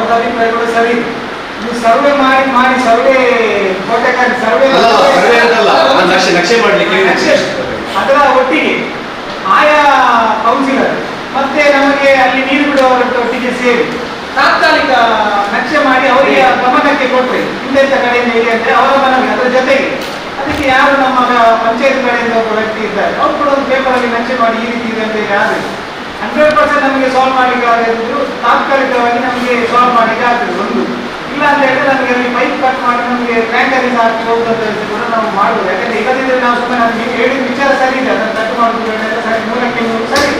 ಅವರ ಅಭಿಪ್ರಾಯ ಕೂಡ ಸರಿ. ನೀವು ಸರ್ವೆ ಮಾಡಿ ಸರ್ವೆ ಕೋಟೆಕಾರಿ ಸರ್ವೆ ನಕ್ಷೆ ಮಾಡಲಿಕ್ಕೆ ಅದರ ಒಟ್ಟಿಗೆ ಆಯಾ ಕೌನ್ಸಿಲರ್ ಮತ್ತೆ ನಮಗೆ ಅಲ್ಲಿ ನೀರು ಬಿಡುವವರೊಟ್ಟಿಗೆ ಸೇರಿ ತಾತ್ಕಾಲಿಕ ನಕ್ಷೆ ಮಾಡಿ ಅವರಿಗೆ ಗಮನಕ್ಕೆ ಕೊಟ್ಟರೆ ಇಂದೆಂತ ಕಡೆಯಿಂದ ಇದೆ ಅಂದ್ರೆ ಅವರ ಮನವಿ. ಅದರ ಜೊತೆಗೆ ಅದಕ್ಕೆ ಯಾರು ನಮ್ಮ ಪಂಚಾಯತ್ ಕಡೆಯಿಂದ ಒಬ್ಬ ವ್ಯಕ್ತಿ ಇದ್ದಾರೆ ಅವ್ರು ಕೂಡ ಒಂದು ಪೇಪರಲ್ಲಿ ನಕ್ಷೆ ಮಾಡಿ ಈ ರೀತಿ ಇದೆ ಅಂತ ಯಾರು 100% ನಮಗೆ ಸಾಲ್ವ್ ಮಾಡಲಿಕ್ಕೆ ಆಗಿದ್ರು ತಾತ್ಕಾಲಿಕವಾಗಿ ನಮಗೆ ಸಾಲ್ವ್ ಮಾಡಲಿಕ್ಕೆ ಆಗ್ತದೆ. ಒಂದು ಇಲ್ಲ ಅಂತ ಹೇಳಿದ್ರೆ ನಮಗೆ ಅಲ್ಲಿ ಪೈಪ್ ಕಟ್ ಮಾಡಿ ನಮಗೆ ಟ್ಯಾಂಕಲ್ಲಿ ಹಾಕಿ ಹೋಗುವಂತ ಕೂಡ ನಾವು ಮಾಡುವುದು. ಯಾಕಂದ್ರೆ ಇಲ್ಲದಿದ್ರೆ ನಾವು ಸುಮ್ಮನೆ ನಮಗೆ ಹೇಳಿದ ವಿಚಾರ ಸರಿ ಇದೆ, ಅದನ್ನು ಕಟ್ ಮಾಡುವುದು ಸರಿ, ಮೂಲಕ್ಕೆ ಸರಿ,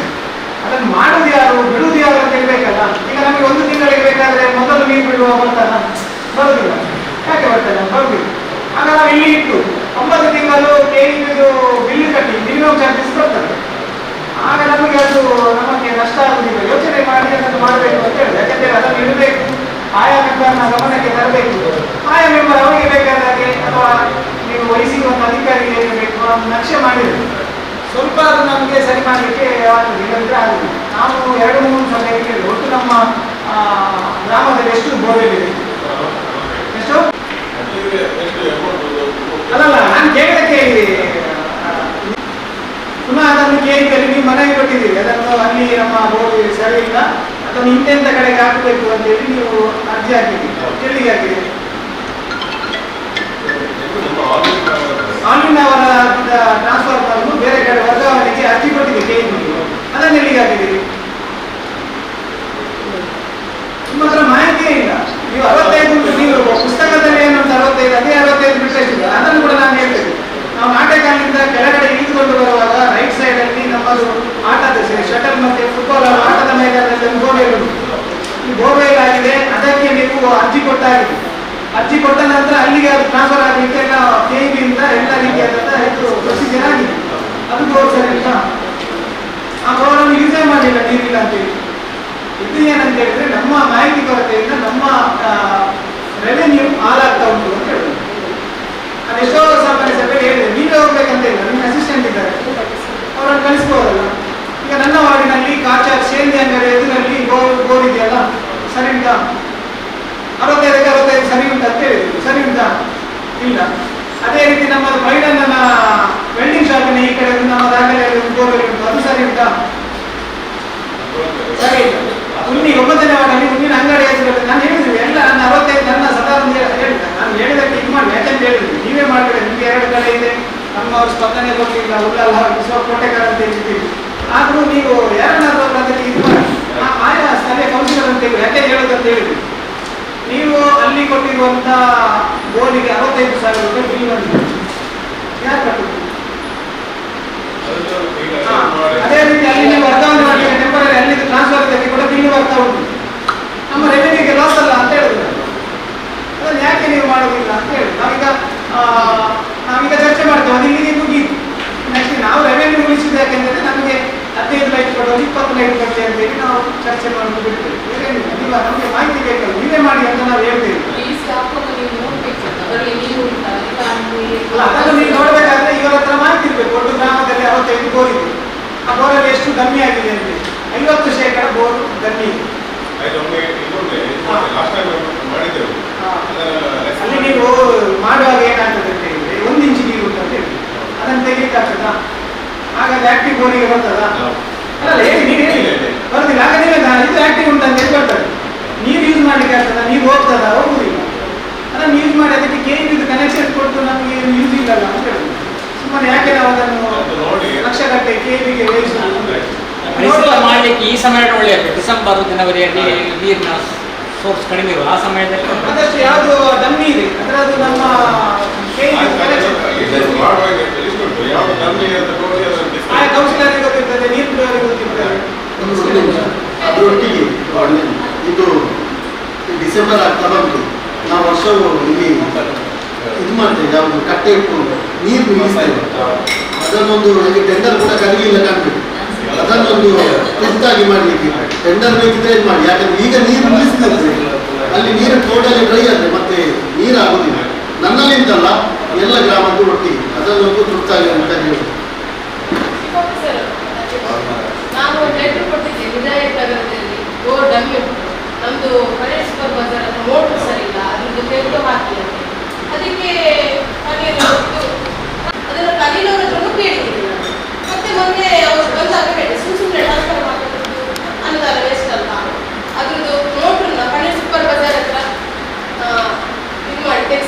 ಅದನ್ನು ಮಾಡುವುದು ಯಾರು ಬಿಡುವುದು ಯಾರು ಅಂತ ಹೇಳ್ಬೇಕಲ್ಲ. ಈಗ ನಮಗೆ ಒಂದು ತಿಂಗಳಿಗೆ ಬೇಕಾದ್ರೆ ಮೊದಲು ನೀರು ಬಿಡುವ ಬರ್ತಾನ ಬರುದಿಲ್ಲ, ಯಾಕೆ ಬರ್ತಾನೆ ಬರುದಿಲ್ಲ. ಆಗ ನಾವು ಇಲ್ಲಿ ಇಟ್ಟು 9 ತಿಂಗಳು ಕೇಂದ್ರದ್ದು ಬಿಲ್ ಕಟ್ಟಿ ಮಿನಿಮಮ್ ಚಾರ್ಜಸ್ ಬರ್ತದೆ. ಆಗ ನಮಗೆ ನಷ್ಟ ಆಗುದಿಲ್ಲ. ಯೋಚನೆ ಮಾಡಿ ಅದನ್ನು ಮಾಡಬೇಕು ಅಂತ ಹೇಳಿದೆ. ಯಾಕಂದ್ರೆ ಅದನ್ನು ಇಡಬೇಕು, ಆಯಾ ಮೆಂಬರ್ನ ಗಮನಕ್ಕೆ ತರಬೇಕು. ಆಯಾ ಮೆಂಬರ್ ಅವರಿಗೆ ಬೇಕಾದ ಹಾಗೆ ಅಥವಾ ನೀವು ವಹಿಸಿದ ಒಂದು ಅಧಿಕಾರಿಗೆ ಏನು ಬೇಕು ಅದನ್ನು ನಕ್ಷೆ ಮಾಡಿದ್ರೆ ಸ್ವಲ್ಪ ಅದು ನಮಗೆ ಸರಿ ಮಾಡಲಿಕ್ಕೆ ಆಗ್ತದೆ. ಇಲ್ಲಂದ್ರೆ ಆಗುದಿಲ್ಲ. ನಾವು 2-3 ಸಲ ಕೇಳಿ ಒಟ್ಟು ನಮ್ಮ ಗ್ರಾಮದಲ್ಲಿ ಎಷ್ಟು ಬೋರ್ವೆಲ್ ಇದೆ, ಎಷ್ಟು ಅಲ್ಲಲ್ಲ ನಾನು ಕೇಳಿದ ಕೇಳಿ ಪುನಃ ಅದನ್ನು ಕೇಳಿ ನೀವು ಮನೆಗೆ ಕೊಟ್ಟಿದ್ದೀರಿ ಅದನ್ನು ಅಲ್ಲಿ ನಮ್ಮ ಬೋರ್ವೆಲ್ ಸರಿ ಇಲ್ಲ ಅದನ್ನು ಇಂತೆಂತ ಕಡೆಗೆ ಹಾಕಬೇಕು ಅಂತ ಹೇಳಿ ನೀವು ಅರ್ಜಿ ಹಾಕಿದ್ದೀರಿ. ಎಲ್ಲಿಗೆ ಹಾಕಿದ್ದೀರಿ? ಆನ್ಲೈನ್ ಅವರ ಟ್ರಾನ್ಸ್ಫರ್ ಮಾಡಲು ಬೇರೆ ಕಡೆ ವರ್ಗಾವಣೆಗೆ ಅರ್ಜಿ ಕೊಟ್ಟಿದೆ ಕೇಂದ್ರಕ್ಕೆ. ಅದನ್ನು ಎಲ್ಲಿಗೆ ಹಾಕಿದ್ದೀರಿ? ನಿಮ್ಮ ಹತ್ರ ಮಾಹಿತಿಯೇ ಇಲ್ಲ. ನೀವು 65 ನೀವು ಪುಸ್ತಕದಲ್ಲಿ ಏನು 65 ಅದೇ 65 ಬಿಟ್ಟಿದೆ. ಅದನ್ನು ಕೂಡ ನಾನು ಹೇಳ್ತೇನೆ. ನಾವು ನಾಟಕದಿಂದ ಕೆಳಗಡೆ ಇಳಿದುಕೊಂಡು ಬರುವಾಗ ರೈಟ್ ಸೈಡ್ ಅಲ್ಲಿ ನಮ್ಮದು ಆಟದ ಶಟಲ್ ಮತ್ತೆ ಫುಟ್ಬಾಲ್ ಆಟದ ಮೈದಾನದಲ್ಲಿ ಬೋರ್ವೆಲ್ ಉಂಟು. ಈ ಬೋರ್ವೆಲ್ ಆಗಿದೆ, ಅದಕ್ಕೆ ನೀವು ಅರ್ಜಿ ಕೊಟ್ಟಾಗಿದೆ. ಅರ್ಜಿ ಕೊಟ್ಟ ನಂತರ ಅಲ್ಲಿಗೆ ಅದು ಟ್ರಾನ್ಸ್ಫರ್ ಆಗಲಿಕ್ಕೆ ಎಲ್ಲ ಕೆಇಬಿಯಿಂದ ಎಲ್ಲ ರೀತಿಯಾದಂತಹ ಹೆಚ್ಚು ಪ್ರೊಸೀಜರ್ ಆಗಿದೆ. ಅದು ಬೋರ್ ಸರಿ ಇಲ್ಲ, ಆ ಬೋರನ್ನು ಯೂಸೇ ಮಾಡಲಿಲ್ಲ ನೀರಿಲ್ಲ ಅಂತೇಳಿ. ಇದು ಏನಂತ ಹೇಳಿದ್ರೆ ನಮ್ಮ ಮಾಹಿತಿ ಕೊರತೆಯಿಂದ ನಮ್ಮ ರೆವೆನ್ಯೂ ಹಾಳಾಗ್ತಾ ಉಂಟು ಅಂತ ಹೇಳುದು. ಅದೆಷ್ಟೋ ಸಾಮಾನ್ಯ ಸಭೆಯಲ್ಲಿ ಹೇಳಿದೆ, ನೀವೇ ಹೋಗ್ಬೇಕಂತ ಇಲ್ಲ, ನಿಮ್ಮ ಅಸಿಸ್ಟೆಂಟ್ ಇದ್ದಾರೆ, ಅವರನ್ನು ಕಳಿಸ್ಬೋದಲ್ಲ. ಈಗ ನನ್ನ ವಾರ್ಡಿನಲ್ಲಿ ಕಾಚಾರ್ ಸೇಂದಿ ಅಂಗಡಿ ಎದುರಲ್ಲಿ ಬೋರ್ ಇದೆಯಲ್ಲ, ಸರಿ ಉಂಟಾ? 65ಕ್ಕೆ 65 ಸರಿ ಉಂಟು ಅಂತ ಹೇಳಿದ್ರು, ಸರಿ ಉಂಟಾ? ಇಲ್ಲ. ಅದೇ ರೀತಿ ನಮ್ಮದು ಬೈಡನ್ನ ವೆಲ್ಡಿಂಗ್ ಶಾಪಿನ ಈ ಕಡೆ ನಮ್ಮ ದಾಖಲೆ ಬೋರ್ವೆಲ್ ಉಂಟು, ಅದು ಸರಿ ಉಂಟಾ? ಸರಿ ಇಲ್ಲ. ಉನ್ನಿ 9ನೇ ವಾರ್ಡಲ್ಲಿ ಉನ್ನಿನ ಅಂಗಡಿ ಹೆಸರಲ್ಲಿ ನಾನು ಹೇಳಿದ್ವಿ ಎಲ್ಲ ನನ್ನ 65 ನನ್ನ ಸದಾನಂದ ಹೇಳಿದ್ದೆ. ನಾನು ಹೇಳಿದಕ್ಕೆ ಇದು ಮಾಡಿ ಯಾಕೆಂತ ಹೇಳಿದ್ವಿ, ನೀವೇ ಮಾಡಬೇಡಿ, ನಿಮ್ಗೆ 2 ಕಡೆ ಇದೆ, ನಮ್ಮವರು ಸ್ಪಂದನೆ ಕೊಟ್ಟಿಲ್ಲ, ಉಳ್ಳಲ್ಲ ಕೋಟೆಗಾರ ಅಂತ ಹೇಳ್ತೀವಿ. ಆದರೂ ನೀವು ಯಾರನ್ನಾದ್ರೂ ಅದಕ್ಕೆ ಇದು ಮಾಡಿ ಆಯಾ ಸ್ಥಳೀಯ ಕೌನ್ಸಿಲರ್ ಅಂತ ಹೇಳಿ ಯಾಕೆ ಹೇಳೋದಂತ ಹೇಳಿದ್ವಿ. ನೀವು ಅಲ್ಲಿ ಕೊಟ್ಟಿರುವಂತ ಬೋರಿಗೆ 65,000 ರೂಪಾಯಿ ಬಿಲ್ ಬಂದಿದೆ, ಯಾರು ಕಟ್ಟುದು? ಅದೇ ರೀತಿ ಅಲ್ಲಿ ನೀವು ವರ್ಗಾವಣೆ ಮಾಡಲಿಕ್ಕೆ ಟೆಂಪರರಿ ಅಲ್ಲಿ ಟ್ರಾನ್ಸ್ಫರ್ ಇದಕ್ಕೆ ಕೂಡ ಬಿಲ್ ಬರ್ತಾ ಉಂಟು. ನಮ್ಮ ರೆವೆನ್ಯೂಗೆ ಲಾಸ್ ಅಲ್ಲ ಅಂತ ಹೇಳಿದ್ರು. ಅದನ್ನು ಯಾಕೆ ನೀವು ಮಾಡೋದಿಲ್ಲ ಅಂತ ಹೇಳಿ ನಾವೀಗ ಚರ್ಚೆ ಮಾಡ್ತೇವೆ. ಅದು ಇಲ್ಲಿಗೆ ಮುಗೀತು. ನೆಕ್ಸ್ಟ್ ನಾವು ರೆವೆನ್ಯೂ ಉಳಿಸಿದ ಯಾಕೆಂದ್ರೆ ನಮಗೆ 15 ಲೈಟ್ ಕೊಡೋದು 20 ಲೈಟ್ ಕೊಡ್ತೇವೆ ಅಂತ ಹೇಳಿ ನಾವು ಚರ್ಚೆ ಮಾಡೋದು ಬಿಡ್ತೇವೆ. ಏನೇನಿಲ್ಲ, ನೀವು ನಮಗೆ ಮಾಹಿತಿ ಬೇಕಲ್ಲ, ನೀವೇ ಮಾಡಿ ಅಂತ ನಾವು ಹೇಳ್ತೇವೆ. ಅದನ್ನು ನೀವು ನೋಡ್ಬೇಕಾದ್ರೆ ಇವರ ಹತ್ರ ಮಾಹಿತಿ ಇರ್ಬೇಕು. ಒಟ್ಟು ಗ್ರಾಮದಲ್ಲಿ 65 ಬೋರ್ ಇದೆ, ಆ ಬೋರಲ್ಲಿ ಎಷ್ಟು ಕಮ್ಮಿ ಆಗಿದೆ ಅಂತ 50% ಬೋರ್ ಕಮ್ಮಿ ಇದೆ. ಅಲ್ಲಿ ನೀವು ಮಾಡುವಾಗ ಏನಾಗ್ತದೆ ಅಂತ ಹೇಳಿದ್ರೆ 1 ಇಂಚು ನೀರು ಉಂಟು ಅಂತ ಹೇಳಿ ಅದನ್ನು ತೆಗಿಲಿಕ್ಕೆ ಆಗ್ತದಾ? ಹಾಗಾದ್ರೆ ಆಕ್ಟಿವ್ ಬೋರಿಗೆ ಬರ್ತದ? ಅಲ್ಲ ಹೇಳಿ, ನೀವು ಹೇಳಿ ಬರುದಿಲ್ಲ. ಆಗ ನೀವೇ ಇದು ಆಕ್ಟಿವ್ ಉಂಟು ಅಂತ ಹೇಳಿ ಬರ್ತದೆ. ನೀರು ಯೂಸ್ ಮಾಡ್ಲಿಕ್ಕೆ ಆಗ್ತದ? ನೀರು ಹೋಗ್ತದ? ಹೋಗುದಿಲ್ಲ. ಅದನ್ನು ಯೂಸ್ ಮಾಡಿ ಅದಕ್ಕೆ ಕೇಂದ್ರದ ಕನೆಕ್ಷನ್ ಕೊಟ್ಟು ನಮಗೆ ಯೂಸ್ ಇಲ್ಲಲ್ಲ ಅಂತ ಹೇಳುದು. ಸುಮ್ಮನೆ ಯಾಕೆ ನಾವು ಅದನ್ನು ಲಕ್ಷಗಟ್ಟೆ ಕೇಬಿಗೆ ಮಾಡಲಿಕ್ಕೆ ಈ ಸಮಯ ಒಳ್ಳೆಯದು. ಡಿಸೆಂಬರ್ ಜನವರಿಯಲ್ಲಿ ನೀರಿನ ಸೋರ್ಸ್ ಕಡಿಮೆ ಇರುವ ಆ ಸಮಯದಲ್ಲಿ ಅದಷ್ಟು ಯಾವುದು ಡಮ್ಮಿ ಇದೆ ಅಂದ್ರೆ ಅದು ನಮ್ಮ ಕೌನ್ಸಿಲರಿಗೆ ಗೊತ್ತಿರ್ತದೆ, ನೀರು ಬಿಡುವವರಿಗೆ ಗೊತ್ತಿರ್ತದೆ. ಅದರೊಟ್ಟಿಗೆ ಇದು ಡಿಸೆಂಬರ್ ಆಗ್ತಾ ಬಂತು, ನಾವು ವರ್ಷವು ಇಲ್ಲಿ ಇದು ಮಾಡ್ತೇವೆ, ಯಾವುದು ಕಟ್ಟೆ ಇಟ್ಕೊಂಡು ನೀರು ನಿಲ್ಲಿಸ್ತೇವೆ. ಅದನ್ನೊಂದು ನನಗೆ ಟೆಂಡರ್ ಕೂಡ ಕರೀಲಿಲ್ಲ ಕಾಣ್ತದೆ. ಅದನ್ನೊಂದು ತುರ್ತಾಗಿ ಮಾಡಲಿಕ್ಕೆ ಟೆಂಡರ್ ಬೇಕಿದ್ರೆ ಇದು ಮಾಡಿ. ಯಾಕಂದ್ರೆ ಈಗ ನೀರು ನಿಲ್ಲಿಸ್ತದೆ, ಅಲ್ಲಿ ನೀರು ಟೋಟಲಿ ಡ್ರೈ ಆದರೆ ಮತ್ತೆ ನೀರು ಆಗುದಿಲ್ಲ. ನನ್ನಲ್ಲಿ ಅಂತಲ್ಲ, ಎಲ್ಲ ಗ್ರಾಮಕ್ಕೂ ಒಟ್ಟಿಗೆ ಅದನ್ನೊಂದು ತುರ್ತಾಗಿ ಅಂತ ಹೇಳಿ. ನಾನು ಲೆಟರ್ ಕೊಟ್ಟಿದ್ದೆ ವಿಧಾಯಕ ನಗರದಲ್ಲಿ ಬೋರ್ ಡಮ್ಮಿ ನಮ್ದು ಹಳೆ ಸೂಪರ್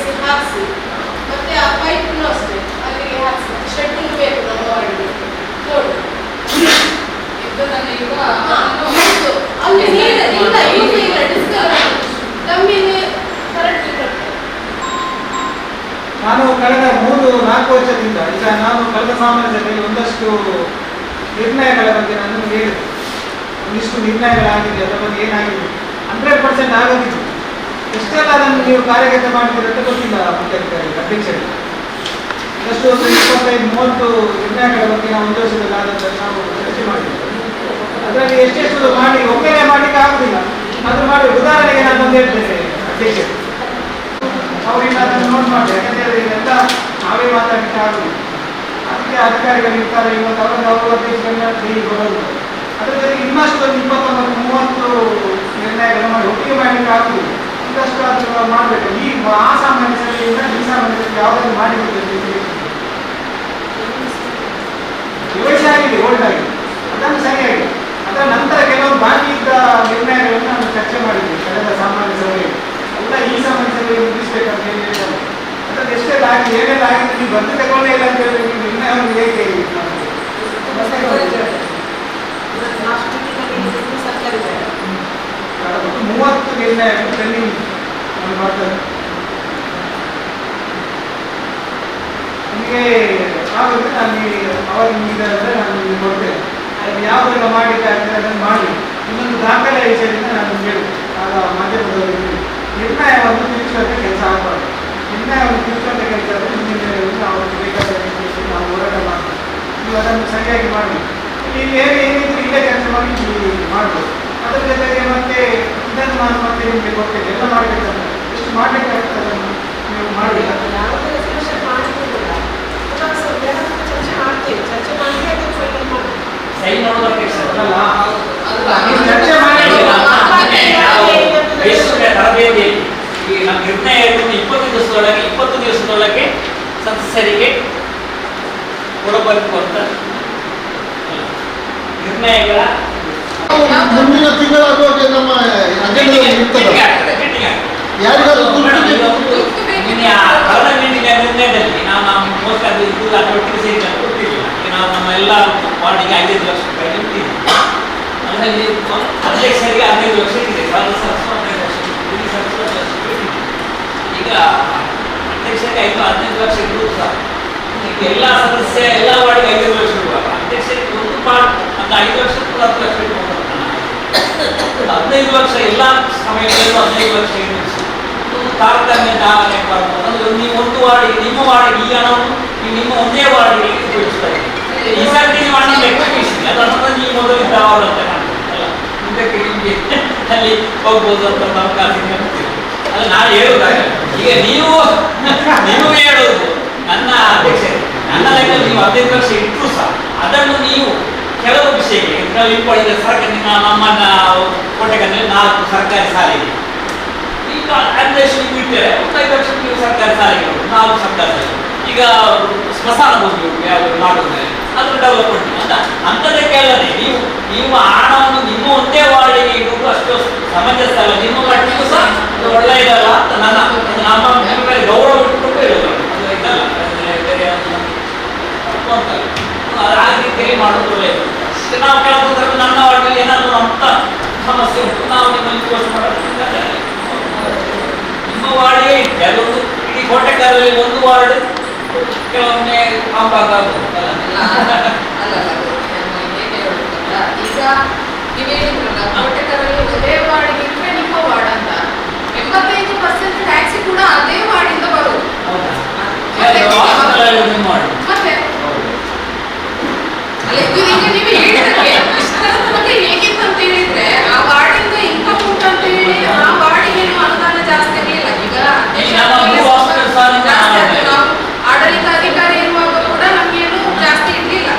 ವರ್ಷದಿಂದ ಈಗ ನಾನು ಕಳೆದ ಸಾಮಾನ್ಯ ಸಭೆಯಲ್ಲಿ ಒಂದಷ್ಟು ನಿರ್ಣಯಗಳ ಬಗ್ಗೆ ನಾನು ಹೇಳಿದೆ. ಒಂದಿಷ್ಟು ನಿರ್ಣಯಗಳಾಗಿದೆ, ಅದರ ಬಗ್ಗೆ ಏನಾಗಿದೆ 100% ಆಗೋದಿತ್ತು. ಎಷ್ಟೆಲ್ಲ ಅದನ್ನು ನೀವು ಕಾರ್ಯಗತ ಮಾಡಿದ್ದೀರ ಅಂತ ಗೊತ್ತಿಲ್ಲ ಅಧ್ಯಕ್ಷರಿಗೆ. ಎಷ್ಟು ಒಂದು 25-30 ನಿರ್ಣಯಗಳ ಬಗ್ಗೆ ನಾವು ಒಂದು ವರ್ಷದಲ್ಲಿ ಆದದ್ದನ್ನು ನಾವು ಚರ್ಚೆ ಮಾಡಿದ್ದೇವೆ. ಅದರಲ್ಲಿ ಎಷ್ಟೆಷ್ಟು ಮಾಡಿ ಒಮ್ಮೆಲೆ ಮಾಡಲಿಕ್ಕೆ ಆಗುದಿಲ್ಲ. ಅದು ಮಾಡಿ ಉದಾಹರಣೆಗೆ ನಾನು ಒಂದು ಹೇಳ್ತೇನೆ ಅಧ್ಯಕ್ಷರು, ಅವರಿಂದ ಅದನ್ನು ನೋಟ್ ಮಾಡಿ. ಯಾಕಂದ್ರೆ ಇದೆಲ್ಲ ನಾವೇ ಮಾತಾಡಲಿಕ್ಕೆ ಆಗುದಿಲ್ಲ. ಅದಕ್ಕೆ ಅಧಿಕಾರಿಗಳು ಇರ್ತಾರೆ, ಇವತ್ತು ಅವರ ಅಧ್ಯಕ್ಷರನ್ನ ಹೇಗೆ ಬರೋದು. ಅದ್ರ ಜೊತೆಗೆ ಇನ್ನಷ್ಟು ಒಂದು 29-30 ನಿರ್ಣಯಗಳು ಮಾಡಿ ಒಟ್ಟಿಗೆ ಮಾಡಲಿಕ್ಕೆ ಆಗುದಿಲ್ಲ. ಇದಷ್ಟು ಅದನ್ನು ಮಾಡಬೇಕು. ಈ ಆ ಸಾಮಾನ್ಯ ಸಭೆಯಿಂದ ಈ ಸಾಮಾನ್ಯ ಸಭೆ ಯಾವುದಾದ್ರು ಮಾಡಿಬಿಡ್ತದೆ ವಿವರಿಸಿ ಆಗಿದೆ, ಓಲ್ಡ್ ಆಗಿದೆ, ಅದನ್ನು ಸರಿಯಾಗಿದೆ. ಅದರ ನಂತರ ಕೆಲವು ಬಾಕಿ ಇದ್ದ ನಿರ್ಣಯಗಳನ್ನು ನಾವು ಚರ್ಚೆ ಮಾಡಿದ್ವಿ ಕಳೆದ ಸಾಮಾನ್ಯ ಸಭೆಯಲ್ಲಿ. ಎಲ್ಲ ಈ ಸಾಮಾನ್ಯ ಸಭೆಯಲ್ಲಿ ಮುಗಿಸ್ಬೇಕಂತ ಹೇಳಿ ಹೇಳ್ತಾರೆ. ಅದ್ರಲ್ಲಿ ಎಷ್ಟೆಲ್ಲ ಆಗಿದೆ, ಏನೆಲ್ಲ ಆಗಿದೆ, ನೀವು ಬಂದು ತಗೊಂಡೇ ಇಲ್ಲ ಅಂತ ಹೇಳಿ ನೀವು ನಿರ್ಣಯವನ್ನು ಹೇಗೆ ಮತ್ತು 30 ನಿರ್ಣಯಗಳು ಪೆಂಡಿಂಗ್ ಮಾಡ್ತಾರೆ. ನಿಮಗೆ ಆಗುತ್ತೆ, ನಾನು ಅವರಿಗೆ ಇದಾದರೆ ನಾನು ನಿಮಗೆ ಕೊಡ್ತೇನೆ. ಅದು ಯಾವುದೆಲ್ಲ ಮಾಡಿದ್ದಾರೆ ಅದನ್ನು ಮಾಡಿ. ಇನ್ನೊಂದು ದಾಖಲೆ ವಿಷಯದಿಂದ ನಾನು ಹೇಳಿದೆ ಆಗ ಮಾಧ್ಯಮದವರಿಗೆ, ನಿರ್ಣಯವನ್ನು ತಿರುಚುವಂಥ ಕೆಲಸ ಆಗಬಾರ್ದು. ನಿರ್ಣಯವನ್ನು ತಿರುಚುವಂಥ ಕೆಲಸ ಆದರೆ ಮುಂದಿನ ಅವರಿಗೆ ಬೇಕಾದ ರೀತಿಯಲ್ಲಿ ನಾವು ಹೋರಾಟ ಮಾಡ್ತೀವಿ. ನೀವು ಅದನ್ನು ಸರಿಯಾಗಿ ಮಾಡಿ. ಇಲ್ಲಿ ಏನಿದ್ರು ಇಲ್ಲೇ ಕೆಲಸ ಮಾಡಿ ಮಾಡ್ಬೋದು. ಅದರ ಜೊತೆಗೆ ಮತ್ತೆ ಇದನ್ನು ನಾನು ಮತ್ತೆ ನಿಮಗೆ ಕೊಡ್ತೇನೆ, ಎಲ್ಲ ಮಾಡಬೇಕಂತ ಎಷ್ಟು ಮಾಡಲಿಕ್ಕೆ ಆಗ್ತದೆ ಅದನ್ನು ನೀವು ಮಾಡಿ. ತರಬೇತಿ ಈ ನಮ್ಮ ನಿರ್ಣಯವನ್ನು 20 ದಿವಸದೊಳಗೆ ಸದಸ್ಯರಿಗೆ ಕೊಡಬೇಕು ಅಂತ ನಿರ್ಣಯಗಳ ಮುಂದಿನ ತಿಂಗಳಾಗುವಾಗ ನಮ್ಮ ಅಜೆಂಡಾ ಇರ್ತದೆ. ಯಾರಿಗಾದ್ರೂ ಕಳೆದ ನಿರ್ಣಯದಲ್ಲಿ ನಾವು ಮೋಸ್ಟ್ ಅದು ಇದು ಒಟ್ಟಿಗೆ ಸೇರಿ ಕೊಟ್ಟಿರಲಿಲ್ಲ. ನಾವು ನಮ್ಮ ಎಲ್ಲ ವಾರ್ಡಿಗೆ 5 ಲಕ್ಷ ರೂಪಾಯಿ ಇಟ್ಟಿದ್ದೀವಿ. ಅದರಲ್ಲಿ ಅಧ್ಯಕ್ಷರಿಗೆ 15 ಲಕ್ಷ ಇದೆ, ಸದಸ್ಯರು 15 ಲಕ್ಷ, ಈಗ ಅಧ್ಯಕ್ಷರಿಗೆ 15 ಲಕ್ಷ ಇರುವುದು ಸಹ ಈಗ ಎಲ್ಲ ಸದಸ್ಯ ಎಲ್ಲ ವಾರ್ಡಿಗೆ 5 ಲಕ್ಷ ಇರುವಾಗ ಅಧ್ಯಕ್ಷರಿಗೆ ಒಂದು ಪಾರ್ಟ್ ಅಂತ 5 ಲಕ್ಷ 10 ಲಕ್ಷ ಇಟ್ಕೊಂಡು 15 ಲಕ್ಷ ಎಲ್ಲ ಸಮಯದಲ್ಲೂ 15 ಲಕ್ಷ ತಾರತಮ್ಯ ಬರ್ಬೋದು. ಅಂದ್ರೆ ನೀವು ಒಂದು ವಾರ್ಡಿಗೆ ನಿಮ್ಮ ವಾರ್ಡಿಗೆ ಈ ಹಣವನ್ನು ನಿಮ್ಮ ಒಂದೇ ವಾರ್ಡಿಗೆ ಉಪಯೋಗಿಸ್ತಾರೆ. ಈ ಸರ್ತಿ ನೀವು ಹಣ ಲೆಕ್ಕಕ್ಕಿಲ್ಲ, ಅದನ್ನು ನೀವು ಮೊದಲಿದ್ದ ವಾರ್ಡ್ ಅಂತ ಕಾಣ್ತಲ್ಲ, ಮುಂದಕ್ಕೆ ನಿಮಗೆ ಅಲ್ಲಿ ಹೋಗ್ಬೋದು ಅಂತ ಅವಕಾಶ ಇರ್ತೀವಿ. ಅದು ನಾನು ಹೇಳುದಾಗ ಈಗ ನೀವು ಹೇಳೋದು ನನ್ನ ಅಧ್ಯಕ್ಷರು ನನ್ನ ಲೆಕ್ಕದಲ್ಲಿ ನೀವು 15 ಲಕ್ಷ ಇಟ್ಟರು ಸಹ ಅದನ್ನು ನೀವು ಕೆಲವು ವಿಷಯಕ್ಕೆ ಇಟ್ಕೊಳ್ಳಿ. ಸರ್ಕಾರ ನಮ್ಮನ್ನ ಕೋಟೆಗಂದ್ರೆ 4 ಸರ್ಕಾರಿ ಶಾಲೆಗೆ ಈಗ ಅಧ್ಯಕ್ಷ ನೀವು ಇಟ್ಟರೆ 5 ಲಕ್ಷ ನೀವು ಸರ್ಕಾರಿ ಶಾಲೆಗಳು 4 ಸರ್ಕಾರಿ ಶಾಲೆ. ಈಗ ಸ್ಮಶಾನ ಭೂಮಿ ಯಾವುದು ಮಾಡೋದು ಅದು ಡೆವಲಪ್ಮೆಂಟ್ ಅಂತ ಅಂಥದಕ್ಕೆಲ್ಲದೆ ನೀವು ಹಣವನ್ನು ನಿಮ್ಮ ಒಂದೇ ವಾರ್ಡಿಗೆ ಇಡುವುದು ಅಷ್ಟು ಸಮಂಜಸ ಅಲ್ಲ. ನಿಮ್ಮ ಮಟ್ಟಿಗೂ ಸಹ ಅದು ಒಳ್ಳೆಯದಲ್ಲ ಅಂತ ನಮ್ಮ ಮೇಲೆ ಗೌರವ ಇಟ್ಟುಕೊಂಡು ಇರೋದು ಇದಲ್ಲ. ಆ ರೀತಿಯಲ್ಲಿ ಮಾಡೋದು ಒಳ್ಳೆಯದು. ನಾವು ಕೆಲವು ನನ್ನ ವಾರ್ಡಲ್ಲಿ ಏನಾದರೂ ಅಂತ ಸಮಸ್ಯೆ ಉಂಟು, ನಾವು ನಿಮ್ಮಲ್ಲಿ ಪೋಸ್ಟ್ ಮಾಡೋದು ನಿಮ್ಮ ವಾರ್ಡ್ಗೆ ಇಟ್ಟೆ. ಅದೊಂದು ಇಡೀ ಕೋಟೆಗಾರಲ್ಲಿ ಒಂದು ವಾರ್ಡ್ ಕೆಲವೊಮ್ಮೆ ಕಾಂಪಾಗ್ಬೋದು ಈಗ ನೀವು ಹೇಳಿದ್ರಲ್ಲ ಕೋಟೆಗಾರಲ್ಲಿ ಒಂದೇ ವಾರ್ಡ್ಗೆ ಇಟ್ಟರೆ ನಿಮ್ಮ ವಾರ್ಡ್ ಅಂತ 85% ಟ್ಯಾಕ್ಸಿ ಕೂಡ ಅದೇ ವಾರ್ಡಿಂದ ಬರೋದು. ಮತ್ತೆ ಈಗ ನೀವು ಹೇಳಿದ್ರೆ ಮತ್ತೆ ಹೇಗಿತ್ತು ಅಂತ ಹೇಳಿದ್ರೆ ಆ ವಾರ್ಡಿಂದ ಇನ್ಕಮ್ ಉಂಟು ಅಂತ ಹೇಳಿ ಆ ವಾರ್ಡಿಗೆ ಅನುದಾನ ಜಾಸ್ತಿ ಇರಲಿಲ್ಲ. ಈಗ ನಾವು ಆಡಳಿತಾಧಿಕಾರಿ ಇರುವಾಗ ಕೂಡ ನಮ್ಗೇನು ಜಾಸ್ತಿ ಇರ್ಲಿಲ್ಲ.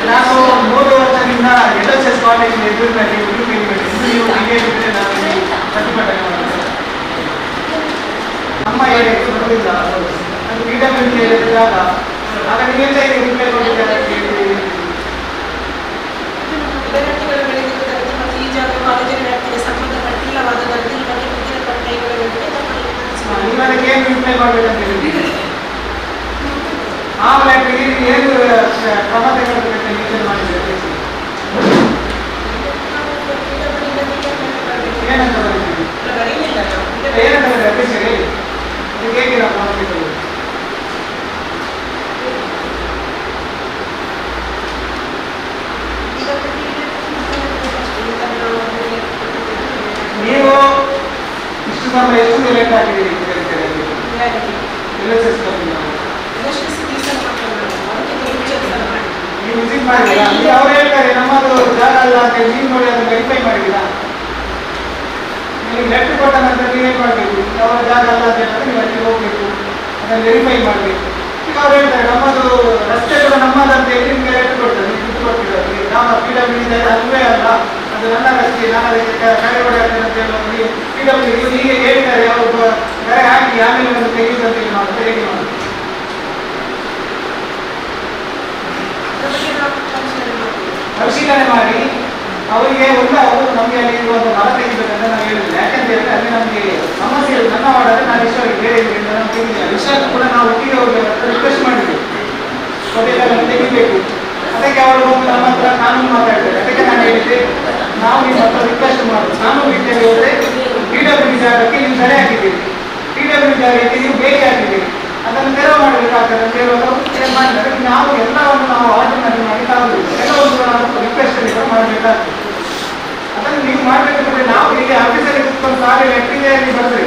ನಾನು 3 ವರ್ಷದಿಂದ LHS ಕಾಲೇಜ್ ಎದುರಿನಲ್ಲಿ ನೀವು ಹೀಗೆ ನಾನು ಪ್ರತಿಭಟನೆ ಮಾಡಿದೆ. ನಮ್ಮ ಏರಿಯಾಕ್ಕೆ ಬರೋದಿಲ್ಲ, ಅದು PWD ಹೇಳಿದಾಗ ಆಗ ನೀವೆಲ್ಲ ಈಗ ರಿಪ್ಲೈ ಕೊಟ್ಟಿದ್ದಾರೆ ಅಂತ ಹೇಳಿ ಈ ಜಾಗ ಕಾಲೇಜಿನ ವ್ಯಾಪ್ತಿಗೆ ಸಂಬಂಧಪಟ್ಟಿಲ್ಲವಾದ ವರದಿ ಬಗ್ಗೆ ಮುಂದಿನ ನೀವು ಅದಕ್ಕೆ ಏನು ರಿಪ್ಲೈ ಮಾಡಬೇಕಂತ ಹೇಳಿದ್ದೀರಿ. ಆಮೇಲೆ ಏನು ಕ್ರಮ ತೆಗೆದುಕೊಳ್ಳಿ. ಏನಂತ ಬರೀತೀವಿ? ಬರೀಲಿಲ್ಲ ನಾವು. ಏನಂತ ಬರೀ ಅಧ್ಯಕ್ಷರು ಹೇಳಿ, ಅದಕ್ಕೆ ಹೇಗೆ ನಾವು ಮಾಡಬೇಕು? ನೀವು ಇಷ್ಟು ಸಮಯ ಎಷ್ಟು ಲೇಟ್ ಆಗಿದ್ದೀರಿ ನೀವು ವಿಸಿಟ್ ಮಾಡಿದ್ದೀರಾ? ಈಗ ಅವ್ರು ಹೇಳ್ತಾರೆ ನಮ್ಮದು ಜಾಗ ಅಲ್ಲ ಅಂತ ಹೇಳಿ, ನೀವು ನೋಡಿ ಅದನ್ನು ವೆರಿಫೈ ಮಾಡಿದ್ದೀರಾ? ನಿಮಗೆ ಲೆಟರ್ ಕೊಟ್ಟ ನಂತರ ನೀವೇನು ಮಾಡಬೇಕು? ಅವರ ಜಾಗ ಅಲ್ಲ ಅಂತ ಹೇಳಿದ್ರೆ ನೀವು ಅಲ್ಲಿ ಹೋಗಬೇಕು, ಅದನ್ನು ವೆರಿಫೈ ಮಾಡಬೇಕು. ಈಗ ಅವ್ರು ಹೇಳ್ತಾರೆ ನಮ್ಮದು ರಸ್ತೆ ಕೂಡ ನಮ್ಮದು ಅಂತ ಹೇಳಿ ನಿಮಗೆ ಲೆಟರ್ ಕೊಡ್ತಾರೆ, ನೀವು ದುಡ್ಡು ಕೊಡ್ತಿದ್ದಾರೆ. ನಮ್ಮ PWD ಅಲ್ವೇ ಅಲ್ಲ, ಅದು ನನ್ನ ರಸ್ತೆ, ನಾನು ಅದಕ್ಕೆ ಕಡೆ ಹೊಡೆಯುತ್ತೇನೆ ಅಂತ ಹೇಳಿ PWD ಹೀಗೆ ಹೇಳ್ತಾರೆ. ಅವರು ಕರೆ ಹಾಕಿ ಆಮೇಲೆ ಒಂದು ತೆಗೆಯುವುದು ಅಂತ ಹೇಳಿ ಮಾಡ್ತಾರೆ. ಹೇಗೆ ಮಾಡಿ ಪರಿಶೀಲನೆ ಮಾಡಿ ಅವರಿಗೆ ಅವರು ನಮಗೆ ಅಲ್ಲಿ ಇರುವ ಮರ ತೆಗಿಬೇಕಂತ ನಾವು ಹೇಳಿಲ್ಲ. ಯಾಕಂತ ಹೇಳಿದ್ರೆ ಅಲ್ಲಿ ನಮಗೆ ಸಮಸ್ಯೆ ಇದೆ. ನನ್ನ ವಾರ್ಡಲ್ಲಿ ನಾನು ವಿಷಯ ಬೇರೆ ಇದರಿಂದ ನಾವು ತೆಗಿಲ್ಲ. ವಿಷಯಕ್ಕೂ ಕೂಡ ನಾವು ಒಟ್ಟಿಗೆ ಅವ್ರಿಗೆ ರಿಕ್ವೆಸ್ಟ್ ಮಾಡಿದ್ದೀವಿ, ಅದೆಲ್ಲ ತೆಗಿಬೇಕು. ಅದಕ್ಕೆ ಅವರು ಬಂದು ನಮ್ಮ ಹತ್ರ ಕಾನೂನು ಮಾತಾಡ್ತಾರೆ. ಅದಕ್ಕೆ ನಾನು ಹೇಳಿದ್ದೆ, ನಾವು ನಿಮ್ಮ ಹತ್ರ ರಿಕ್ವೆಸ್ಟ್ ಮಾಡೋದು ಕಾನೂನು ರೀತಿಯಲ್ಲಿ ಹೋದರೆ PWD ಜಾಗಕ್ಕೆ ನೀವು ತಡೆ ಹಾಕಿದ್ದೀರಿ, PWD ಜಾಗಕ್ಕೆ ನೀವು ಬೇಲಿ ಹಾಕಿದ್ದೀರಿ, ಅದನ್ನು ತೆರವು ಮಾಡಬೇಕಾಗ್ತದೆ ಅಂತ ಹೇಳುವಾಗ ಮಾಡಿದರೆ ನಾವು ಎಲ್ಲವನ್ನು ನಾವು ಆರ್ಡಿನರಿ ಮಾಡಿ ತಾವುದಿಲ್ಲ, ಕೆಲವೊಂದು ನಾವು ರಿಕ್ವೆಸ್ಟ್ ಮಾಡಬೇಕಾಗ್ತದೆ. ಅದನ್ನು ನೀವು ಮಾಡಬೇಕಂದ್ರೆ ನಾವು ಇಲ್ಲಿ ಆಫೀಸಲ್ಲಿ ಕುತ್ಕೊಂಡು ಸಾರಿ ವ್ಯಕ್ತಿಯಲ್ಲಿ ಬಂದರೆ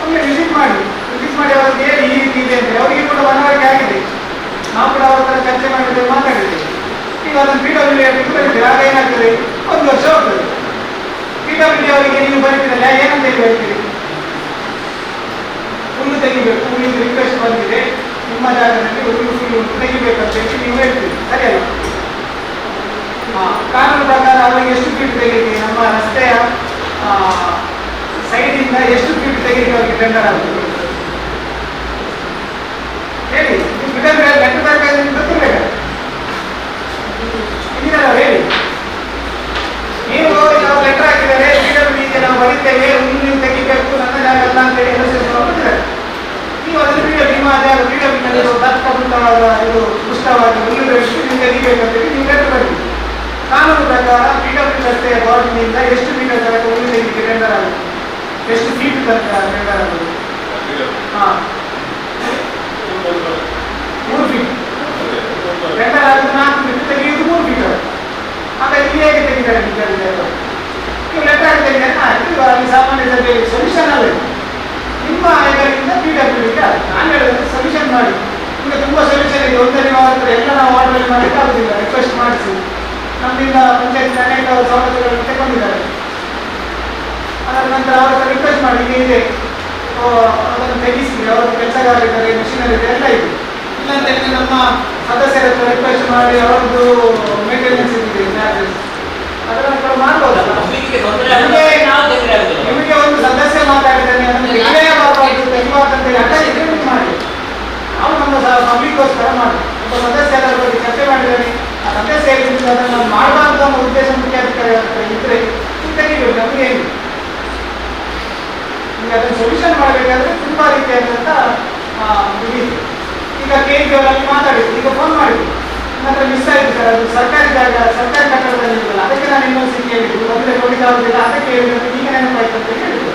ಒಮ್ಮೆ ವಿಸಿಟ್ ಮಾಡಿ ಅವ್ರಿಗೆ ಹೇಳಿ ಈ ರೀತಿ ಇದೆ ಅಂದರೆ ಅವರಿಗೆ ಕೂಡ ಮನವರಿಕೆ ಆಗಿದೆ. ನಾವು ಕೂಡ ಅವ್ರ ಹತ್ರ ಚರ್ಚೆ ಮಾಡಿದ್ದೇವೆ, ಮಾತಾಡಿದ್ದೇವೆ. ಈಗ ಅದನ್ನು PWD ಬರೀತೀವಿ, ಆಗ ಏನಾಗ್ತದೆ, 1 ವರ್ಷ ಹೋಗ್ತದೆ. PWD ಅವರಿಗೆ ನೀವು ಬರೀತೀರಲ್ಲ, ಏನಂತ ಹೇಳಿ ಬರೀತೀರಿ? ಹುಲ್ಲು ತೆಗಿಬೇಕು, ಹುಲ್ಲಿಗೆ ರಿಕ್ವೆಸ್ಟ್ ಬಂದಿದೆ, ನಿಮ್ಮ ಜಾಗದಲ್ಲಿ ಹುಲ್ಲು ತೆಗಿಬೇಕಂತ ಹೇಳಿ ನೀವು ಹೇಳ್ತೀರಿ, ಸರಿಯಲ್ಲ? ಕಾನೂನು ಪ್ರಕಾರ ಅವರಿಗೆ ಎಷ್ಟು ಫೀಟ್ ತೆಗಿಲಿಕ್ಕೆ, ನಮ್ಮ ರಸ್ತೆಯ ಸೈಡಿಂದ ಎಷ್ಟು ಫೀಟ್ ತೆಗಿಲಿಕ್ಕೆ ಅವರಿಗೆ ಟೆಂಡರ್ ಆಗುತ್ತೆ ಹೇಳಿ. ಲೆಕ್ಕ ಗೊತ್ತಿರ್ಬೇಕ ಇದೀರಲ್ಲ, ಹೇಳಿ. ನೀವು ನಾವು ಲೆಟರ್ ಹಾಕಿದರೆ PWD ನಾವು ಬರೀತೇವೆ, ಹುಲ್ಲು ತೆಗಿಬೇಕು, ನನ್ನ ಜಾಗ ಅಲ್ಲ ಅಂತ ಹೇಳಿ ಗೊತ್ತಿದ್ದಾರೆ. ನೀವು ಅದನ್ನು ನಿಮ್ಮ ಜಾಗ PWD ದತ್ತಪುಟ್ಟವಾದ ಇದು ಪುಷ್ಟವಾದ ಹುಲ್ಲು ಬೆಳೆಸಿ ನೀವು ತೆಗಿಬೇಕಂತೇಳಿ ನೀವು ಲೆಟರ್ ಬರೀತೀವಿ. ಕಾನೂನು ಪ್ರಕಾರ PWD ರಸ್ತೆಯ ಬಾರ್ಡರ್ನಿಂದ ಎಷ್ಟು ಮೀಟರ್ ತನಕ ಹುಲ್ಲು ತೆಗಿಲಿಕ್ಕೆ ಟೆಂಡರ್ ಆಗುತ್ತೆ, ಎಷ್ಟು ಫೀಟ್ ತನಕ ಟೆಂಡರ್ ಆಗುತ್ತೆ? 3 ಫೀಟ್ ಟೆಂಡರ್ ಆಗುತ್ತೆ. 4 ಫೀಟ್ ತೆಗೆಯುವುದು 3 ಫೀಟ್ ಆಗುತ್ತೆ. ಹಾಗಾಗಿ ಇಲ್ಲಿ ಹೇಗೆ ತೆಗಿತಾರೆ? ನೀವು ಲೆಟರ್ ಆಗಿ ತೆಗಿತಾರೆ, ಆಯ್ತು. ಅಲ್ಲಿ ಸಾಮಾನ್ಯ ಸಭೆಯಲ್ಲಿ ಸೊಲ್ಯೂಷನ್ ಅಲ್ಲ, ನಿಮ್ಮ ಇದರಿಂದ PWD ನಾನು ಹೇಳಿದ್ರೆ ಸೊಲ್ಯೂಷನ್ ಮಾಡಿ. ಈಗ ತುಂಬ ಸೊಲ್ಯೂಷನ್ ಇದೆ. ಒಂದೇ ನೀವು ಅವ್ರ ಹತ್ರ ಎಲ್ಲ ನಾವು ಆರ್ಡರ್ ಮಾಡಲಿಕ್ಕೆ ಆಗುದಿಲ್ಲ, ರಿಕ್ವೆಸ್ಟ್ ಮಾಡಿಸಿ ನಮ್ಮಿಂದ ಪಂಚಾಯತ್ ಅನೇಕ ಸವಲತ್ತುಗಳನ್ನು ತಗೊಂಡಿದ್ದಾರೆ. ಅದರ ನಂತರ ಅವ್ರ ಹತ್ರ ರಿಕ್ವೆಸ್ಟ್ ಮಾಡಿ, ಇದೆ ಅದನ್ನು ತೆಗಿಸಿ, ಅವರ ಕೆಲಸಗಾರರಿದ್ದಾರೆ, ಮಿಷಿನರಿ ಇದೆ, ಎಲ್ಲ ಇದೆ. ಇಲ್ಲಂತ ಹೇಳಿದ್ರೆ ನಮ್ಮ ಸದಸ್ಯರ ಹತ್ರ ರಿಕ್ವೆಸ್ಟ್ ಮಾಡಿ ಅವರದ್ದು ಮೇಂಟೆನೆನ್ಸ್ ಇದೆ, ಚಾರ್ಜಸ್ ಅದನ್ನು ಮಾಡ್ಬೋದಲ್ಲ. ನಿಮಗೆ ಒಂದು ಸದಸ್ಯ ಮಾತಾಡಿದ್ದಾನೆ, ಅದನ್ನು ತೆಗಿಬಾರ್ದಂತೇಳಿ ಅಡ್ಡ ಮಾಡಿ. ನಾವು ನಮ್ಮ ಪಬ್ಲಿಕ್ಗೋಸ್ಕರ ಮಾಡಿ ಒಬ್ಬ ಸದಸ್ಯರ ಬಗ್ಗೆ ಚರ್ಚೆ ಮಾಡಿದ್ದಾನೆ, ಆ ಸದಸ್ಯ ಹೇಳಿದ್ರೆ ಅದನ್ನು ಮಾಡಬಾರ್ದು ಅನ್ನೋ ಉದ್ದೇಶ ಮುಖ್ಯಾಧಿಕಾರಿ ಇದ್ರೆ ತೆಗಿಬೇಕು. ನಮಗೆ ಏನು ಈಗ ಅದನ್ನು ಸೊಲ್ಯೂಷನ್ ಮಾಡಬೇಕಾದ್ರೆ ತುಂಬ ರೀತಿಯಾದಂಥ ಇದೆ. ಈಗ KG ಅವರಲ್ಲಿ ಮಾತಾಡಿದ್ರು, ಈಗ ಫೋನ್ ಮಾಡಿದ್ರು, ನನ್ನ ಹತ್ರ ಮಿಸ್ ಆಯಿತು ಸರ್, ಅದು ಸರ್ಕಾರಿ ಜಾಗ, ಸರ್ಕಾರಿ ಕಟ್ಟಡದಲ್ಲಿ ಇರಲ್ಲ, ಅದಕ್ಕೆ ನಾನು ಇನ್ನೊಂದು ಹೇಳಿದ್ದು ಅಂದರೆ ನೋಡಿದಾಗುದಿಲ್ಲ, ಅದಕ್ಕೆ ಹೇಳಿದ್ರೆ ಈಗ ನೆನಪಾಯ್ತು ಅಂತ ಹೇಳಿದ್ರು.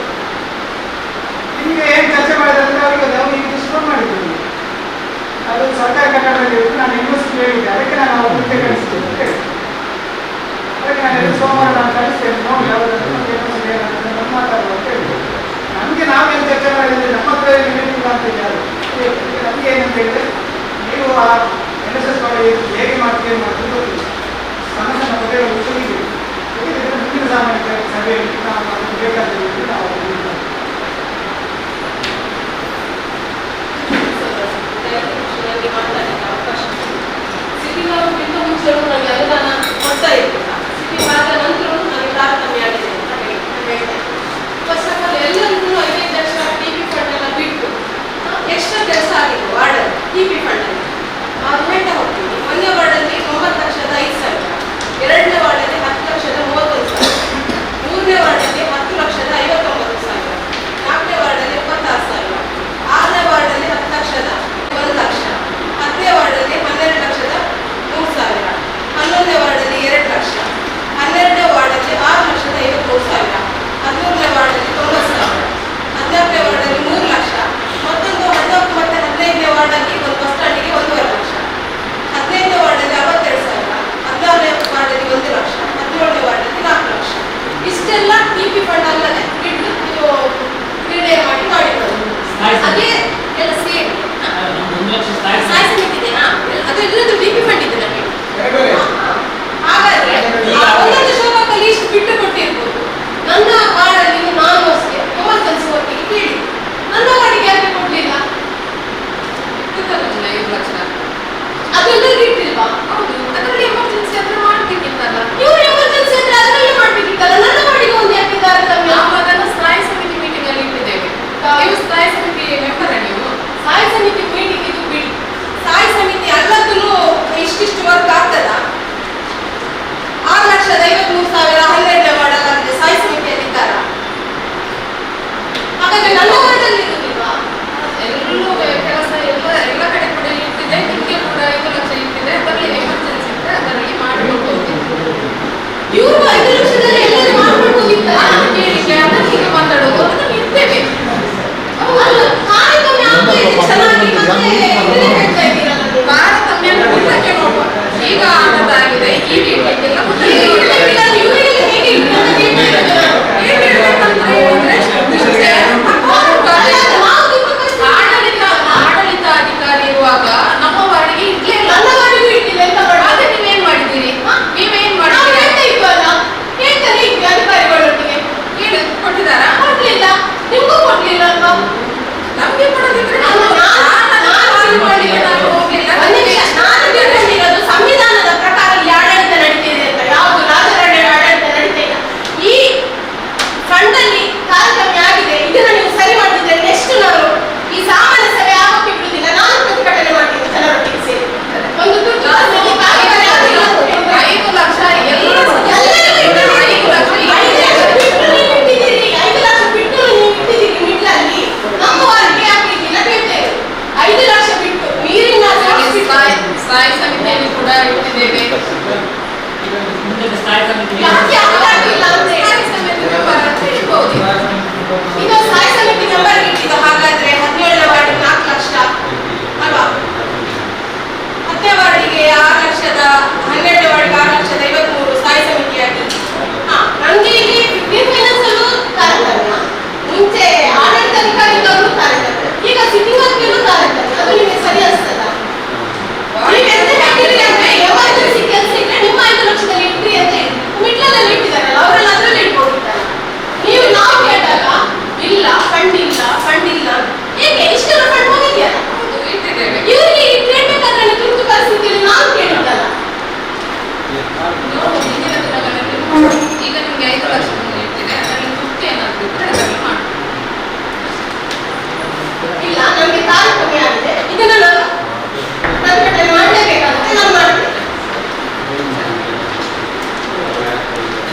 ನಿಮಗೆ ಏನು ಚರ್ಚೆ ಮಾಡಿದ್ರೆ ಅವ್ರಿಗೆ ಇಷ್ಟು ಫೋನ್ ಮಾಡಿದ್ರು, ಅದು ಸರ್ಕಾರಿ ಕಟ್ಟಡದಲ್ಲಿ ಇರುತ್ತೆ, ನಾನು ಯೂನಿವರ್ಸಿಟಿ ಹೇಳಿದ್ದೆ, ಅದಕ್ಕೆ ನಾನು ಅವ್ರ ಮುಂದೆ ಕಳಿಸ್ತೇನೆ ಅಂತ ಹೇಳಿ. ಅದಕ್ಕೆ ನಾನು ಹೇಳಿ ಸೋಮವಾರ ನಾನು ಕಳಿಸ್ತೇನೆ, ನೋಡಿ ಯಾವುದಾದ್ರು ಮಾತಾಡುವ ಅಂತ ಹೇಳಿದೆ. ನಮಗೆ ನಾವೇನು ಚರ್ಚೆ ಮಾಡಿದ್ರೆ ನಮ್ಮ ಹತ್ರ ಏನಿಲ್ಲ ಅಂತ ಇದ್ದಾರೆ. ನಮಗೆ ಏನಂತ ಹೇಳಿದ್ರೆ, ನೀವು ಆ NSS ಮಾಡಿ ಹೇಗೆ ಮಾಡ್ತೀವಿ ಮಾಡೋದು ಗೊತ್ತಿಲ್ಲ. ಸಣ್ಣ ಸಣ್ಣ ಪದವಿಗಳು ತೆಗಿತೀವಿ, ತೆಗೆದಿದ್ರೆ ಮುಂದಿನ ಸಾಮಾನ್ಯ ಸಭೆಯಲ್ಲಿ ನಾವು ಅದಕ್ಕೆ ಬೇಕಾದಲ್ಲಿ ನಾವು ಸಿಟಿ ಇಂತ ಮುಂಚೆ ನನಗೆ ಅನುದಾನ ಕೊಡ್ತಾ ಇತ್ತು, ಸಿಟಿ ಆದ ನಂತರ ನನಗೆ ತಾರತಮ್ಯ ಆಗಿದೆ ಅಂತ ಹೇಳ್ತೇನೆ. ಫಸ್ಟ್ ಆಫ್ ಆಲ್ ಎಲ್ಲರಿಗೂ 5 ಲಕ್ಷ TP ಫಂಡ್ ಎಲ್ಲ ಬಿಟ್ಟು ಎಕ್ಸ್ಟ್ರಾ ಕೆಲಸ ಆಗಿದೆ ವಾರ್ಡಲ್ಲಿ TP ಫಂಡಲ್ಲಿ. ಅದು ಹೇಳ್ತಾ ಹೋಗ್ತೀನಿ. 1ನೇ ವಾರ್ಡಲ್ಲಿ 9,05,000, 2ನೇ ವಾರ್ಡಲ್ಲಿ 10,31,000, 3ನೇ ವಾರ್ಡಲ್ಲಿ 10,59,000, 4ನೇ ವಾರ್ಡಲ್ಲಿ 26,000, 6ನೇ ವಾರ್ಡಲ್ಲಿ 10,01,00,000, 10ನೇ ವಾರ್ಡಲ್ಲಿ 12,03,000, 11ನೇ ವಾರ್ಡಲ್ಲಿ 2 ಲಕ್ಷ, 12ನೇ ವಾರ್ಡಲ್ಲಿ 6,53,000, 13ನೇ ಅದೆಲ್ಲರಿಗೂ ಇಟ್ಟಿಲ್ವಾ? ಹೌದು, ಅದರಲ್ಲಿ ಎಮರ್ಜೆನ್ಸಿ ಆದ್ರೆ ಮಾಡ್ಬೇಕಿತ್ತಲ್ಲ. ಇವ್ರು ಎಮರ್ಜೆನ್ಸಿ ಅಂದ್ರೆ ಅದರಲ್ಲೇ ಮಾಡ್ಬೇಕಿತ್ತಲ್ಲ, ನನ್ನ ಬಾಡಿಗೆ ಒಂದು ಯಾಕೆ ತಾರತಮ್ಯ? ನಾವು ಅದನ್ನು ಸ್ಥಾಯಿ ಸಮಿತಿ ಮೀಟಿಂಗ್ ಅಲ್ಲಿ ಇಟ್ಟಿದ್ದೇವೆ. ನೀವು ಸ್ಥಾಯಿ ಸಮಿತಿ ಮೆಂಬರ ನೀವು? ಸ್ಥಾಯಿ ಸಮಿತಿ ಮೀಟಿಂಗ್ ಇದು ಬಿಡಿ, ಸ್ಥಾಯಿ ಸಮಿತಿ ಅಲ್ಲದೂ ಇಷ್ಟಿಷ್ಟು ವರ್ಕ್ ಆಗ್ತದ? 6,53,000 12 ಮಾಡಲಾಗಿದೆ ಸ್ಥಾಯಿ ಸಮಿತಿಯಲ್ಲಿ ಇದ್ದಾರ? ಹಾಗಾದ್ರೆ ನನ್ನ ವಾರ್ಡಲ್ಲಿ ಇರುವುದಿಲ್ವಾ? ಎಲ್ಲೂ ಕೆಲಸ ಎಲ್ಲ ಕಡೆ ಕೂಡ ಇಟ್ಟಿದೆ. ನಿಮಗೆ ಕೂಡ 5 ಲಕ್ಷ ಇಟ್ಟಿದೆ. ಅದರಲ್ಲಿ ಎಮರ್ಜೆನ್ಸಿ ಇದ್ರೆ ಅದರಲ್ಲಿ ಮಾಡಬಹುದು. ಇವರು 5 ಲಕ್ಷದಲ್ಲಿ ಎಲ್ಲರೂ ಮಾಡ್ಕೊಳ್ಬೋದಿತ್ತಲ್ಲ? ಕೇಳಿಕೆ ಅದನ್ನು ಈಗ ಮಾತಾಡೋದು ಅದನ್ನು ಇರ್ತೇವೆ. ಅಲ್ಲ, ಕಾರ್ಯಕ್ರಮ ಆಗ್ತಾ ಇದೆ ಚೆನ್ನಾಗಿ, ಮತ್ತೆ ಇದನ್ನೇ ಹೇಳ್ತಾ ಇದ್ದೀರಲ್ಲ ನೀವು. ತಾರತಮ್ಯ ಮುಂದಕ್ಕೆ ನೋಡುವ. ಈಗ ಆನದಾಗಿದೆ ಈ ಮೀಟಿಂಗೆಲ್ಲ ಇವರಿಗೆ ಹೇಗೆ ಇಟ್ಟು ಅಂತ ಕೇಳ್ತಾ ಇರೋದು ನಾನು. ಹೇಗೆ ಹೇಳ್ಬೇಕಂತ ಹೇಳಿದ್ರೆ ಆಡಳಿತಾಧಿಕಾರಿ ಇರುವಾಗ ನಮ್ಮ ವಾರ್ಡಿಗೆ ಇಡ್ಲೇ ಇಲ್ಲ. ನನ್ನ ವಾರ್ಡಿಗೂ ಇಟ್ಟಿದೆ ಅಂತ ಮಾಡಿ. ಅದೇ ನೀವೇನ್ ಮಾಡಿದ್ದೀರಿ? ನೀವೇನ್ ನಾವು ಮಾಡಿದ್ದೀರಿ? ಹೇಳ್ತಾ ಇದ್ವಲ್ಲ, ಹೇಳ್ತಾನೆ ಇದ್ವಿ ಅಧಿಕಾರಿಗಳೊಟ್ಟಿಗೆ. ಕೊಟ್ಟಿದ್ದಾರಾ? ಕೊಡ್ಲಿಲ್ಲ, ನಿಮ್ಗೂ ಕೊಡ್ಲಿಲ್ಲ ಅಲ್ವಾ? ನಮ್ಗೆ ಕೊಡೋದಿದ್ರೆ ನಾನು ಹೋಗಿಲ್ಲ. ಒಂದು ನಿಮಿಷ, ನಾನು ತಿಳ್ಕೊಂಡಿರೋದು ಸಂವಿಧಾನದ ಪ್ರಕಾರ ಇಲ್ಲಿ ಆಡಳಿತ ನಡೀತಿದೆ ಅಂತ. ಯಾವುದು ರಾಜಕಾರಣ ಆಡಳಿತ ನಡೀತಾ ಇಲ್ಲ. ಈ ಫಂಡಲ್ಲಿ ತಾರತಮ್ಯ ಆಗಿದೆ, ಇದನ್ನ ನೀವು ಸರಿ ಮಾಡಿದ್ರೆ ನೆಕ್ಸ್ಟ್ ನಾವು ಈ ಸಾಮಾನ್ಯ ಸಭೆ ಆಗೋಕೆ ಬಿಡುವುದಿಲ್ಲ. ನಾನು ಪ್ರತಿಭಟನೆ ಮಾಡ್ತೀನಿ ಜನರೊಟ್ಟಿಗೆ ಸೇರಿ. ಒಂದು ದುಡ್ಡು ತರಲಿಕ್ಕೆ ಕಾರ್ಯಕ್ರಮ ಆಗಿಲ್ಲ ಅಂತ ಹೇಳಿದ್ರೆ 5 ಲಕ್ಷ ಎಲ್ಲ ಎಲ್ಲರಿಗೂ ಇಟ್ಟಿದ್ದೀರಿ. 5 ಲಕ್ಷ ಬಿಟ್ಟು ನೀವು ಇಟ್ಟಿದ್ದೀರಿ ಮಿಡ್ಲಲ್ಲಿ. ನಮ್ಮ ವಾರ್ಡ್ಗೆ ಯಾಕೆ ಇಟ್ಟಿಲ್ಲ ಕೇಳ್ತೇವೆ. 5 ಲಕ್ಷ ಬಿಟ್ಟು ನೀರಿನ ಸ್ಥಾಯಿ ಸಮಿತಿಯಲ್ಲಿ ಕೂಡ ಇಟ್ಟಿದ್ದೇವೆ. ಮುಂದೆ ಸ್ಥಾಯಿ ಸಮಿತಿ ಯಾಕೆ ಆಗಿಲ್ಲ ಅಂತ ಹೇಳಿ ಸ್ಥಾಯಿ ಸಮಿತಿ ಮೆಂಬರ್ ಅಂತ ಹೇಳ್ಬೋದು. ಇದು ಸ್ಥಾಯಿ ಸಮಿತಿ ಮೆಂಬರ್ ಇಟ್ಟಿದ್ದು ಹಾಗಾದ್ರೆ 17ನೇ ವಾರ್ಡಿಗೆ 4 ಲಕ್ಷ ಅಲ್ವಾ? 10ನೇ ವಾರ್ಡಿಗೆ 6 ಲಕ್ಷದ, 12ನೇ ವಾರ್ಡಿಗೆ 6,53,000 ಸ್ಥಾಯಿ ಸಮಿತಿಯಾಗಿ. ನನಗೆ ಇಲ್ಲಿ 15 ಫೈನಾನ್ಸ್ ಅಲ್ಲೂ ತಾರತಮ್ಯ, ಮುಂಚೆ ಆಡಳಿತಾಧಿಕಾರಿ ಇದ್ದವರು ತಾರತಮ್ಯ, ಈಗ ಸಿಟ್ಟಿಂಗ್ ವರ್ಕ್ನಲ್ಲೂ ತಾರತಮ್ಯ. ಅದು ನಿಮಗೆ ಸರಿ ಅನಿಸ್ತದ? ನೀವೆಂತ ಹೇಳಿದ್ರಿ ಅಂದ್ರೆ ಎಮರ್ಜೆನ್ಸಿ ಕೆಲಸ ಇದ್ರೆ ನಿಮ್ಮ 5 ಲಕ್ಷದಲ್ಲಿ ಇಟ್ರಿ ಅಂತ ಹೇಳಿ ಮಿಡ್ಲಲ್ಲಿ ಇಟ್ಟಿದ್ದಾರಲ್ಲ, ಅವರೆಲ್ಲ ಅದರಲ್ಲಿ ಇಟ್ಕೊಂಡಿದ್ದಾರೆ. ನೀವು ನಾವು ಕೇಳಿದಾಗ ಇಲ್ಲ ಫಂಡ್ ಇಲ್ಲ ಫಂಡ್ ಇಲ್ಲ, ಏಕೆ ಇಷ್ಟೆಲ್ಲ ಫಂಡ್ ಹೋಗಿದೆಯಲ್ಲ? ಹೌದು, ಇಟ್ಟಿದ್ದೇವೆ. ಇವರಿಗೆ ಇಟ್ಲೇಬೇಕಾದ್ರೆ ತುರ್ತು ಪರಿಸ್ಥಿತಿಯಲ್ಲಿ ನಾನು ಕೇಳಿದ್ದಲ್ಲ. ನೋಡಿ, ಹಿಂದಿನ ದಿನಗಳಲ್ಲಿ ಈಗ ನಿಮ್ಗೆ 5 ಲಕ್ಷ ಇಟ್ಟಿದೆ. ಅದರಲ್ಲಿ ದುಡ್ಡು ಏನಾದ್ರು ಇದ್ರೆ ಅದರಲ್ಲಿ ಮಾಡಿ. ಇಲ್ಲ, ನನಗೆ ತಾರತಮ್ಯ ಆಗಿದೆ, ಇದನ್ನ ನಾನು ಪ್ರತಿಭಟನೆ ಮಾಡಲೇಬೇಕಾಗುತ್ತೆ, ನಾನು ಮಾಡ್ತೇನೆ.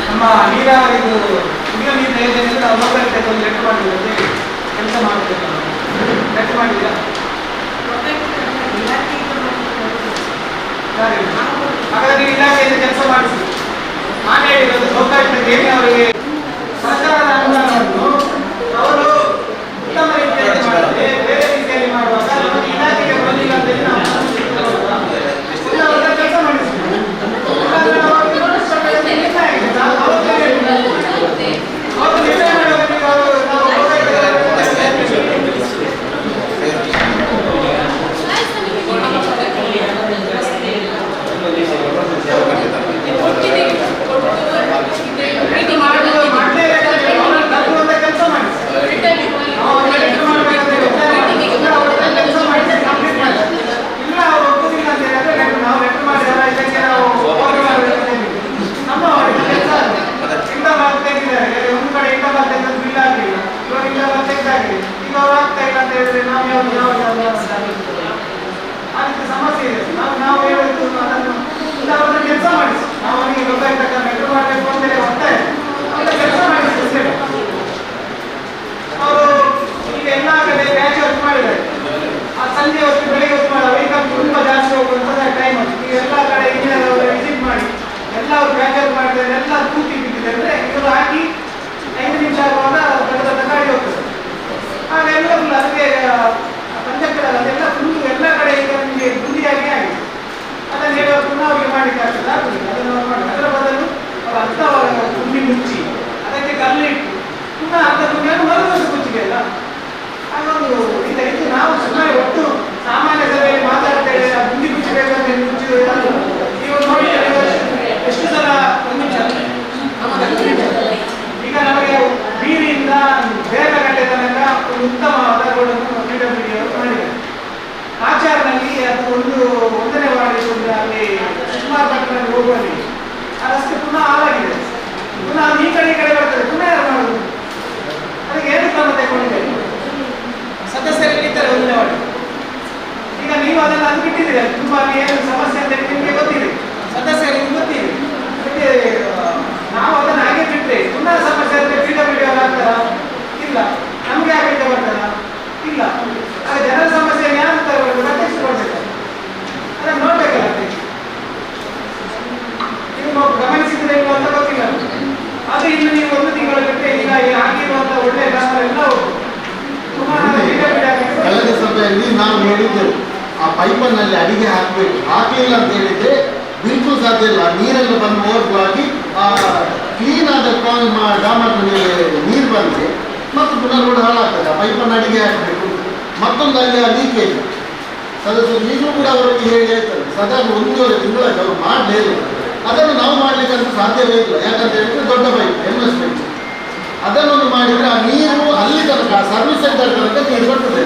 ನಮ್ಮ ನೀರಾವರಿದು ಕುಡಿಯೋ ನೀರಿನ ಯೋಜನೆಯಲ್ಲಿ ನಾವು ಲೋಕಾಯುಕ್ತಕ್ಕೆ ಒಂದು ಲೆಟರ್ ಮಾಡಿದ್ವಿ ಅಂತ ಹೇಳಿ ಕೆಲಸ ಮಾಡಬೇಕು. ಲೆಟರ್ ಮಾಡಿದ್ದೀರಾ? ಹಾಗಾಗಿ ಇಲಾಖೆಯಿಂದ ಕೆಲಸ ಮಾಡಿಸಿ. ನಾನು ಹೇಳಿರೋದು ಲೋಕಾಯುಕ್ತಕ್ಕೆ ಏನು ಅವರಿಗೆ ಸರ್ಕಾರದ ಅನುದಾನವನ್ನು ಅವರು ಉತ್ತಮ ರೀತಿಯಲ್ಲಿ ಮಾಡದೆ ಬೇರೆ ರೀತಿಯಲ್ಲಿ ಮಾಡುವಾಗ ನಮಗೆ ಇಲಾಖೆಗೆ ಬರಲಿಲ್ಲ ಅಂತ ಹೇಳಿ ನಾವು ಕೆಲಸ ಮಾಡಿಸಿ. ಅವತ್ತು ನಿರ್ಣಯ ಮಾಡುವಾಗ ನಾವು ಸ್ಥಾಯಿ ಸಮಿತಿ ಇದು ಮಾಡೋದು ಮಾಡಲೇಬೇಕಾದ್ರೆ ತಪ್ಪುವಂತ ಕೆಲಸ ಮಾಡಿ. ಇಲ್ಲ ಅವ್ರು ಒಪ್ಪುದಿಲ್ಲ ಅಂತ ಹೇಳಿದ್ರೆ ನಾವು ಲೆಟರ್ ಮಾಡಿದಾರ ಇದಕ್ಕೆ ನಾವು ನಮ್ಮ ಕೆಲಸ ಇಂಟರ್ವಾಲ್ ತೆಗೆದಿದ್ದಾರೆ. ಒಂದು ಕಡೆ ಇಂಟರ್ವಾಲ್ ತೆಗೆದು ಬಿಲ್ ಆಗಲಿಲ್ಲ, ಇವಾಗ ಇಂಟರ್ವಾಲ್ ತೆಗೆದಾಗಿದೆ, ಈಗ ಅವ್ರು ಆಗ್ತಾ ಇಲ್ಲ ಅಂತ ಹೇಳಿದ್ರೆ ನಾವು ಅದಕ್ಕೆ ಸಮಸ್ಯೆ ಇದೆ. ನಾವು ಹೇಳಿದ್ದು ಅದನ್ನು ಅವ್ರನ್ನ ಕೆಲಸ ಮಾಡಿಸಿ. ನಾವು ಅವರಿಗೆ ಗೊತ್ತಾಯ್ತಕ್ಕ ಲೆಟರ್ ಮಾಡಬೇಕು ಅಂತೇಳಿ ಒತ್ತಾಯ ಅವ್ರನ್ನ ಕೆಲಸ ಮಾಡಿಸಿ. ಅವರು ಈಗ ಎಲ್ಲ ಕಡೆ ಪ್ಯಾಚ್ ವರ್ಕ್ ಮಾಡಿದ್ದಾರೆ. ಆ ಸಂಜೆ ಹೊತ್ತು ಬೆಳಿಗ್ಗೆ ಹೊತ್ತು ಮಾಡಿ ವೆಹಿಕಲ್ ತುಂಬಾ ಜಾಸ್ತಿ ಹೋಗುವಂತ ಟೈಮ್ ಅದು. ಈಗ ಎಲ್ಲ ಕಡೆ ಇಂಜಿನಿಯರ್ ವಿಸಿಟ್ ಮಾಡಿ ಎಲ್ಲ ಅವರು ಪ್ಯಾಚ್ ವರ್ಕ್ ಮಾಡಿದ್ದಾರೆ, ಎಲ್ಲ ತೂತಿ ಬಿದ್ದಿದೆ ಅಂದ್ರೆ ಇವರು ಹಾಕಿ 5 ನಿಮಿಷ ಆಗುವಾಗ ದೊಡ್ಡ ಗಾಡಿ ಹೋಗ್ತದೆ. ಆಗ ಎಲ್ಲ ಅದಕ್ಕೆ ಪಂಚಾಯತ್ ಅದೆಲ್ಲ ಫುಲ್ ಎಲ್ಲ ಕಡೆ ಈಗ ನಿಮಗೆ ಗುಂಡಿಯಾಗಿ ಆಗಿದೆ. ಅದನ್ನು ಹೇಳುವ ಪುನಃ ಅವರಿಗೆ ಮಾಡಲಿಕ್ಕೆ ಆಗ್ತದೆ, ಆಗುದಿಲ್ಲ. ಅದನ್ನು ಅವ್ರು ಮಾಡಿ ಅದರ ಬದಲು ಅವರು ಅರ್ಧ ಗುಂಡಿ ಮುಚ್ಚಿ ಅದಕ್ಕೆ ಕಲ್ಲು ಇಟ್ಟು ಪುನಃ ಅರ್ಧ ಗುಂಡಿಯನ್ನು ಮರುದಿವಸ ಮುಚ್ಚಿದೆ ಅಲ್ಲ. ಹಾಗೊಂದು ಇದು ನಾವು ಸುಮ್ಮನೆ ಒಟ್ಟು ಸಾಮಾನ್ಯ ಸಭೆಯಲ್ಲಿ ಮಾತಾಡ್ತೇವೆ ಗುಂಡಿ ಮುಚ್ಚಬೇಕು ಅಂತ ಮುಚ್ಚಿದ್ರು. ನೀವು ನೋಡಿ ಎಷ್ಟು ಸಲ ಒಂದು ನಿಮಿಷ ಈಗ ನಮಗೆ ಬೀರಿಯಿಂದ ಬೇಗಗಟ್ಟೆ ತನಕ ಒಂದು ಉತ್ತಮವಾದ ರೋಡನ್ನು PWD ಅವರು ಮಾಡಿದ್ದಾರೆ. ಹೋಗುವಲ್ಲಿ ಆ ರಸ್ತೆ ಪುನಃ ಹಾಳಾಗಿದೆ. ಪುನಃ ಅದು ಈ ಕಡೆ ಬರ್ತದೆ, ಪುನಃ ಯಾರು ಮಾಡುದು? ಅದಕ್ಕೆ ಏನು ಕ್ರಮ ತಗೊಂಡಿದೆ? ಸದಸ್ಯರಲ್ಲಿ ಇದ್ದಾರೆ ಒಂದನೇ ವಾರ್ಡ್. ಈಗ ನೀವು ಅದನ್ನು ಅದು ಬಿಟ್ಟಿದ್ದೀರಿ, ತುಂಬಾ ಏನು ಸಮಸ್ಯೆ ಅಂತ ನಿಮಗೆ ಗೊತ್ತಿದೆ, ಸದಸ್ಯರಿಗೆ ಗೊತ್ತಿದೆ. ಅದಕ್ಕೆ ನಾವು ಅದನ್ನು ಹಾಗೆ ಬಿಟ್ಟರೆ ಪುನಃ ಸಮಸ್ಯೆ ಅಂದರೆ PWD ಆಗ್ತಾರ? ಇಲ್ಲ. ನಮಗೆ ಆಗಲಿಕ್ಕೆ ಬರ್ತಾರ? ಇಲ್ಲ. ಆಗ ಜನರ ಸಮಸ್ಯೆ ಯಾರು ತರಬೇಕು? ಅಧ್ಯಕ್ಷ ಕೊಡ್ಬೇಕು. ಅದನ್ನು ನೋಡ್ಬೇಕಲ್ಲ ಅಧ್ಯಕ್ಷ. ನೀವು ಗಮನಿಸಿದ್ರೆ ಇಲ್ಲ ಅಂತ ಗೊತ್ತಿಲ್ಲ. ಅದು ಇನ್ನು ನೀವು 1 ತಿಂಗಳು ಬಿಟ್ಟರೆ ಈಗ ಆಗಿರುವಂತ ಒಳ್ಳೆಯ ಗ್ರಾಮ ಎಲ್ಲ ಹೋಗ್ತದೆ. ಕಳೆದ ಸಭೆಯಲ್ಲಿ ನಾವು ಹೇಳಿದ್ದೆವು, ಆ ಪೈಪನ್ನಲ್ಲಿ ಅಡಿಗೆ ಹಾಕಬೇಕು. ಹಾಕಲಿಲ್ಲ ಅಂತ ಹೇಳಿದ್ರೆ ಬಿಲ್ಕುಲ್ ಸಾಧ್ಯ ಇಲ್ಲ. ನೀರೆಲ್ಲ ಬಂದು ಓವರ್ಫ್ಲೋ ಆಗಿ ಆ ಕ್ಲೀನ್ ಆದ ಡಾಮರ್ ಮೇಲೆ ನೀರು ಬಂದರೆ ಮತ್ತು ಪುನಃ ರೋಡ್ ಹಾಳಾಗ್ತದೆ. ಆ ಪೈಪನ್ನು ಅಡಿಗೆ ಹಾಕಬೇಕು. ಮತ್ತೊಂದು ಅಲ್ಲಿ ಆ ಲೀಕೇಜ್ ಸದಸ್ಯರು ಈಗಲೂ ಕೂಡ ಅವರಿಗೆ ಹೇಳಿ ಹೇಳ್ತಾರೆ, ಸಾಧಾರಣ 1.5 ತಿಂಗಳಾಗಿ ಅವರು ಮಾಡಲೇ ಇಲ್ಲ. ಅದನ್ನು ನಾವು ಮಾಡಲಿಕ್ಕೆ ಅಂತ ಸಾಧ್ಯವೇ ಇಲ್ಲ. ಯಾಕಂತ ಹೇಳಿದ್ರೆ ದೊಡ್ಡ ಪೈಪ್ MS ಪೈಪ್, ಅದನ್ನೊಂದು ಮಾಡಿದರೆ ಆ ನೀರು ಅಲ್ಲಿ ತನಕ ಸರ್ವಿಸ್ ಸೆಂಟರ್ ತನಕ ನೀರು ಬರ್ತದೆ.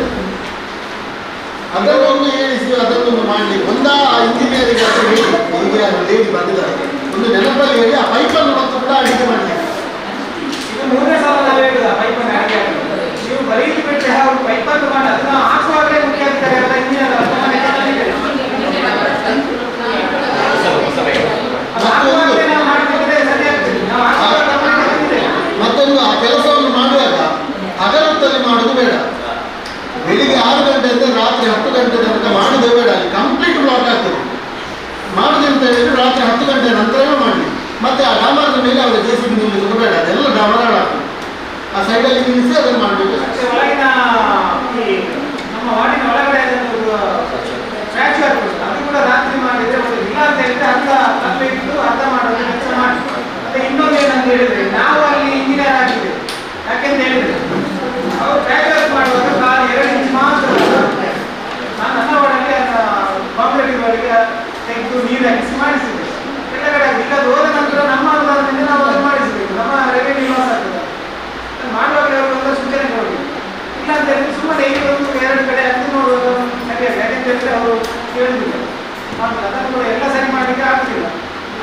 ಅದನ್ನೊಂದು ಹೇಳಿಸಿ ಅದನ್ನೊಂದು ಮಾಡಲಿಕ್ಕೆ ಒಂದಾ ಇಂಜಿನಿಯರಿಗೆ ಹೇಳಿ, ಹೀಗೆ ಲೇಡಿ ಬಂದಿದ್ದಾರೆ, ಒಂದು ನೆನಪಲ್ಲಿ ಹೇಳಿ ಆ ಪೈಪನ್ನು ಮತ್ತು ಕೂಡ ಅಡಿಗೆ ಮಾಡಲಿಕ್ಕೆ. ಇದು 3ನೇ ಸಲ ನಾವು ಹೇಳಿದ ಪೈಪನ್ನು ಅಡಿಗೆ ನೀವು ಬರೀದು ಬಿಟ್ಟರೆ ಅವರು ಪೈಪನ್ನು ಮಾಡಿ ಅದನ್ನು ಹಾಕುವಾಗಲೇ ಮುಖ್ಯಾಧಿಕಾರಿ ಎಲ್ಲ ಇಂಜಿನಿಯರ್ ಮತ್ತೊಂದು ಆ ಕೆಲಸವನ್ನು ಮಾಡುವಾಗ ಹಗಲೊತ್ತಲ್ಲಿ ಮಾಡುವುದು ಬೇಡ. ಬೆಳಿಗ್ಗೆ 6 ಗಂಟೆಯಿಂದ ರಾತ್ರಿ 10 ಗಂಟೆ ತನಕ ಮಾಡುವುದೇ ಬೇಡ. ಅಲ್ಲಿ ಕಂಪ್ಲೀಟ್ ಬ್ಲಾಕ್ ಆಗ್ತದೆ. ಮಾಡುದು ಅಂತ ಹೇಳಿದ್ರೆ ರಾತ್ರಿ 10 ಗಂಟೆ ನಂತರವೇ ಮಾಡಿ. ಮತ್ತೆ ಆ ಡಾಮರದ ಮೇಲೆ ಅವರ JCB ನಿಲ್ಲಿಸೋದು ಬೇಡ. ಅದೆಲ್ಲ ಡಾಮರ ಹಾಳಾಗ್ತದೆ. ಆ ಸೈಡಲ್ಲಿ ನಿಲ್ಲಿಸಿ ಅದನ್ನು ಮಾಡಬೇಕು. ಒಳಗಿನ ನಮ್ಮ ವಾರ್ಡಿನ ಒಳಗಡೆ ಫ್ರ್ಯಾಕ್ಚರ್ ಅದು ಕೂಡ ರಾತ್ರಿ ಮಾಡಿದ್ರೆ ಇಲ್ಲ ಅಂತ ಹೇಳಿದ್ರೆ ಅರ್ಧ ಇಟ್ಟು ಅರ್ಧ ಮಾಡೋದು ಕೆಲಸ ಮಾಡಿ. ಮತ್ತೆ ಇನ್ನೊಂದು ಏನಂತ ಹೇಳಿದ್ರೆ ನಾವು ಅಲ್ಲಿ ಇಂಜಿನಿಯರ್ ಆಗಿದ್ದೇವೆ. ಯಾಕೆಂತ ಹೇಳಿದ್ರೆ ಅವರು ಫ್ರ್ಯಾಕ್ಚರ್ ಮಾಡುವಾಗ ಕಾಲು 2 ಇಂಚ್ ಮಾತ್ರ ನಾನು ನನ್ನ ವಾರ್ಡಲ್ಲಿ ಕಾಂಕ್ರೀಟ್ ಒಳಗೆ ತೆಗೆದು ನೀರು ಹಾಕಿಸಿ ಮಾಡಿಸಿದೆ. ಎಲ್ಲ ಕಡೆ ಈಗ ಅದು ಹೋದ ನಂತರ ನಮ್ಮ ಅನುದಾನದಿಂದ ನಾವು ಅದನ್ನು ಮಾಡಿಸಬೇಕು. ನಮ್ಮ ರೆವೆನ್ಯೂ ಲಾಸ್ ಆಗ್ತದೆ. ಮಾಡುವಾಗ ಒಂದು ಸೂಚನೆ ಕೊಡಬೇಕು. ಇಲ್ಲ ಅಂತ ಹೇಳಿದ್ರೆ ಸುಮ್ಮನೆ ಈಗ 1-2 ಕಡೆ ಅದು ನೋಡುವುದು ಸರಿಯಾಗಿ. ಯಾಕೆಂತ ಹೇಳಿದ್ರೆ ಅವರು ಕೇಳುವುದಿಲ್ಲ. ಅದನ್ನು ಕೂಡ ಎಲ್ಲ ಸರಿ ಮಾಡಲಿಕ್ಕೆ ಆಗ್ತಿಲ್ಲ.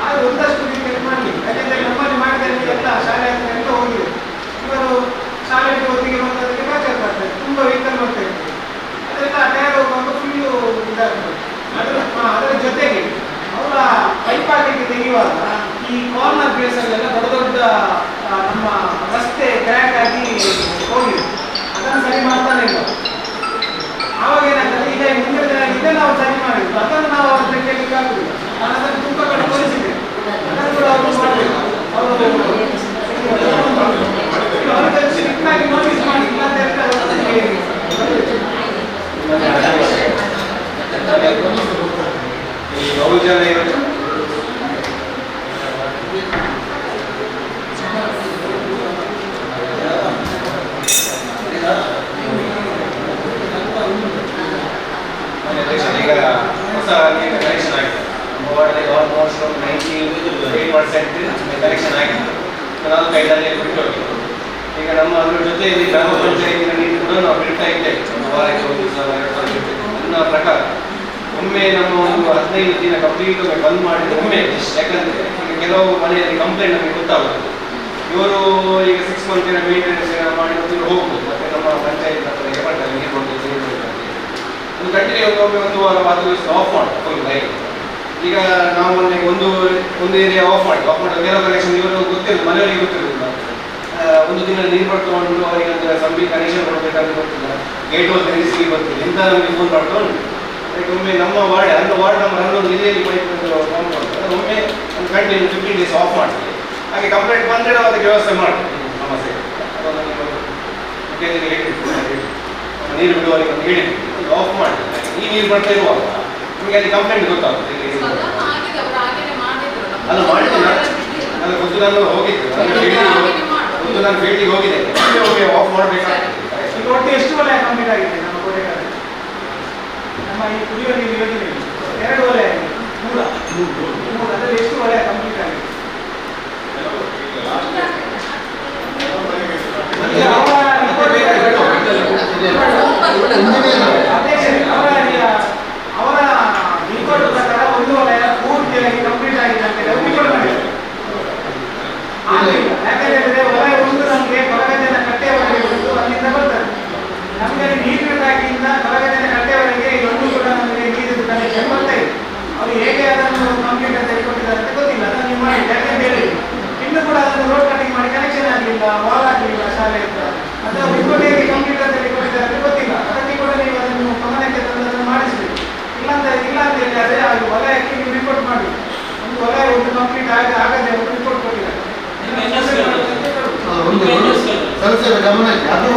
ಆದರೆ ಒಂದಷ್ಟು ರೀತಿಯಲ್ಲಿ ಮಾಡಲಿ. ಯಾಕೆಂದರೆ ನಮ್ಮಲ್ಲಿ ಮಾಡಿದಲ್ಲಿ ಎಲ್ಲ ಶಾಲೆ ಅಂತ ಹೋಗಿದೆ. ಇವರು ಶಾಲೆಗೆ ಒತ್ತಿಗೆ ಬಂದದಕ್ಕೆ ಫ್ರ್ಯಾಕ್ಚರ್ ಮಾಡ್ತಾರೆ. ತುಂಬ ವೆಹಿಕಲ್ ಬರ್ತಾ ಇರ್ತದೆ. ಅದೆಲ್ಲ ಟೈರ್ ಹೋಗುವಾಗ ಫುಲ್ಲು ಇದಾಗ್ತದೆ. ಅದರ ಜೊತೆಗೆ ಅವರ ಪೈಪ್ ಹಾಕಲಿಕ್ಕೆ ತೆಗೆಯುವಾಗ ಈ ಕಾರ್ನರ್ ಪ್ಲೇಸಲ್ಲೆಲ್ಲ ದೊಡ್ಡ ನಮ್ಮ ರಸ್ತೆ ಕ್ರ್ಯಾಕ್ ಆಗಿ ಹೋಗಿದೆ. ಅದನ್ನು ಸರಿ ಮಾಡ್ತಾನೆ ಇಲ್ಲ. ಆವಾಗ ಏನಾಗ್ತದೆ, ಈಗ ಮುಂದಿನ ದಿನ ಇದನ್ನು ನಾವು ಸರಿ ಮಾಡಿದ್ರು ಅದನ್ನು ನಾವು ಅವ್ರ ಕೇಳಲಿಕ್ಕೆ ಆಗುದಿಲ್ಲ. ನಾನು ಅದನ್ನು ತುಂಬ ಕಡೆ ತೋರಿಸಿದೆ. ಅದನ್ನು ಕೂಡ ಅವರು ಮಾಡಬೇಕು. ಅವರಿಗೆ ಸ್ಟ್ರಿಕ್ಟಾಗಿ ನೋಟಿಸ್ ಮಾಡಿ. ಇಲ್ಲ ಅಂತ ಹೇಳಿದ್ರೆ ಈ ಬಹುಜನ ಯೋಜನೆ ಈಗ ಹೊಸ ಕಲೆಕ್ಷನ್ ಆಗಿದೆ. ವಾರ್ಡಲ್ಲಿ ಆಲ್ಮೋಸ್ಟ್ 98% ಕಲೆಕ್ಷನ್ ಆಗಿದೆ. 4-5 ಬಿಟ್ಟು ಹೋಗಿದ್ದು. ಈಗ ನಮ್ಮ ಅದ್ರ ಜೊತೆಯಲ್ಲಿ ಗ್ರಾಮ ಪಂಚಾಯತಿನ ನೀರು ಕೂಡ ನಾವು ಬಿಡ್ತಾ ಇದ್ದೇವೆ. ಒಂದು ವಾರಕ್ಕೆ 1 ದಿವಸ 2 ದಿವಸ ಬಿಡ್ತೇವೆ. ನನ್ನ ಪ್ರಕಾರ ಒಮ್ಮೆ ನಮ್ಮ ಒಂದು 15 ದಿನ ಕಂಪ್ಲೀಟ್ ಬಂದ್ ಮಾಡಿದ್ರೆ ಒಮ್ಮೆ. ಯಾಕಂದರೆ ಈಗ ಕೆಲವು ಮನೆಯಲ್ಲಿ ಕಂಪ್ಲೇಂಟ್ ನಮಗೆ ಗೊತ್ತಾಗುತ್ತೆ. ಇವರು ಈಗ 6 ಮಂತ್ಸಿನ ಮೇಂಟೆನೆನ್ಸ್ ಮಾಡಿ ಹೋಗ್ಬೋದು. ಮತ್ತು ನಮ್ಮ ಪಂಚಾಯತ್ ಹತ್ರ ಎಫರ್ಟಲ್ಲಿ ನೀರು ಕೊಡ್ತೀವಿ. ಒಂದು ಕಂಟಿನ್ಯೂ ಒಮ್ಮೆ 1 ವಾರ 10 ದಿವಸ ಆಫ್ ಮಾಡಿ ಲೈನ್. ಈಗ ನಾವು ಒಂದು ಏರಿಯಾ ಆಫ್ ಮಾಡಿ ಕೆಲವು ಕನೆಕ್ಷನ್ ಇವರು ಗೊತ್ತಿಲ್ಲ, ಮನೆಯವರಿಗೆ ಗೊತ್ತಿರೋದಿಲ್ಲ. ಒಂದು ದಿನ ನೀರು ಪಡ್ಕೊಂಡು ಅವರಿಗೆ ಒಂದು ಸಂಬಿ ಕನೆಕ್ಷನ್ ಕೊಡಬೇಕಂತ ಗೊತ್ತಿಲ್ಲ. ಗೇಟ್ ಹೋಗಿ ತೆಗೆಸಿ ಗೊತ್ತಿಲ್ಲ. ಎಂತ ನಮಗೆ ಫೋನ್ ಮಾಡ್ಕೊಂಡು ಅದಕ್ಕೆ ಒಮ್ಮೆ ನಮ್ಮ ವಾರ್ಡ್ ನಂಬರ್ 11 ಇದೆಯಲ್ಲಿ ಪೈಪ್ ಫಾರ್ಮ್ ಮಾಡ್ತಾರೆ. ಒಮ್ಮೆ ಒಂದು ಕಂಟಿನ್ಯೂ 15 ಡೇಸ್ ಆಫ್ ಮಾಡ್ತೀವಿ. ಹಾಗೆ ಕಂಪ್ಲೇಂಟ್ ಬಂದರೆ ನಾವು ಅದಕ್ಕೆ ವ್ಯವಸ್ಥೆ ಮಾಡ್ತೀವಿ. ಸಮಸ್ಯೆ ನೀರು ಬಿಡುವವರಿಗೆ ಒಂದು ಹೇಳಿದ್ವಿ, ಆಫ್ ಮಾಡಿ ಈ ನೀರು ಬರ್ತಾ ಇರುವಾಗ ನಿಮಗೆ ಅಲ್ಲಿ ಕಂಪ್ಲೇಂಟ್ ಗೊತ್ತಾಗುತ್ತೆ. ಅಲ್ಲ ಮಾಡಿದ್ದೀನಿ, ಅದು ಒಂದು ನಾನು ಹೋಗಿದ್ದೆ, ನಾನು ಫೀಲ್ಡಿಗೆ ಹೋಗಿದೆ. ಆಫ್ ಮಾಡಬೇಕಾಗ್ತದೆ. ಈಗ ಒಟ್ಟು ಎಷ್ಟು ವಲಯ ಕಂಪ್ಲೀಟ್ ಆಗಿದೆ ನಮ್ಮ ಕೋಟೆಗಾರ? ನಮ್ಮ ಈ ಕುಡಿಯುವ ನೀರು ಯೋಜನೆ 2 ವಲಯ ಆಗಿದೆ. 3 ಅದರಲ್ಲಿ ಎಷ್ಟು ವಲಯ ಕಂಪ್ಲೀಟ್ ಆಗಿದೆ? ಅವರ ರಿಪೋರ್ಟ್ ಪ್ರಕಾರ 1 ವಲಯ ಪೂರ್ತಿಯಾಗಿ ಕಂಪ್ಲೀಟ್ ಆಗಿದೆ ಅಂತ ಆಗಿ ವಲಯಕ್ಕೆ ನೀವು ರಿಪೋರ್ಟ್ ಮಾಡಿ. ಒಂದು ವಲಯ ಒಂದು ಕಂಪ್ಲೀಟ್ ಆಗದೆ ಒಂದು ರಿಪೋರ್ಟ್ ಕೊಟ್ಟಿದ್ದಾರೆ. ಒಂದು ಸದಸ್ಯರ ಗಮನಕ್ಕೆ ಅದು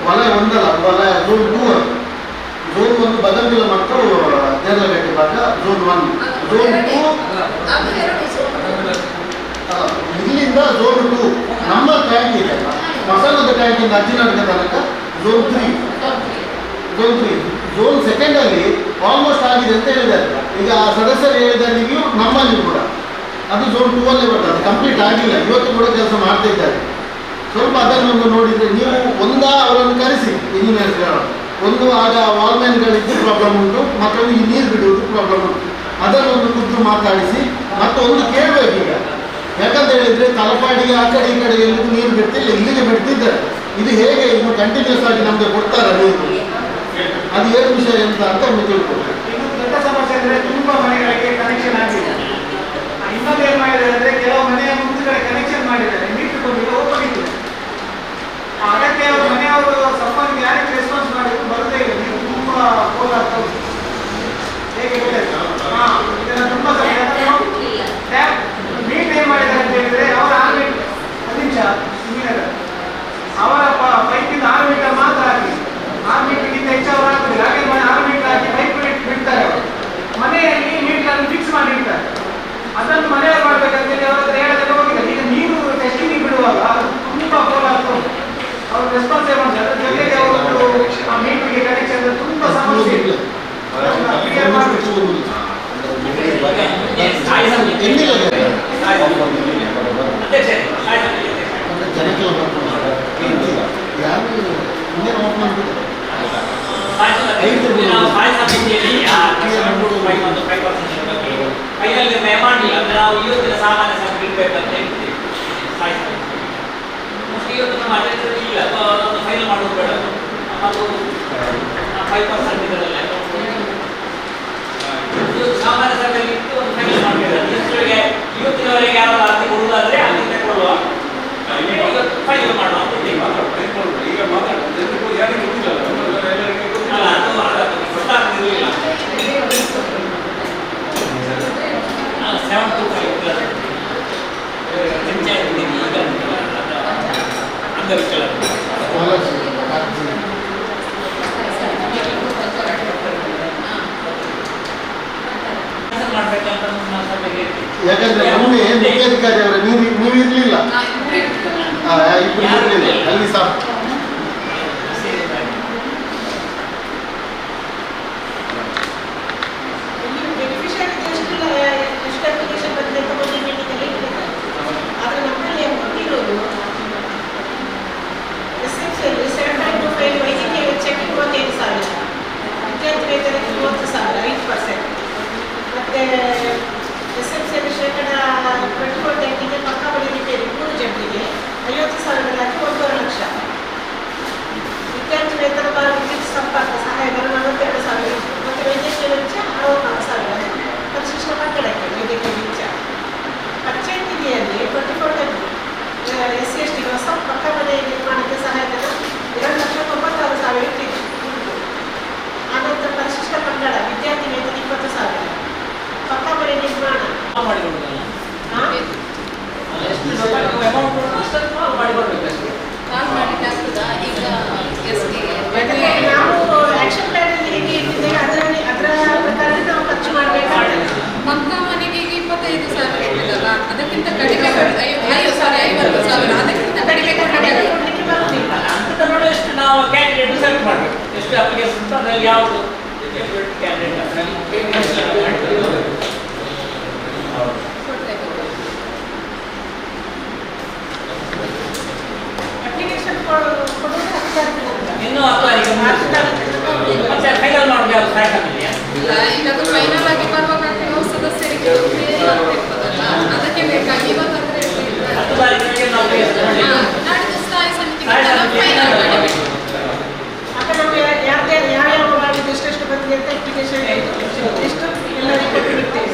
ವಲಯ ಒಂದಲ್ಲ, ವಲಯ ಝೋನ್ 2. ಝೋನ್ 1 ಬದಂಗಿಲ ಮತ್ತು ದೇರ್ಲಗಟ್ಟೆ ಭಾಗ ಝೋನ್ 1. ಝೋನ್ 2 ಅದು ಎರಡು ಇಲ್ಲಿಂದ ಝೋನ್ 2 ನಮ್ಮ ಟ್ಯಾಂಕ್ ಇದೆ ಮಸಾಲದ ಟ್ಯಾಂಕಿಂದ ಅಜ್ಜಿನಡ್ಗ ತನಕ ಝೋನ್ 3. ಝೋನ್ 3 ಝೋನ್ 2 ಅಲ್ಲಿ ಆಲ್ಮೋಸ್ಟ್ ಆಗಿದೆ ಅಂತ ಹೇಳಿದ್ದಾರೆ. ಈಗ ಆ ಸದಸ್ಯರು ಹೇಳಿದಾರಿಗೂ ನಮ್ಮಲ್ಲಿ ಕೂಡ ಅದು ಝೋನ್ 2 ಅಲ್ಲೇ ಬರ್ತದೆ, ಕಂಪ್ಲೀಟ್ ಆಗಿಲ್ಲ. ಇವತ್ತು ಕೂಡ ಕೆಲಸ ಮಾಡ್ತಾ ಇದ್ದಾರೆ. ಸ್ವಲ್ಪ ಅದನ್ನೊಂದು ನೋಡಿದರೆ ನೀವು ಅವರನ್ನು ಕರೆಸಿ ಇಂಜಿನಿಯರ್ಸ್ಗಳು. ಒಂದು ಆಗ ವಾಲ್ಮ್ಯಾನ್ಗಳಿದ್ದು ಪ್ರಾಬ್ಲಮ್ ಉಂಟು, ಮತ್ತೊಂದು ಈ ನೀರು ಬಿಡುವುದು ಪ್ರಾಬ್ಲಮ್ ಉಂಟು. ಅದನ್ನೊಂದು ಖುದ್ದು ಮಾತಾಡಿಸಿ ಮತ್ತೊಂದು ಕೇಳಬೇಕು. ಈಗ ಯಾಕಂತ ಹೇಳಿದರೆ ತಲಪಾಡಿಗೆ ಆ ಕಡೆ ಈ ಕಡೆ ಎಲ್ಲಿಗೂ ನೀರು ಬಿಡ್ತಿಲ್ಲ, ಇಲ್ಲಿಗೆ ಬಿಡ್ತಿದ್ದಾರೆ. ಇದು ಹೇಗೆ ಇನ್ನು ಕಂಟಿನ್ಯೂಸ್ ಆಗಿ ನಮಗೆ ಕೊಡ್ತಾರೆ ನೀರು, ಅದು ಏನು ವಿಷಯ ಅಂತ ಒಮ್ಮೆ ತಿಳ್ಕೊಬೇಕು. ಇನ್ನೊಂದು ದೊಡ್ಡ ಸಮಸ್ಯೆ ಅಂದರೆ ತುಂಬ ಮನೆಗಳಿಗೆ ಕನೆಕ್ಷನ್ ಆಗಿದೆ. ಇನ್ನೊಂದು ಏನು ಮಾಡಿದ್ದಾರೆ ಅಂದರೆ ಕೆಲವು ಮನೆಯ ಮುಂದುಗಡೆ ಕನೆಕ್ಷನ್ ಮಾಡಿದ್ದಾರೆ, ನೀರು ಕೊಂಡಿಲ್ಲ, ಓಪನ್ ಇಟ್ಟಿದೆ. ಅದಕ್ಕೆ ಅವರು ಮನೆಯವರು ಸಂಬಂಧಿಗೆ ಯಾರಿಗೆ ರೆಸ್ಪಾನ್ಸ್ ಮಾಡಿದ್ರು ಬರುದೇ ಇಲ್ಲ, ನೀರು ತುಂಬ ಪೋಲ್ ಆಗ್ತಾ ಉಂಟು. ಹೇಗೆ ಇದನ್ನು ತುಂಬ ಟ್ಯಾಪ್ ನೀಟ್ ಏನು ಮಾಡಿದ್ದಾರೆ ಅಂತ ಹೇಳಿದರೆ ಅವರ 6 ಮೀಟರ್ 10 ನಿಮಿಷ ಇಂಜಿನಿಯರ್ ಅವರ ಪೈಪಿಂದ 6 ಮೀಟರ್ ಮಾತ್ರ ಹಾಕಿ, 6 ಮೀಟರ್ಗಿಂತ ಹೆಚ್ಚು ಅವರು ಹಾಕುದಿಲ್ಲ. ಹಾಗೆ 6 ಮೀಟರ್ ಹಾಕಿ ಪೈಪ್ ಬಿಡ್ತಾರೆ. ಅವರು ಮನೆಯಲ್ಲಿ ಮೀಟರ್ ಫಿಕ್ಸ್ ಮಾಡಿ ಇಡ್ತಾರೆ. ಅದನ್ನು ಮನೆಯವರು ಮಾಡಬೇಕಂತೇಳಿ ಅವರ ಹತ್ರ ಹೇಳೋದಕ್ಕೆ ಹೋಗಿದ್ದಾರೆ. ಈಗ ನೀರು ಟೆಸ್ಟಿಂಗ್ ಬಿಡುವಾಗ ಅದು ತುಂಬ ಪೋಲ್ ಆಗ್ತಾ ಉಂಟು. ಅವರು ರೆಸ್ಪಾನ್ಸ್ ಮಾಡ್ತಾರೆ. ಅದ್ರ ಜೊತೆಗೆ ಅವರು ಆ ಮೀಟರ್ಗೆ ಕನೆಕ್ಷನ್ ತುಂಬ ಸಮಸ್ಯೆ ಇದೆ. ಕ್ಲಿಯರ್ ಮಾಡಬೇಕು. ಕೈಯಲ್ಲಿ ಮಾಡಿಲ್ಲ ಅಂದ್ರೆ ನಾವು ಇವತ್ತಿನ ಸಾಮಾನ್ಯ ಸಂಖ್ಯೆ ಇಡಬೇಕಂತ ಹೇಳ್ತೀವಿ. ಇವತ್ತು ನಮ್ಮ ಅಟೆಂಡರ್ ಇಲ್ಲ, ಫೈನಲ್ ಮಾಡೋದು ಬೇಡ, ಮತ್ತು 5% ಇದರಲ್ಲ ಇವತ್ತು ಸಾಮಾನ್ಯ ಸಂಖ್ಯೆಯಲ್ಲಿ ಇಟ್ಟು ಒಂದು ಫೈನಲ್ ಮಾಡಬೇಕು. ಇವತ್ತಿನವರೆಗೆ ಯಾರು ಅರ್ಥ ಕೊಡುವುದಾದ್ರೆ ಅಲ್ಲಿ ತಗೊಳ್ಳುವ, ಇವತ್ತು ಫೈನಲ್ ಮಾಡುವ ಅಂತ ಈಗ ಅಲ್ಲ, ಅದು ಗೊತ್ತಾಗ್ತಿರ್ಲಿಲ್ಲ. 7 to 5 ಪಂಚಾಯತ್ ಈಗ ಅಂಗವಿಕಲ ಮಾಡ್ಬೇಕಂತ ನಮ್ಮ ಸಭೆಗೆ ಯಾಕಂದ್ರೆ ಮೊನ್ನೆ ಮುಖ್ಯಾಧಿಕಾರಿ ಅವರ ನೀವು ಇರಲಿಲ್ಲ, ಇಬ್ಬರು ಇರಲಿಲ್ಲ ಅಲ್ಲಿ ಸಹ. ಆದರೆ ನಮ್ಮಲ್ಲಿ ಕೊಟ್ಟಿರೋದು SFCL ವೈದ್ಯಕೀಯ ವೆಚ್ಚಕ್ಕೆ 35,000, ವಿದ್ಯಾರ್ಥಿ ವೇತನಕ್ಕೆ 30,000 5%, ಮತ್ತು SFCL ಶೇಕಡ ಪೆಟ್ರೋಲ್ ಟ್ಯಾಂಕಿಗೆ ಪಕ್ಕ ಬಳಿ ರಿಪೇರಿ 3 ಜನರಿಗೆ 50,000 1.5 ಲಕ್ಷ, ವಿದ್ಯಾರ್ಥಿ ವೇತನ ವಿದ್ಯುತ್ ಸಂಪರ್ಕ ಸಹಾಯಧನ 42,000 ಮತ್ತು ವೈದ್ಯಕೀಯ ವೆಚ್ಚ 64,000 ಪರಿಶಿಷ್ಟ ಕಟ್ಟಡಕ್ಕೆ ವೈದ್ಯಕೀಯ ವೆಚ್ಚ. ಪಂಚಾಯತಿಯಲ್ಲಿ 24 SC/ST ಹೊಸ ಪಕ್ಕ ಮನೆ ನಿರ್ಮಾಣಕ್ಕೆ ಸಹಾಯಧನ 2,96,000 ಇಟ್ಟಿದೆ. ಆನಂತರ ಪರಿಶಿಷ್ಟ ಕನ್ನಡ ವಿದ್ಯಾರ್ಥಿ ವೇತನ 20,000, ಪಕ್ಕ ಮನೆ ನಿರ್ಮಾಣ ಮಾಡಿಕೊಡುವುದಲ್ಲ ಎಷ್ಟು ದೊಡ್ಡ ಅಮೌಂಟ್ ಅಷ್ಟನ್ನು ನಾವು ಮಾಡಿಕೊಡ್ಬೇಕಷ್ಟೇ. ಕಾಲ್ ಮಾಡಿಕ್ಕೆ ಆಗ್ತದಾ ಈಗ ಗೆಸ್ಟಿಗೆ? ನಾವು ಆಕ್ಷನ್ ಪ್ಲಾನ್ ಅಲ್ಲಿ ಹೇಗೆ ಇಟ್ಟಿದ್ದೇವೆ ಅದರ ಪ್ರಕಾರ ನಾವು ಖರ್ಚು ಮಾಡಬೇಕಾಗ್ತದೆ. ಪಕ್ಕ ಮನೆಗೆ ಈಗ 25,000 ಇಟ್ಟಿದ್ದಲ್ಲ, ಅದಕ್ಕಿಂತ ಕಡಿಮೆ 50,000 ಅದಕ್ಕಿಂತ ಕಡಿಮೆ ಕೊಡಬೇಕು. ಕೊಡ್ಲಿಕ್ಕೆ ಬರುವುದಿಲ್ಲ. ಅಂತ ನೋಡಿ ಎಷ್ಟು ನಾವು ಕ್ಯಾಂಡಿಡೇಟ್ ಸೆಲೆಕ್ಟ್ ಮಾಡಬೇಕು, ಎಷ್ಟು ಅಪ್ಲಿಕೇಶನ್ ಉಂಟು ಅದರಲ್ಲಿ ಯಾವುದು ಕ್ಯಾಂಡಿಡೇಟ್ ಅಪ್ಲಿಕೇಶನ್ ಕೊಡೋದು 10 ತಾರೀಕಿನಿಂದ. ಇನ್ನೂ 10 ತಾರೀಕು ಮತ್ತೆ ಫೈನಲ್ ಮಾಡೋದು ಯಾವುದು ಸಾಕಾಗಿದೆಯಾ? ಇಲ್ಲ, ಈಗ ಅದು ಫೈನಲ್ ಆಗಿ ಬರುವಾಗ ಕೆಲವು ಸದಸ್ಯರಿಗೆ ಇರ್ತದಲ್ಲ, ಅದಕ್ಕೆ ಬೇಕಾಗಿ ಇವತ್ತಂದ್ರೆ 10 ತಾರೀಕಿಗೆ ನಾವು ನಾಡಿದ್ದು ಸ್ಥಾಯಿ ಸಮಿತಿಗೆ ಫೈನಲ್ ಮಾಡಬೇಕು. ಆಗ ನಾವು ಯಾವ್ಯಾವ ಮಾಡಿದ್ದು ಎಷ್ಟೆಷ್ಟು ಬಂದಿದೆ ಅಂತ ಅಪ್ಲಿಕೇಶನ್ ಎಷ್ಟು ಎಲ್ಲರಿಗೂ ಕೊಟ್ಟು ಬಿಡ್ತೇವೆ.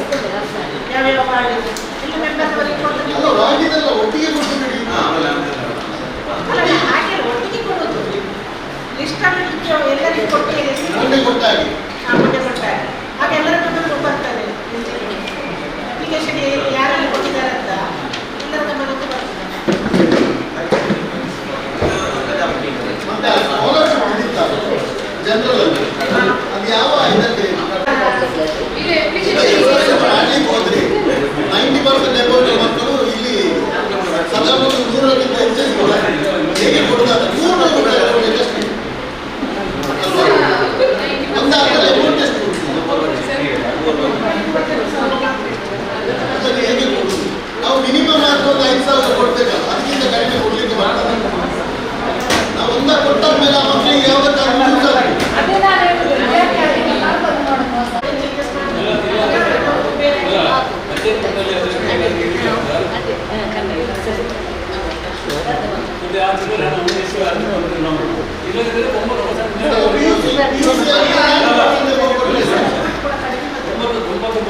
ಯಾವ್ಯಾವ ಮಾಡಿದ್ದು ಎಲ್ಲ ಮೆಂಬರ್ ಅವರಿಗೆ ಕೊಟ್ಟು ಅಲ್ಲ, ಆಗಿದೆಲ್ಲ ಒಟ್ಟಿಗೆ ಕೊಟ್ಟು ಬಿಡಿ. ಅಲ್ಲ, ಹಾಗೆ ಒಟ್ಟಿಗೆ ಕೊಡೋದು ಲಿಸ್ಟ್ ಅಲ್ಲಿ ಎಲ್ಲರಿಗೂ ಕೊಟ್ಟಿದೆ. ಮೊನ್ನೆ ಕೊಟ್ಟಾಗಿ ಮೊನ್ನೆ ಕೊಟ್ಟಾಗ ಆಗ ಎಲ್ಲರ ಬರ್ತದೆ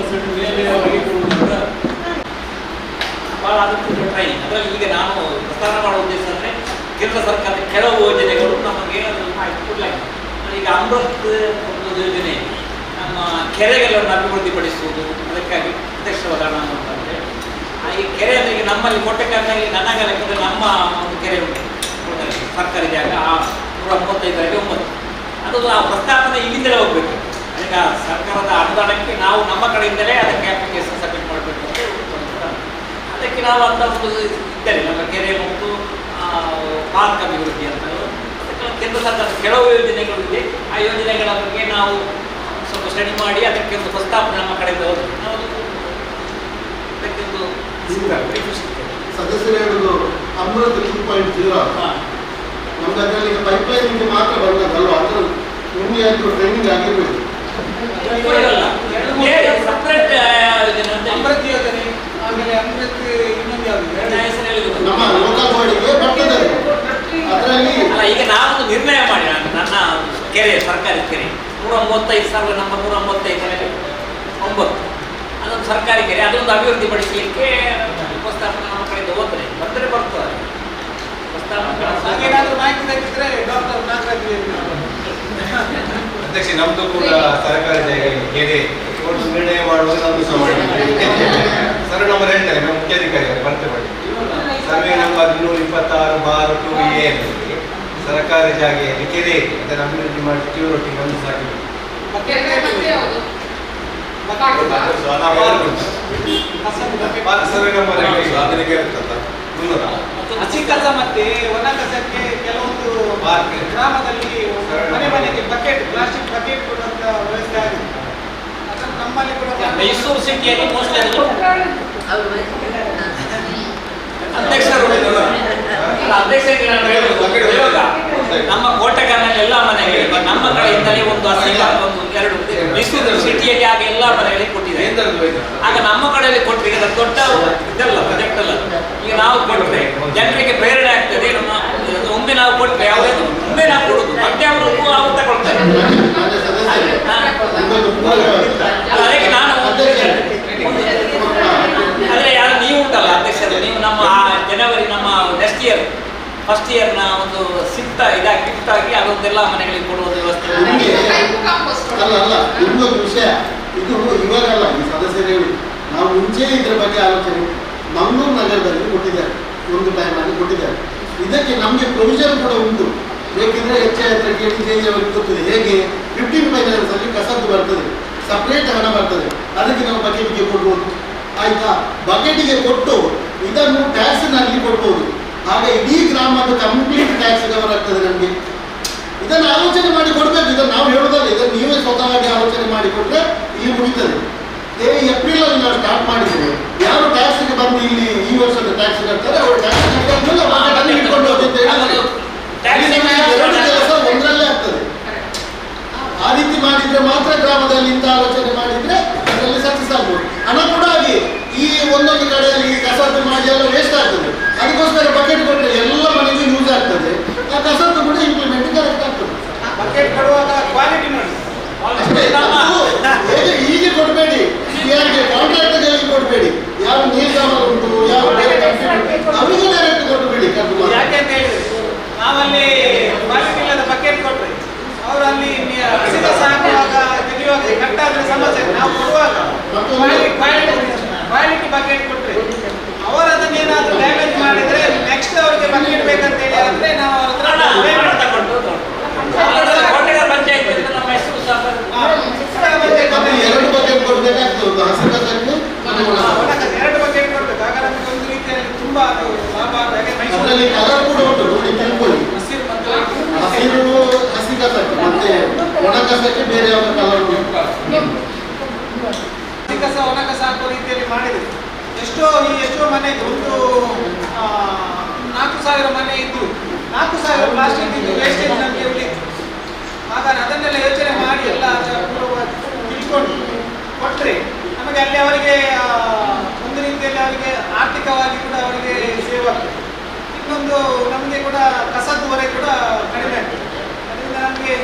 50% ಮೇಲೆ ಅವರಿಗೆ ಕೊಡುವುದರ ಭಾಳ ಅದಕ್ಕೆ ಟ್ರೈನಿಂಗ್. ಅದರಲ್ಲಿ ಈಗ ನಾನು ಪ್ರಸ್ತಾವ ಮಾಡುವ ಉದ್ದೇಶ ಅಂದರೆ ಕೇಂದ್ರ ಸರ್ಕಾರದ ಕೆಲವು ಯೋಜನೆಗಳು ನಮಗೆ ಕೊಡಲಾಗಿದೆ. ಈಗ ಅಮೃತ್ ಒಂದು ಯೋಜನೆ ನಮ್ಮ ಕೆರೆಗಳನ್ನು ಅಭಿವೃದ್ಧಿಪಡಿಸುವುದು, ಅದಕ್ಕಾಗಿ ಪ್ರತ್ಯಕ್ಷವಾದ ಹಣ ಅಂತಂದರೆ ಈ ಕೆರೆಯಲ್ಲಿ ಈಗ ನಮ್ಮಲ್ಲಿ ಕೋಟೆಕಾರಿನಲ್ಲಿ ನನ್ನ ಲೆಕ್ಕದಲ್ಲಿ ನಮ್ಮ ಒಂದು ಕೆರೆ ಉಂಟು ಸರ್ಕಾರಿ ಜಾಗ 135/9 ಅದು ಆ ಪ್ರಸ್ತಾಪನೆ ಇಲ್ಲಿಂದಲೇ ಹೋಗಬೇಕು. ಈಗ ಸರ್ಕಾರದ ಅನುದಾನಕ್ಕೆ ನಾವು ನಮ್ಮ ಕಡೆಯಿಂದಲೇ ಅದಕ್ಕೆ ಅಪ್ಲಿಕೇಶನ್ ಸಬ್ಮಿಟ್ ಮಾಡಬೇಕು ಅಂತ ಅದಕ್ಕೆ ನಾವು ಅಂತ ಒಂದು ಇದ್ದರೆ ನಮ್ಮ ಕೆರೆ ಮತ್ತು ಪಾರ್ಕ್ ಅಭಿವೃದ್ಧಿ ಅಂತ ಅದಕ್ಕೆ ಕೇಂದ್ರ ಸರ್ಕಾರದ ಕೆಲವು ಯೋಜನೆಗಳು ಇದೆ. ಆ ಯೋಜನೆಗಳ ಬಗ್ಗೆ ನಾವು ಸ್ವಲ್ಪ ಸ್ಟಡಿ ಮಾಡಿ ಅದಕ್ಕೆ ಒಂದು ಪ್ರಸ್ತಾಪನೆ ನಮ್ಮ ಕಡೆಯಿಂದ ಹೋಗಿ ನಾವು ಅದಕ್ಕೆ ಒಂದು ಸದಸ್ಯರು ಹೇಳುದು ಅಮೃತ 2.0 ನಮ್ಗೆ ಅದರಲ್ಲಿ ಪೈಪ್ಲೈನ್ ಮಾತ್ರ ಬರ್ತದಲ್ವ, ಅದ್ರ ನಿಮಗೆ ಅದು ಟ್ರೈನಿಂಗ್ ಆಗಿರ್ಬೇಕು. ಸಪ್ರೇಟ್ ಅಮೃತ್ ಯೋಜನೆ, ಆಮೇಲೆ ಅಮೃತ್ ಇನ್ನೊಂದು ಯಾವುದು ನಮ್ಮ ಲೋಕಲ್ ಬಾಡಿಗೆ ಬರ್ತದೆ ಅದರಲ್ಲಿ. ಅಲ್ಲ, ಈಗ ನಾವೊಂದು ನಿರ್ಣಯ ಮಾಡಿ ನನ್ನ ಕೆರೆ ಸರ್ಕಾರಿ ಕೆರೆ 135,000 ನಮ್ಮ 135/9 ಅದೊಂದು ಸರ್ಕಾರಿ ಕೆರೆ, ಅದೊಂದು ಅಭಿವೃದ್ಧಿ ಪಡಿಸಲಿಕ್ಕೆ ಪ್ರಸ್ತಾಪನೆ ನಮ್ಮ ಕಡೆಯಿಂದ ಹೋದ್ರೆ ಬಂದರೆ ಬರ್ತದೆ. ಏನಾದರೂ ಮಾಹಿತಿ ಬೇಕಿದ್ರೆ ಡಾಕ್ಟರ್ ನಾಗರಾಜ್ ಅಧ್ಯಕ್ಷ, ನಮ್ದು ಕೂಡ ಸರ್ಕಾರಿ ಜಾಗ ಕೆರೆ ಒಂದು ನಿರ್ಣಯ ಮಾಡುವಾಗ ನಮ್ದು ಸಹ ಮಾಡಿದ್ದೀವಿ. ಸರ್ವೆ ನಂಬರ್ ಹೇಳ್ತಾರೆ, ನಮ್ಮ ಮುಖ್ಯಾಧಿಕಾರಿ ಬರ್ತೆ ಮಾಡಿ ಸರ್ವೆ ನಂಬರ್ 226/2A ಸರ್ಕಾರಿ ಜಾಗೆಯಲ್ಲಿ ಕೆರೆ ಅದನ್ನು ಅಭಿವೃದ್ಧಿ ಮಾಡಿ ತೀವ್ರೊಟ್ಟಿಗೆ ಒಂದು ಸಾಕಿದೆ. ಸರ್ವೆ ನಂಬರ್ ಅದರಿಗೆ ಇರ್ತದ ಹಸಿ ಕಸ ಮತ್ತೆ ಒಣ ಕಸಕ್ಕೆ ಕೆಲವೊಂದು ಗ್ರಾಮದಲ್ಲಿ ಮನೆ ಮನೆಗೆ ಬಕೆಟ್, ಪ್ಲಾಸ್ಟಿಕ್ ಬಕೆಟ್ ಕೊಡುವಂತ ವ್ಯವಸ್ಥೆ ಆಗಿದೆ. ಅದನ್ನು ನಮ್ಮಲ್ಲಿ ಕೂಡ ಮೈಸೂರು ಸಿಟಿಯಲ್ಲಿ ಮೋಸ್ಟ್ಲಿ ಅಧ್ಯಕ್ಷರಿಗೆ ನಾನು ಹೇಳುವುದು ಪ್ರಯೋಗ ನಮ್ಮ ಕೋಟೆಗಾರಿನಲ್ಲಿ ಎಲ್ಲ ಮನೆಗಳಿಗೆ ನಮ್ಮ ಕಡೆಯಿಂದಲೇ ಒಂದು ಒಂದು 2 ಮೈಸೂರು ಸಿಟಿಯಲ್ಲಿ ಆಗ ಎಲ್ಲ ಮನೆಗಳಿಗೆ ಕೊಟ್ಟಿದ್ದಾರೆ. ಆಗ ನಮ್ಮ ಕಡೆಯಲ್ಲಿ ಕೊಟ್ಟರೆ ಈಗ ದೊಡ್ಡ ಇದಲ್ಲ ಪ್ರಾಜೆಕ್ಟ್ ಅಲ್ಲ. ಈಗ ನಾವು ಕೊಟ್ಟರೆ ಜನರಿಗೆ ಪ್ರೇರಣೆ ಆಗ್ತದೆ. ಒಮ್ಮೆ ನಾವು ಕೊಟ್ಟರೆ ಯಾವುದಾದ್ರು ಒಮ್ಮೆ ನಾವು ಕೊಡುದು ಮತ್ತೆ ಅವರು ತಗೊಳ್ತಾರೆ. ಅದಕ್ಕೆ ನಾನು ಆದರೆ ಯಾರು ನೀವು ಉಂಟಲ್ಲ ಅಧ್ಯಕ್ಷರು, ನೀವು ನಮ್ಮ ಜನವರಿ ನಮ್ಮ ನೆಕ್ಸ್ಟ್ ಇಯರ್ ಫಸ್ಟ್ ಇಯರ್ನ ಒಂದು ಸಿಕ್ತ ಇದಾಗಿ ಗಿಫ್ಟ್ ಆಗಿ ಅದೊಂದೆಲ್ಲ ಮನೆಗಳಿಗೆ ಕೊಡುವ ವ್ಯವಸ್ಥೆ. ಅಲ್ಲ ಅಲ್ಲ, ಇನ್ನೊಂದು ವಿಷಯ, ಇದು ಇವಾಗಲ್ಲ, ಈ ಸದಸ್ಯರು ಹೇಳಿ ನಾವು ಮುಂಚೆ ಇದರ ಬಗ್ಗೆ ಆಲೋಚನೆ ಮಂಗಳೂರು ನಗರದಲ್ಲಿ ಕೊಟ್ಟಿದ್ದಾರೆ, ಒಂದು ಟೈಮಲ್ಲಿ ಕೊಟ್ಟಿದ್ದಾರೆ. ಇದಕ್ಕೆ ನಮಗೆ ಪ್ರೊವಿಷನ್ ಕೂಡ ಉಂಟು. ಬೇಕಿದ್ರೆ ಹೆಚ್ಚಾಗಿ ಕೇಳಿ ಅವರಿಗೆ ಗೊತ್ತಿದೆ ಹೇಗೆ 15 ಫೈನಾನ್ಸ್ ಅಲ್ಲಿ ಕಸದ್ದು ಬರ್ತದೆ, ಸಪ್ರೇಟ್ ಹಣ ಬರ್ತದೆ, ಅದಕ್ಕೆ ನಾವು ಬಕೆಟ್ಗೆ ಕೊಡ್ಬೋದು. ಆಯ್ತಾ, ಬಕೆಟಿಗೆ ಕೊಟ್ಟು ಇದನ್ನು ಟ್ಯಾಕ್ಸ್ನಲ್ಲಿ ಕೊಡ್ಬೋದು. ಆಗ ಇಡೀ ಗ್ರಾಮದ ಕಂಪ್ಲೀಟ್ ಟ್ಯಾಕ್ಸ್ ಕವರ್ ಆಗ್ತದೆ ನಮಗೆ. ಇದನ್ನು ಆಲೋಚನೆ ಮಾಡಿ ಕೊಡಬೇಕು. ಇದನ್ನು ನಾವು ಹೇಳೋದಲ್ಲ, ಇದನ್ನು ನೀವೇ ಸ್ವತಃವಾಗಿ ಆಲೋಚನೆ ಮಾಡಿ ಕೊಟ್ಟರೆ ಇಲ್ಲಿ ಮುಗಿತದೆ. ಏಪ್ರಿಲ್ ಅಲ್ಲಿ ನಾವು ಸ್ಟಾರ್ಟ್ ಮಾಡಿದ್ದೇವೆ. ಯಾರು ಟ್ಯಾಕ್ಸ್ಗೆ ಬಂದು ಇಲ್ಲಿ ಈ ವರ್ಷದ ಟ್ಯಾಕ್ಸ್ ಕಟ್ತಾರೆ ಅವರು ಟ್ಯಾಕ್ಸ್ ಕಟ್ಟಿಕೊಂಡು ಇಟ್ಕೊಂಡು ಹೋಗಿ ಅಂತ ಹೇಳಿದ್ರೆ ಕೆಲಸ ಒಂದರಲ್ಲೇ ಆಗ್ತದೆ. ಆ ರೀತಿ ಮಾಡಿದ್ರೆ ಮಾತ್ರ ಗ್ರಾಮದಲ್ಲಿ ಇಂಥ ಆಲೋಚನೆ ಮಾಡಿದ್ರೆ ಅದರಲ್ಲಿ ಸಕ್ಸಸ್ ಆಗ್ಬೋದು. ಹಣ ಕೂಡ ಹಾಗೆ ಈ ಒಂದೊಂದು ಕಡೆಯಲ್ಲಿ ಕಸದ್ದು ಮಾಡಿ ಎಲ್ಲ ವೇಸ್ಟ್ ಆಗ್ತದೆ. ಅದಕ್ಕೋಸ್ಕರ ಬಕೆಟ್ ಕೊಟ್ಟರೆ ಎಲ್ಲ ಮನೆಗೂ ಯೂಸ್ ಆಗ್ತದೆ. ಆ ಕಸದ್ದು ಕೂಡ ಇಂಪ್ಲಿಮೆಂಟ್ ಕರೆಕ್ಟ್ ಆಗ್ತದೆ. ಬಕೆಟ್ ಕೊಡುವಾಗ ಕ್ವಾಲಿಟಿ ನೋಡಿ ಅಷ್ಟೇ. ಹೇಗೆ ಹೀಗೆ ಕೊಡಬೇಡಿ, ಯಾರಿಗೆ ಕಾಂಟ್ರಾಕ್ಟರ್ಗಳಿಗೆ ಕೊಡಬೇಡಿ. ಯಾವ ನೀರ್ಗಾಮ ಉಂಟು, ಯಾವ ಅವರಿಗೆ ಡೈರೆಕ್ಟ್ ಕೊಡಬೇಡಿ. ಯಾಕೆ ಅಂತ ಹೇಳಿದ್ರೆ ನಾವಲ್ಲಿ ಕ್ವಾಲಿಟಿ ಇಲ್ಲದ ಬಕೆಟ್ ಕೊಟ್ರೆ ಅವರು ಅಲ್ಲಿ ಹಸಿ ಕಸ ಹಾಕುವಾಗ ತೆಗೆಯುವಾಗ ಕಟ್ಟಾದ್ರೆ ಸಮಸ್ಯೆ. ನಾವು ಕೊಡುವಾಗ ಕ್ವಾಲಿಟಿ ಬಕೆಟ್ ಕೊಟ್ರೆ ಅವರು ಅದನ್ನೇನಾದ್ರೂ ಡ್ಯಾಮೇಜ್ ಮಾಡಿದ್ರೆ ನೆಕ್ಸ್ಟ್ ಅವರಿಗೆ ಬಕೆಟ್ ಬೇಕಂತ ಹೇಳಿ ಆದ್ರೆ ನಾವು ಅವ್ರ ಹತ್ರ ತಗೊಂಡು ಪಂಚಾಯತ್ ನಮ್ಮ ಹೆಸರು ಸಹ 2 ಬಕೆಟ್ ಕೊಡಬೇಕಾಗ್ತದೆ. ಹಸಿ ಕಸಕ್ಕೆ ಎರಡು ಬಕೆಟ್ ಕೊಡ್ಬೇಕು. ಆಗ ನಮಗೆ ಒಂದು ರೀತಿಯಲ್ಲಿ ತುಂಬಾ ಅದು ಲಾಭ. ಅದರಲ್ಲಿ ಕಲರ್ ಕೂಡ ಉಂಟು ನೋಡಿ, ತಿಳ್ಕೊಳ್ಳಿ. ಹಸಿರು ಮತ್ತು ಹಸಿರು ಹಸಿ ಕಸಕ್ಕೆ ಮತ್ತೆ ಒಣ ಕಸಕ್ಕೆ ಬೇರೆ ಯಾವ ಕಲರ್ ಉಂಟು. ಹಸಿ ಕಸ ಒಣ ಕಸ ಹಾಕೋ ರೀತಿಯಲ್ಲಿ ಮಾಡಿದ್ರೆ ಎಷ್ಟೋ ಮನೆ ಒಂದು 4,000 ಮನೆ ಇದ್ದು 4,000 ಪ್ಲಾಸ್ಟಿಕ್ ಇದ್ದು ವೇಸ್ಟೇಜ್ ನಮಗೆ ಉಳಿತು. ಆಗ ಅದನ್ನೆಲ್ಲ ಯೋಚನೆ ಮಾಡಿ ಎಲ್ಲ ತಿಳ್ಕೊಂಡು ಕೊಟ್ಟರೆ ನಮಗೆ ಅಲ್ಲಿ ಅವರಿಗೆ ಒಂದು ರೀತಿಯಲ್ಲಿ ಅವರಿಗೆ ಆರ್ಥಿಕವಾಗಿ ಕೂಡ ಅವರಿಗೆ ಸೇವ್ ಆಗ್ತದೆ. ಇನ್ನೊಂದು ನಮಗೆ ಕೂಡ ಕಸದ ಹೊರೆ ಕೂಡ ಕಡಿಮೆ ಆಗ್ತದೆ. ಅದರಿಂದ ನಮಗೆ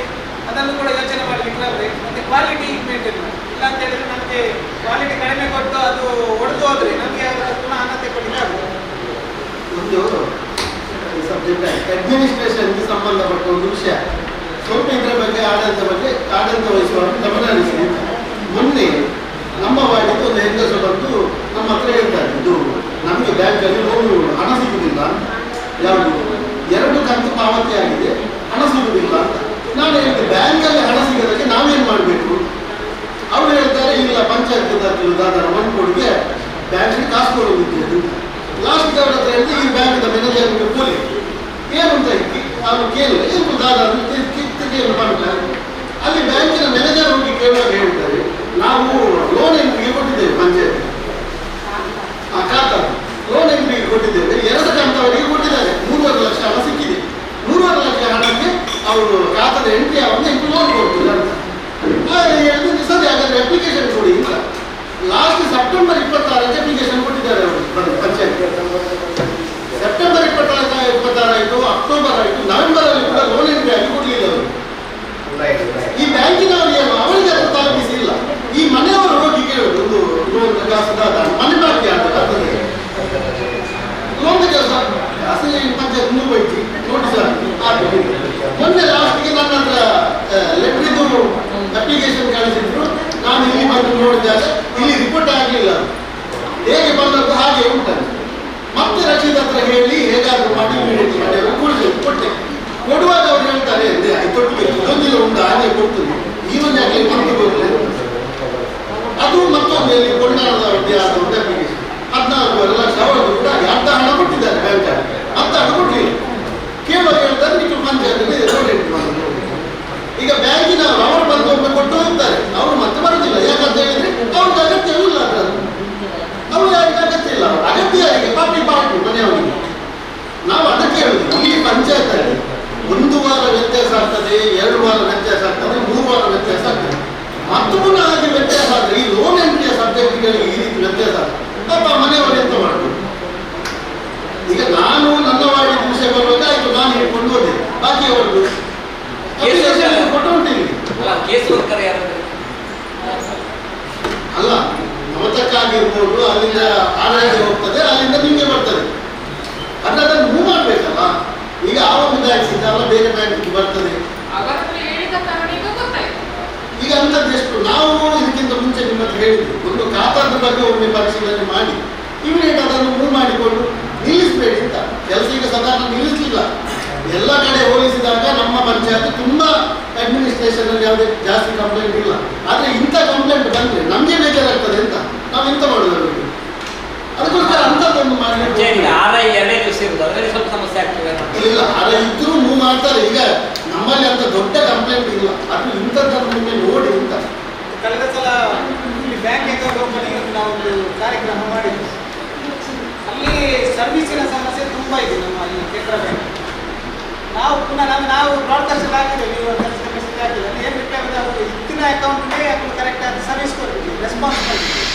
ಅದನ್ನು ಕೂಡ ಯೋಚನೆ ಮಾಡಲಿಕ್ಕೆ ಮತ್ತೆ ಕ್ವಾಲಿಟಿ ಮೇಂಟೈನ್ ಮಾಡಿ. ಇಲ್ಲ ಅಂತ ಹೇಳಿದ್ರೆ ನಮಗೆ ಕ್ವಾಲಿಟಿ ಕಡಿಮೆ ಕೊಟ್ಟು ಅದು ಒಡೆದು ಹೋದ್ರೆ ನಮಗೆ ಅದರ ಪುನಃ ಹಣ ತೆಗೊಳ್ಳಿಕ್ಕೆ ಆಗುತ್ತೆ. ಒಂದು ಸಬ್ಜೆಕ್ಟ್ ಅಡ್ಮಿನಿಸ್ಟ್ರೇಷನ್ಗೆ ಸಂಬಂಧಪಟ್ಟ ಒಂದು ವಿಷಯ ಸ್ವಲ್ಪ ಇದರ ಬಗ್ಗೆ ಆಡಳಿತ ವಹಿಸುವಾಗ ಗಮನ ಹರಿಸಿ. ಮೊನ್ನೆ ನಮ್ಮ ವಾರ್ಡಿಗೆ ಒಂದು ಹೆಂಗಸು ಬಂದು ನಮ್ಮ ಹತ್ರ ಹೇಳ್ತಾರೆ, ಇದು ನಮಗೆ ಬ್ಯಾಂಕಲ್ಲಿ ಲೋನು ಹಣ ಸಿಗುವುದಿಲ್ಲ ಅಂತ. ಯಾವುದು 2 ಕಂತು ಪಾವತಿ ಆಗಿದೆ, ಹಣ ಸಿಗುವುದಿಲ್ಲ ಅಂತ. ನಾನು ಹೇಳಿದೆ ಬ್ಯಾಂಕಲ್ಲಿ ಹಣ ಸಿಗೋದಕ್ಕೆ ನಾವೇನು ಮಾಡಬೇಕು? ಅವ್ರು ಹೇಳ್ತಾರೆ ಇಲ್ಲ ಪಂಚಾಯತ್ ದಾದರ ಮನ್ಕೊಡಿಗೆ ಬ್ಯಾಂಕಿಗೆ ಕಾಸು ಕೊಡೋದಿದ್ದೇನೆ. ಲಾಸ್ಟ್ಗೆ ಅವ್ರ ಹತ್ರ ಹೇಳಿದ್ರೆ ಈ ಬ್ಯಾಂಕಿನ ಮ್ಯಾನೇಜರ್ಗೆ ಕೂಲಿ ಏನು ಅಂತ ಅವನು ಕೇಳಿದ್ರೆ ಏನು ದಾದ ಕಿತ್ತಿಗೆ ಮಾಡ್ತಾರೆ. ಅಲ್ಲಿ ಬ್ಯಾಂಕಿನ ಮ್ಯಾನೇಜರ್ ಹೋಗಿ ಕೇಳುವಾಗ ಹೇಳ್ತಾರೆ ನಾವು ಲೋನ್ ಎಂಟ್ರಿಗೆ ಕೊಟ್ಟಿದ್ದೇವೆ, ಪಂಚಾಯತ್ ಖಾತಾ ಲೋನ್ ಎಂಟ್ರಿಗೆ ಕೊಟ್ಟಿದ್ದೇವೆ, 2 ಕಂತವರಿಗೆ ಕೊಟ್ಟಿದ್ದಾರೆ, 3.5 ಲಕ್ಷ ಹಣ ಸಿಕ್ಕಿದೆ. 3.5 ಲಕ್ಷ ಹಣಕ್ಕೆ ಅವರು ಖಾತಾದ ಎಂಟ್ರಿ ಅವನ್ನ ಎಂಟು ಲೋನ್ ಕೊಡ್ತಿಲ್ಲ ಅಂತ ಹೇಳಿದ್ರೆ ಸರಿ ಹಾಗಾದ್ರೆ ಅಪ್ಲಿಕೇಶನ್ ಕೊಡಿ ಅಂತ. ಲಾಸ್ಟ್ ಸೆಪ್ಟೆಂಬರ್ 26ಕ್ಕೆ ಅಪ್ಲಿಕೇಶನ್ ಕೊಟ್ಟಿದ್ದಾರೆ ಅವರು ಪಂಚಾಯತ್. ಸೆಪ್ಟೆಂಬರ್ 26 ಆಯಿತು, ಅಕ್ಟೋಬರ್ ಆಯಿತು, ನವೆಂಬರ್ ಅಲ್ಲಿ ಕೂಡ ಲೋನ್ ಎಂಟ್ರಿ ಆಗಿ ಕೊಡಲಿಲ್ಲ ಅವರು. ಈ ಬ್ಯಾಂಕಿನವರು ಏನು ಅವರಿಗೆ ಅದು ತಲುಪಿಸಿಲ್ಲ. ಈ ಮನೆಯವರು ಹೋಗಿ ಕೇಳುದು ಒಂದು ಲೋನ್ ಕಾಸುದಾದ ಮನೆ ಬಾಕಿ ಆಗ್ತದೆ ಲೋನ್ ಕೆಲಸ ಅಸಲಿ ಪಂಚಾಯತ್ ಹೋಯ್ತು ನೋಟಿಸ್ ಆಗಿ ಮೊನ್ನೆ ಲಾಸ್ಟ್ಗೆ ನನ್ನ ಹತ್ರ ಲೆಟ್ರಿದು ಅಪ್ಲಿಕೇಶನ್ ಕಳಿಸಿದ್ರು. ನಾನು ಇಲ್ಲಿ ಬಂದು ನೋಡಿದಾಗ ಇಲ್ಲಿ ರಿಪೋರ್ಟ್ ಆಗಲಿಲ್ಲ, ಹೇಗೆ ಬಂದದ್ದು ಹಾಗೆ ಉಂಟು. ಮತ್ತೆ ರಶೀದ್ ಹತ್ರ ಹೇಳಿ ಹೇಗಾದ್ರೂ ಮಾಡಿ ಇಮಿಡಿಯೇಟ್ ಮಾಡಿ ಅವರು ಕೊಟ್ಟೆ. ಕೊಡುವಾಗ ಅವ್ರು ಹೇಳ್ತಾರೆ ತೊಟ್ಟಿಗೆ ಇದೊಂದಿಲ್ಲ ಉಂಟು ಹಾಗೆ ಕೊಡ್ತೀನಿ ಈವನ್ ಯಾಕೆ ಮತ್ತೆ ಕೊಡ್ತೇನೆ. ಅದು ಮತ್ತೊಂದು ಕೊಂಡಾಣದ ಆದ ಒಂದು ಅಪ್ಲಿಕೇಶನ್ 14 ಲಕ್ಷ ಅವರದ್ದು ಕೂಡ ಅರ್ಧ ಹಣ ಕೊಟ್ಟಿದ್ದಾರೆ ಬ್ಯಾಂಕಲ್ಲಿ, ಅರ್ಧ ಹಣ ಕೊಟ್ಟಲಿಲ್ಲ. ಕೇಳುವಾಗ ಹೇಳ್ತಾರೆ ನೀವು ಪಂಚಾಯತ್ನಲ್ಲಿ ರೋಡ್ ಮಾಡಿ. ಈಗ ಬ್ಯಾಂಕಿನವರು ಅವರು ಬಂದು ಒಮ್ಮೆ ಕೊಟ್ಟು ಹೋಗ್ತಾರೆ, ಅವರು ಮತ್ತೆ ಬರೋದಿಲ್ಲ. ಯಾಕಂತ ಹೇಳಿದ್ರೆ ಅವ್ರಿಗೆ ಅಗತ್ಯವಿಲ್ಲ, ಅದರದ್ದು ಅವ್ರು ಯಾರಿಗೆ ಅಗತ್ಯ ಇಲ್ಲ. ಅಗತ್ಯ ಯಾರಿಗೆ ಪಾಪಿ ಮನೆಯವರಿಗೆ. ನಾವು ಅದಕ್ಕೆ ಹೇಳುದು ಈ ಪಂಚಾಯತಲ್ಲಿ 1 ವಾರ ವ್ಯತ್ಯಾಸ ಆಗ್ತದೆ, 2 ವಾರ ವ್ಯತ್ಯಾಸ ಆಗ್ತದೆ, 3 ವಾರ ವ್ಯತ್ಯಾಸ ಆಗ್ತದೆ. ಮತ್ತು ಪುನಃ ಹಾಗೆ ವ್ಯತ್ಯಾಸ ಆದರೆ ಈ ಲೋನ್ ಎಂಟ್ರಿಯ ಸಬ್ಜೆಕ್ಟ್ಗಳಿಗೆ ಈ ರೀತಿ ವ್ಯತ್ಯಾಸ ಪಾಪ ಮನೆಯವರು ಎಂತ ಮಾಡ್ಬೋದು. ಈಗ ನಾನು ನನ್ನ ವಾರ್ಡಿನ ವಿಷಯ ಬರುವಾಗ ಆಯ್ತು ನಾನು ಹಿಡ್ಕೊಂಡು ಹೋದೆ, ಬಾಕಿ ಅವರದ್ದು ಕೊಟ್ಟು ಉಂಟಿಲ್ಲ. ಅಲ್ಲ ಮಮತಕ್ಕಾಗಿರ್ಬೋದು, ಅಲ್ಲಿಂದ ಆಡಳಿತ ಹೋಗ್ತದೆ, ಅಲ್ಲಿಂದ ನಿಮಗೆ ಬರ್ತದೆ. ಅದನ್ನು ಮೂವ್ ಮಾಡಬೇಕಲ್ಲ. ಈಗ ಆ ಒಂದು ಬ್ಯಾಂಕ್ ಸಿಗಲ್ಲ, ಬೇರೆ ಬ್ಯಾಂಕ್ ಬರ್ತದೆ. ಈಗ ಅಂತದ್ದೆಷ್ಟು ನಾವು ಇದಕ್ಕಿಂತ ಮುಂಚೆ ನಿಮ್ಮ ಹತ್ರ ಹೇಳಿದ್ವಿ, ಒಂದು ಖಾತಾದ ಬಗ್ಗೆ ಒಮ್ಮೆ ಪರಿಶೀಲನೆ ಮಾಡಿ ಇಮಿಡಿಯೇಟ್ ಅದನ್ನು ಮೂವ್ ಮಾಡಿಕೊಂಡು ನಿಲ್ಲಿಸಬೇಡಿ ಅಂತ. ಕೆಲಸ ಈಗ ಸಾಧಾರಣ ನಿಲ್ಲಿಸಲಿಲ್ಲ. ಎಲ್ಲ ಕಡೆ ಹೋಲಿಸಿದಾಗ ನಮ್ಮ ಪಂಚಾಯತ್ ತುಂಬಾ ಅಡ್ಮಿನಿಸ್ಟ್ರೇಷನ್ ಅಲ್ಲಿ ಯಾವುದೇ ಜಾಸ್ತಿ ಕಂಪ್ಲೇಂಟ್ ಇಲ್ಲ. ಆದ್ರೆ ಇಂಥ ಕಂಪ್ಲೇಂಟ್ ಬಂದ್ರೆ ನಮ್ಗೆ ಬೇಜಾರಾಗ್ತದೆ ಅಂತ ನಾವು ಎಂತ ಮಾಡೋದು? ಅದಕ್ಕೋಸ್ಕರ ಅಂತದ್ದೊಂದು ಮಾಡಿ ಸ್ವಲ್ಪ ಸಮಸ್ಯೆ ಆಗ್ತದೆ. ಇಲ್ಲ ಆದ್ರೆ ಇದ್ರೂ ಮೂವ್ ಮಾಡ್ತಾರೆ. ಈಗ ನಮ್ಮಲ್ಲಿ ಅಂತ ದೊಡ್ಡ ಕಂಪ್ಲೇಂಟ್ ಇಲ್ಲ, ಅದು ಇಂಥದ್ದನ್ನು ನೋಡಿ ಅಂತ. ಕಳೆದ ಸಲ ಇಲ್ಲಿ ಬ್ಯಾಂಕ್ ಅಕೌಂಟ್ ಓಪನಿಂಗ್ ನಾವು ಒಂದು ಕಾರ್ಯಕ್ರಮ ಮಾಡಿದ್ವಿ. ಅಲ್ಲಿ ಸರ್ವಿಸಿನ ಸಮಸ್ಯೆ ತುಂಬಾ ಇದೆ ನಮ್ಮ ಈ ಕೆನರಾ ಬ್ಯಾಂಕ್. ನಾವು ಪುನಃ ನಾವು ಬ್ರಾಡ್ಕಾಸ್ಟ್ ಹಾಕಿದ್ದೇವೆ, ನೀವು ಮೆಸೇಜ್ ಹಾಕಿದ್ರೆ ಏನು ರಿಪ್ಲೈ ಬಂದ ಅವರು ಇತ್ತಿನ ಅಕೌಂಟ್ಗೆ ಅದನ್ನು ಕರೆಕ್ಟ್ ಆಗಿ ಸರ್ವಿಸ್ ಕೊಟ್ಟಿದ್ದೀವಿ, ರೆಸ್ಪಾನ್ಸ್ ಕೊಟ್ಟಿದ್ದೀವಿ.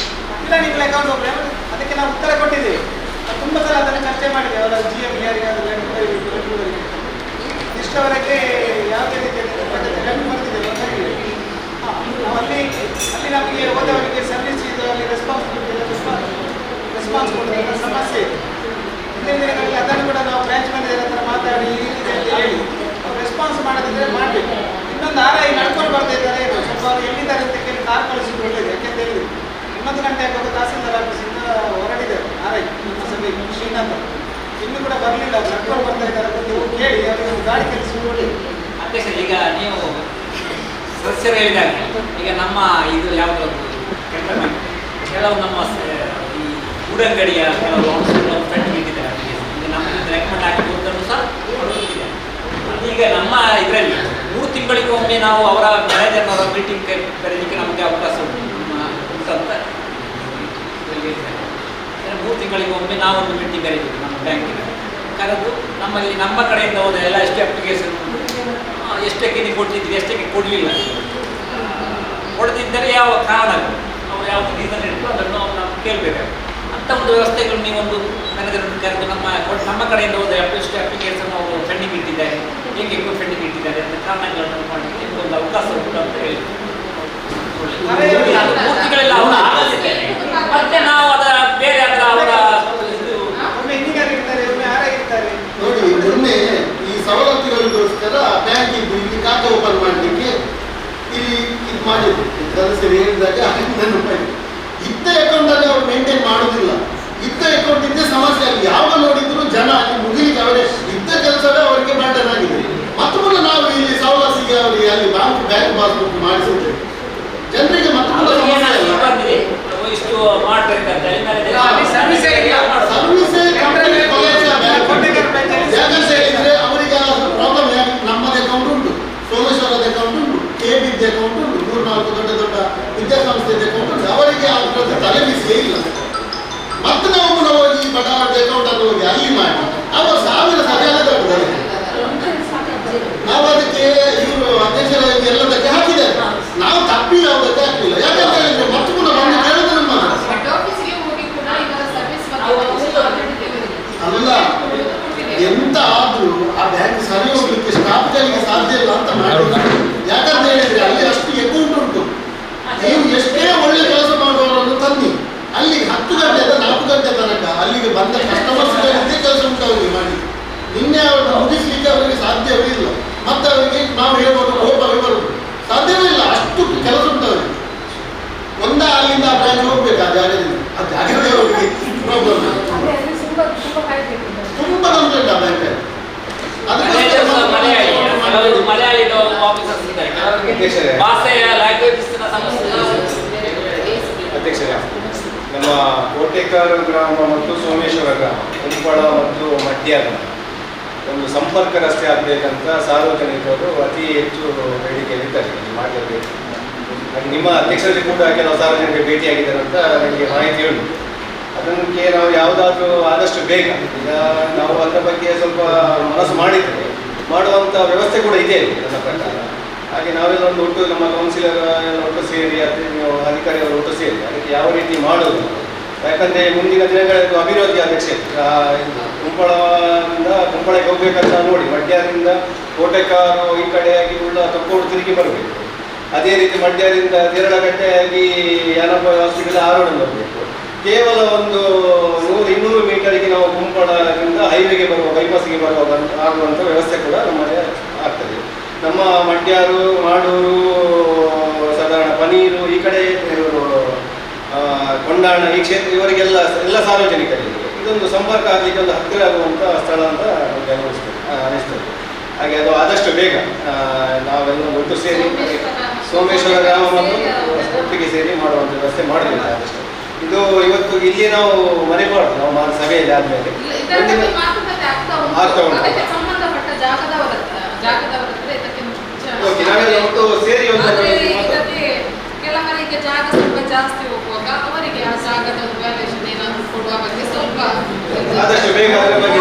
ಇಲ್ಲ ನಿಮ್ಮಲ್ಲಿ ಅಕೌಂಟ್ ಓಪನ್, ಅದಕ್ಕೆ ನಾವು ಉತ್ತರ ಕೊಟ್ಟಿದ್ದೇವೆ. ತುಂಬ ಸಲ ಅದನ್ನು ಚರ್ಚೆ ಮಾಡಿದ್ದೇವೆ. ಅವರ GM ಯಾರಿಗಾದ್ರೆ ಇಷ್ಟವರೆಗೆ ಯಾವುದೇ ರೀತಿಯಲ್ಲಿ ಬರ್ತಿದ್ದೇವೆ ಅಂತ ಹೇಳಿ ನಾವು ಅಲ್ಲಿ ನಮಗೆ ಹೋದವರಿಗೆ ಸರ್ವಿಸ್ ಇದು ಅಲ್ಲಿ ರೆಸ್ಪಾನ್ಸ್ ಕೊಡೋದು ಸಮಸ್ಯೆ ಇದೆ. ಹಿಂದಿನ ದಿನಗಳಲ್ಲಿ ಅದನ್ನು ಕೂಡ ನಾವು ಬ್ರಾಂಚ್ ಮ್ಯಾನೇಜರ್ ಹತ್ರ ಮಾತಾಡಿ ಈ ರೀತಿ ಅಂತ ಹೇಳಿ ಅವ್ರು ರೆಸ್ಪಾನ್ಸ್ ಮಾಡೋದಿದ್ರೆ ಮಾಡಬೇಕು. ಇನ್ನೊಂದು RI ನಡ್ಕೊಂಡು ಬರ್ತಾ ಇದ್ದಾರೆ, ಸ್ವಲ್ಪ ಅವರು ಎಲ್ಲಿದ್ದಾರೆ ಅಂತ ಕೇಳಿ ಕಾರ್ ಕಳಿಸಿದ್ದು ಒಳ್ಳೆಯದು. ಯಾಕೆಂತ ಹೇಳಿದ್ರು 11 ಗಂಟೆ ಆಗುವಾಗ ತಹಸೀಲ್ದಾರ್ ಆಫೀಸಿಂದ ಹೊರಟಿದ್ದಾರೆ RI ನಮ್ಮ ಸಭೆ ಶ್ರೀನಾಥ್. ಇನ್ನೂ ಕೂಡ ಬರಲಿಲ್ಲ, ನಡ್ಕೊಂಡು ಬರ್ತಾ ಇದ್ದಾರೆ ಅಂತ ನೀವು ಕೇಳಿ ಅವರಿಗೆ ಒಂದು ಗಾಡಿ ಕೆಲಸ ಒಳ್ಳೆಯದು. ಅಧ್ಯಕ್ಷ, ಈಗ ನೀವು ಸದಸ್ಯರು ಹೇಳಿದಾಗ ಈಗ ನಮ್ಮ ಇದು ಯಾವುದು ಕೆಲವು ನಮ್ಮ ಈ ಊರಂಗಡಿಯ ಕೆಲವು ಅಂಶಗಳು ಕಂಡುಹಿಡಿದಿದ್ದಾರೆ. ಈಗ ನಮ್ಮಲ್ಲಿ ರೆಕಮೆಂಡ್ ಹಾಕಿರುವುದನ್ನು ಸಹ ಕೊಡುತ್ತಿದೆ. ಈಗ ನಮ್ಮ ಇದರಲ್ಲಿ 3 ತಿಂಗಳಿಗೆ ಒಮ್ಮೆ ನಾವು ಅವರ ಮ್ಯಾನೇಜರ್ನವರ ಮೀಟಿಂಗ್ ಕರೀಲಿಕ್ಕೆ ನಮಗೆ ಅವಕಾಶ ಉಂಟಂತ 3 ತಿಂಗಳಿಗೆ ಒಮ್ಮೆ ನಾವೊಂದು ಮೀಟಿಂಗ್ ಕರೀತೀವಿ ನಮ್ಮ ಬ್ಯಾಂಕಿನ ಕರೆದು ನಮ್ಮಲ್ಲಿ ನಮ್ಮ ಕಡೆಯಿಂದ ಹೋದ ಎಲ್ಲ ಎಷ್ಟು ಅಪ್ಲಿಕೇಶನ್ ಎಷ್ಟಕ್ಕೆ ನೀವು ಕೊಟ್ಟಿದ್ದೀರಿ, ಎಷ್ಟಕ್ಕೆ ಕೊಡಲಿಲ್ಲ, ಕೊಡದಿದ್ದರೆ ಯಾವ ಕಾರಣ, ಅವ್ರು ಯಾವ ರೀಸನ್ ಇಟ್ಟು ಅದನ್ನು ನಾವು ಕೇಳಬೇಕಾಗುತ್ತೆ. ಅಂಥ ಒಂದು ವ್ಯವಸ್ಥೆಗಳು ನೀವೊಂದು ಮ್ಯಾನೇಜರನ್ನು ಕರೆದು ನಮ್ಮ ಕಡೆಯಿಂದ ಹೋದ ಎಷ್ಟು ಅಪ್ಲಿಕೇಶನ್ ಅವರು ಪೆಂಡಿಂಗ್ ಇಟ್ಟಿದ್ದಾರೆ, ಹೇಗೆ ಪೆಂಡಿಂಗ್ ಇಟ್ಟಿದ್ದಾರೆ ಅಂತ ಕಾರಣಗಳನ್ನು ಮಾಡಲಿಕ್ಕೆ ಒಂದು ಅವಕಾಶ ಉಂಟು ಅಂತ ಹೇಳಿ 3 ತಿಂಗಳೆಲ್ಲ ಅವರು ಹೇಳಿದಾಗ ನೆನಪಾಯಿತು. ಇದ್ದ ಅಕೌಂಟ್ ಅಲ್ಲಿ ಅವ್ರು ಮೇಂಟೈನ್ ಮಾಡೋದಿಲ್ಲ. ಇದ್ದ ಅಕೌಂಟ್ ಇದ್ದ ಸಮಸ್ಯೆ ಅಲ್ಲಿ ಯಾವಾಗ ನೋಡಿದ್ರು ಜನ ಅಲ್ಲಿ ಮುಗಿಲಿಕ್ಕೆ ಅವರೇ ಇದ್ದ ಕೆಲಸವೇ ಅವರಿಗೆ ಬರ್ಡನ್ ಆಗಿದೆ. ಮತ್ತು ನಾವು ಇಲ್ಲಿ ಸವಲತ್ತಿಗೆ ಅವರಿಗೆ ಅಲ್ಲಿ ಬ್ಯಾಂಕ್ ಪಾಸ್ಬುಕ್ ಮಾಡಿಸಿದ್ದೇವೆ ಜನರಿಗೆ. ಮತ್ತು ಇಷ್ಟು ಮಾಡ್ಬೇಕಂತ ಸರ್ವಿಸೇ ಯಾಕಂತ ಹೇಳಿದ್ರೆ ಅವರಿಗೆ ಪ್ರಾಬ್ಲಮ್ ನಮ್ಮದೇ ಅಕೌಂಟ್ ಉಂಟು, ಸೋಮೇಶ್ವರದ ಅಕೌಂಟ್ ಉಂಟು, ಕೆಬಿದ ಅಕೌಂಟ್ ಉಂಟು, 3-4 ದೊಡ್ಡ ದೊಡ್ಡ ವಿದ್ಯಾಸಂಸ್ಥೆದ ಅಕೌಂಟ್ ಉಂಟು. ಅವರಿಗೆ ಅದ್ರದ್ದು ತಲೆಬಿಸಿಯೇ ಇಲ್ಲ. ಮತ್ತೆ ನಾವು ಕೂಡ ಹೋಗಿ ಬಡವರ ಅಕೌಂಟ್ ಅನ್ನು ಹೋಗಿ ಅಲ್ಲಿ ಮಾಡಿ ಅವರು 1000 ಸರಿಯಾದ ದೊಡ್ಡದಲ್ಲಿ ನಾವು ಅದಕ್ಕೆ ಇವರು ಅಧ್ಯಕ್ಷರ ಎಲ್ಲದಕ್ಕೆ ಹಾಕಿದ್ದಾರೆ. ನಾವು ತಪ್ಪಿ ಯಾವುದಕ್ಕೆ ಹಾಕಲಿಲ್ಲ. ಯಾಕಂತ ಹೇಳಿದ್ರೆ ಮತ್ತೆ ಕೂಡ ಬಂದು ಕೇಳಿದ್ರೆ ನಮ್ಮ ಅಲ್ಲ ಎಂತ ಆದ್ರೂ ಆ ಬ್ಯಾಂಕ್ ಸರಿ ಹೋಗ್ಲಿಕ್ಕೆ ಸ್ಟಾಫ್ಗಳಿಗೆ ಸಾಧ್ಯ ಇಲ್ಲ ಅಂತ ಮಾಡಿದ್ರು. ಯಾಕಂತ ಹೇಳಿದ್ರೆ ಅಲ್ಲಿ ಅಷ್ಟು ಅಕೌಂಟ್ ಉಂಟು. ನೀವು ಎಷ್ಟೇ ಒಳ್ಳೆ ಕೆಲಸ ಮಾಡುವವರನ್ನು ತನ್ನಿ ಅಲ್ಲಿ 10 ಗಂಟೆಯಿಂದ 4 ಗಂಟೆ ತನಕ ಅಲ್ಲಿಗೆ ಬಂದ ಕಸ್ಟಮರ್ಸ್ಗಳಿದ್ದೇ ಕೆಲಸ ಉಂಟು ಅವರಿಗೆ ಮಾಡಿ. ನಿನ್ನೆ ಅವ್ರನ್ನ ಮುಗಿಸ್ಲಿಕ್ಕೆ ಅವರಿಗೆ ಸಾಧ್ಯವೇ ಇಲ್ಲ. ಮತ್ತೆ ಅವರಿಗೆ ನಾವು ಹೇಳುವಾಗ ಕೋಪವೇ ಬರುವುದು ಸಾಧ್ಯವೇ ಇಲ್ಲ. ಅಷ್ಟು ಕೆಲಸ ಉಂಟು ಅವರಿಗೆ. ಅಲ್ಲಿಂದ ಆ ಬ್ಯಾಂಕ್ ಹೋಗ್ಬೇಕು ಆ ಜಾಗದಿಂದ. ಆ ಜಾಗದೇ ಅವರಿಗೆ ಪ್ರಾಬ್ಲಮ್ ತುಂಬಾ ಕಂಪ್ಲೇಂಟ್ ಆ ಬ್ಯಾಂಕ್. ಅಧ್ಯಕ್ಷರೇ, ನಮ್ಮ ಕೋಟೆಕಾರು ಗ್ರಾಮ ಮತ್ತು ಸೋಮೇಶ್ವರ ಗ್ರಾಮ, ಕುಂಪಳ ಮತ್ತು ಮಡ್ಯ ಗ್ರಾಮ ಒಂದು ಸಂಪರ್ಕ ರಸ್ತೆ ಆಗಬೇಕಂತ ಸಾರ್ವಜನಿಕರು ಅತಿ ಹೆಚ್ಚು ಬೇಡಿಕೆಯಲ್ಲಿದ್ದಾರೆ ಮಾಡಲೇಬೇಕು. ಹಾಗೆ ನಿಮ್ಮ ಅಧ್ಯಕ್ಷರಲ್ಲಿ ಕೂಡ ಕೆಲವು ಸಾರ್ವಜನಿಕರು ಭೇಟಿಯಾಗಿದ್ದಾರೆ ಅಂತ ನನಗೆ ಮಾಹಿತಿ ಉಂಟು. ಅದಕ್ಕೆ ನಾವು ಯಾವುದಾದ್ರೂ ಆದಷ್ಟು ಬೇಗ ಈಗ ನಾವು ಅದರ ಬಗ್ಗೆ ಸ್ವಲ್ಪ ಮನಸ್ಸು ಮಾಡಿದರೆ ಮಾಡುವಂಥ ವ್ಯವಸ್ಥೆ ಕೂಡ ಇದೆ ನನ್ನ ಪ್ರಕಾರ. ಹಾಗೆ ನಾವೆಲ್ಲ ಒಂದು ಒಟ್ಟು ನಮ್ಮ ಕೌನ್ಸಿಲರ್ ಎಲ್ಲ ಒಟ್ಟು ಸೇರಿ ಅಧಿಕಾರಿಗಳು ಒಟ್ಟು ಸೇರಿ ಅದಕ್ಕೆ ಯಾವ ರೀತಿ ಮಾಡೋದು. ಯಾಕಂದರೆ ಮುಂದಿನ ದಿನಗಳಲ್ಲಿ ಅಭಿವೃದ್ಧಿ ಅಧ್ಯಕ್ಷೆ ಕುಂಪಳಕ್ಕೆ ಹೋಗ್ಬೇಕಂತ ನೋಡಿ ಮಡ್ಯದಿಂದ ಕೋಟೆಕಾರು ಈ ಕಡೆಯಾಗಿ ಉಳ್ಳ ತಕ್ಕೋಡು ತಿರುಗಿ ಬರಬೇಕು. ಅದೇ ರೀತಿ ಮಡ್ಯದಿಂದ ದೇರಳಗಟ್ಟೆಯಾಗಿ ಯಾನಪ್ಪ ಹಾಸ್ಪಿಟಲ್ ಆರೋಡ ಬರಬೇಕು. ಕೇವಲ ಒಂದು 100-200 ಮೀಟರಿಗೆ ನಾವು ಕುಂಪಳದಿಂದ ಹೈವೇಗೆ ಬರುವ ಬೈಪಾಸ್ಗೆ ಬರುವ ಆಗುವಂಥ ವ್ಯವಸ್ಥೆ ಕೂಡ ನಮ್ಮಲ್ಲಿ ಆಗ್ತದೆ. ನಮ್ಮ ಮಡ್ಯಾರು, ಮಾಡೂರು, ಸಾಧಾರಣ ಪನೀರು ಈ ಕಡೆ ಇವರು ಕೊಂಡಾಣ ಈ ಕ್ಷೇತ್ರ ಇವರಿಗೆಲ್ಲ ಸಾರ್ವಜನಿಕರಿಗೆ ಇದೊಂದು ಸಂಪರ್ಕ ಆಗಲಿಕ್ಕೆ ಒಂದು ಹತ್ತಿರ ಆಗುವಂಥ ಸ್ಥಳ ಅಂತ ನಮಗೆ ಅನಿಸ್ತದೆ. ಹಾಗೆ ಅದು ಆದಷ್ಟು ಬೇಗ ನಾವೆಲ್ಲ ಒಟ್ಟು ಸೇರಿ ಸೋಮೇಶ್ವರ ಗ್ರಾಮವನ್ನು ಒಟ್ಟಿಗೆ ಸೇರಿ ಮಾಡುವಂಥ ವ್ಯವಸ್ಥೆ ಮಾಡಬೇಕು ಆದಷ್ಟು. ಇದು ಇವತ್ತು ಇಲ್ಲಿ ನಾವು ಮರೆಬಾರ್ದು. ನಾವು ಸಭೆಯಲ್ಲಿ ಆದಮೇಲೆ ಆಗ್ತಾ ಉಂಟು. ನಾವೆಲ್ಲ ಒಟ್ಟು ಸೇರಿ ಕೆಲವರಿಗೆ ಜಾಗ ಸ್ವಲ್ಪ ಜಾಸ್ತಿ ಹೋಗುವಾಗ ಅವರಿಗೆ ಆ ಜಾಗದ ವ್ಯಾಲ್ಯೂಷನ್ ಏನಾದರೂ ಕೊಡುವ ಬಗ್ಗೆ ಸ್ವಲ್ಪ ಆದಷ್ಟು ಬೇಗ ಅದರ ಬಗ್ಗೆ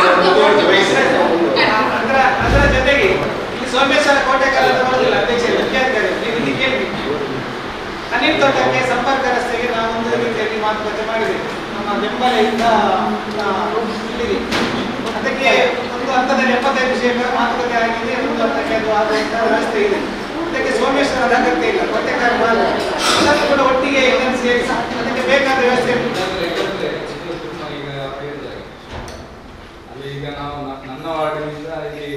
ಅದರ ಜೊತೆಗೆ ಇಲ್ಲಿ ಸೋಮೇಶ್ವರ ಕೋಟೆಕಾಲದ ಬರಲಿಲ್ಲ ಅಧ್ಯಕ್ಷರು ವಿದ್ಯಾರ್ಥಿಗಳು ನೀವು ಇಲ್ಲಿ ಕೇಳಬೇಕು. ಅನಿಲ್ ತೋಟಕ್ಕೆ ಸಂಪರ್ಕ ರಸ್ತೆಗೆ ನಾವು ಒಂದು ರೀತಿಯಲ್ಲಿ ಮಾತುಕತೆ ಮಾಡಿದ್ದೇವೆ. ನಮ್ಮ ಬೆಂಬಲೆಯಿಂದ ಇಲ್ಲಿದೆ. ಅದಕ್ಕೆ ಒಂದು ಹಂತದಲ್ಲಿ 75 ವಿಷಯಗಳ ಮಾತುಕತೆ ಆಗಿದೆ. ಒಂದು ಹಂತಕ್ಕೆ ಅದು ಆಗುವಂಥ ವ್ಯವಸ್ಥೆ ಇದೆ. ಅದಕ್ಕೆ ಸೋಮೇಶ್ವರದ ಅಗತ್ಯ ಇಲ್ಲ. ಕೋಟೆಕಾರ ಎಲ್ಲರೂ ಕೂಡ ಒಟ್ಟಿಗೆ ಇದನ್ನು ಸೇರಿಸಿ ಅದಕ್ಕೆ ಬೇಕಾದ ವ್ಯವಸ್ಥೆ ಅಲ್ಲಿ ಈಗ ನಾವು ನನ್ನ ವಾರ್ಡಿನಿಂದ ಇಲ್ಲಿ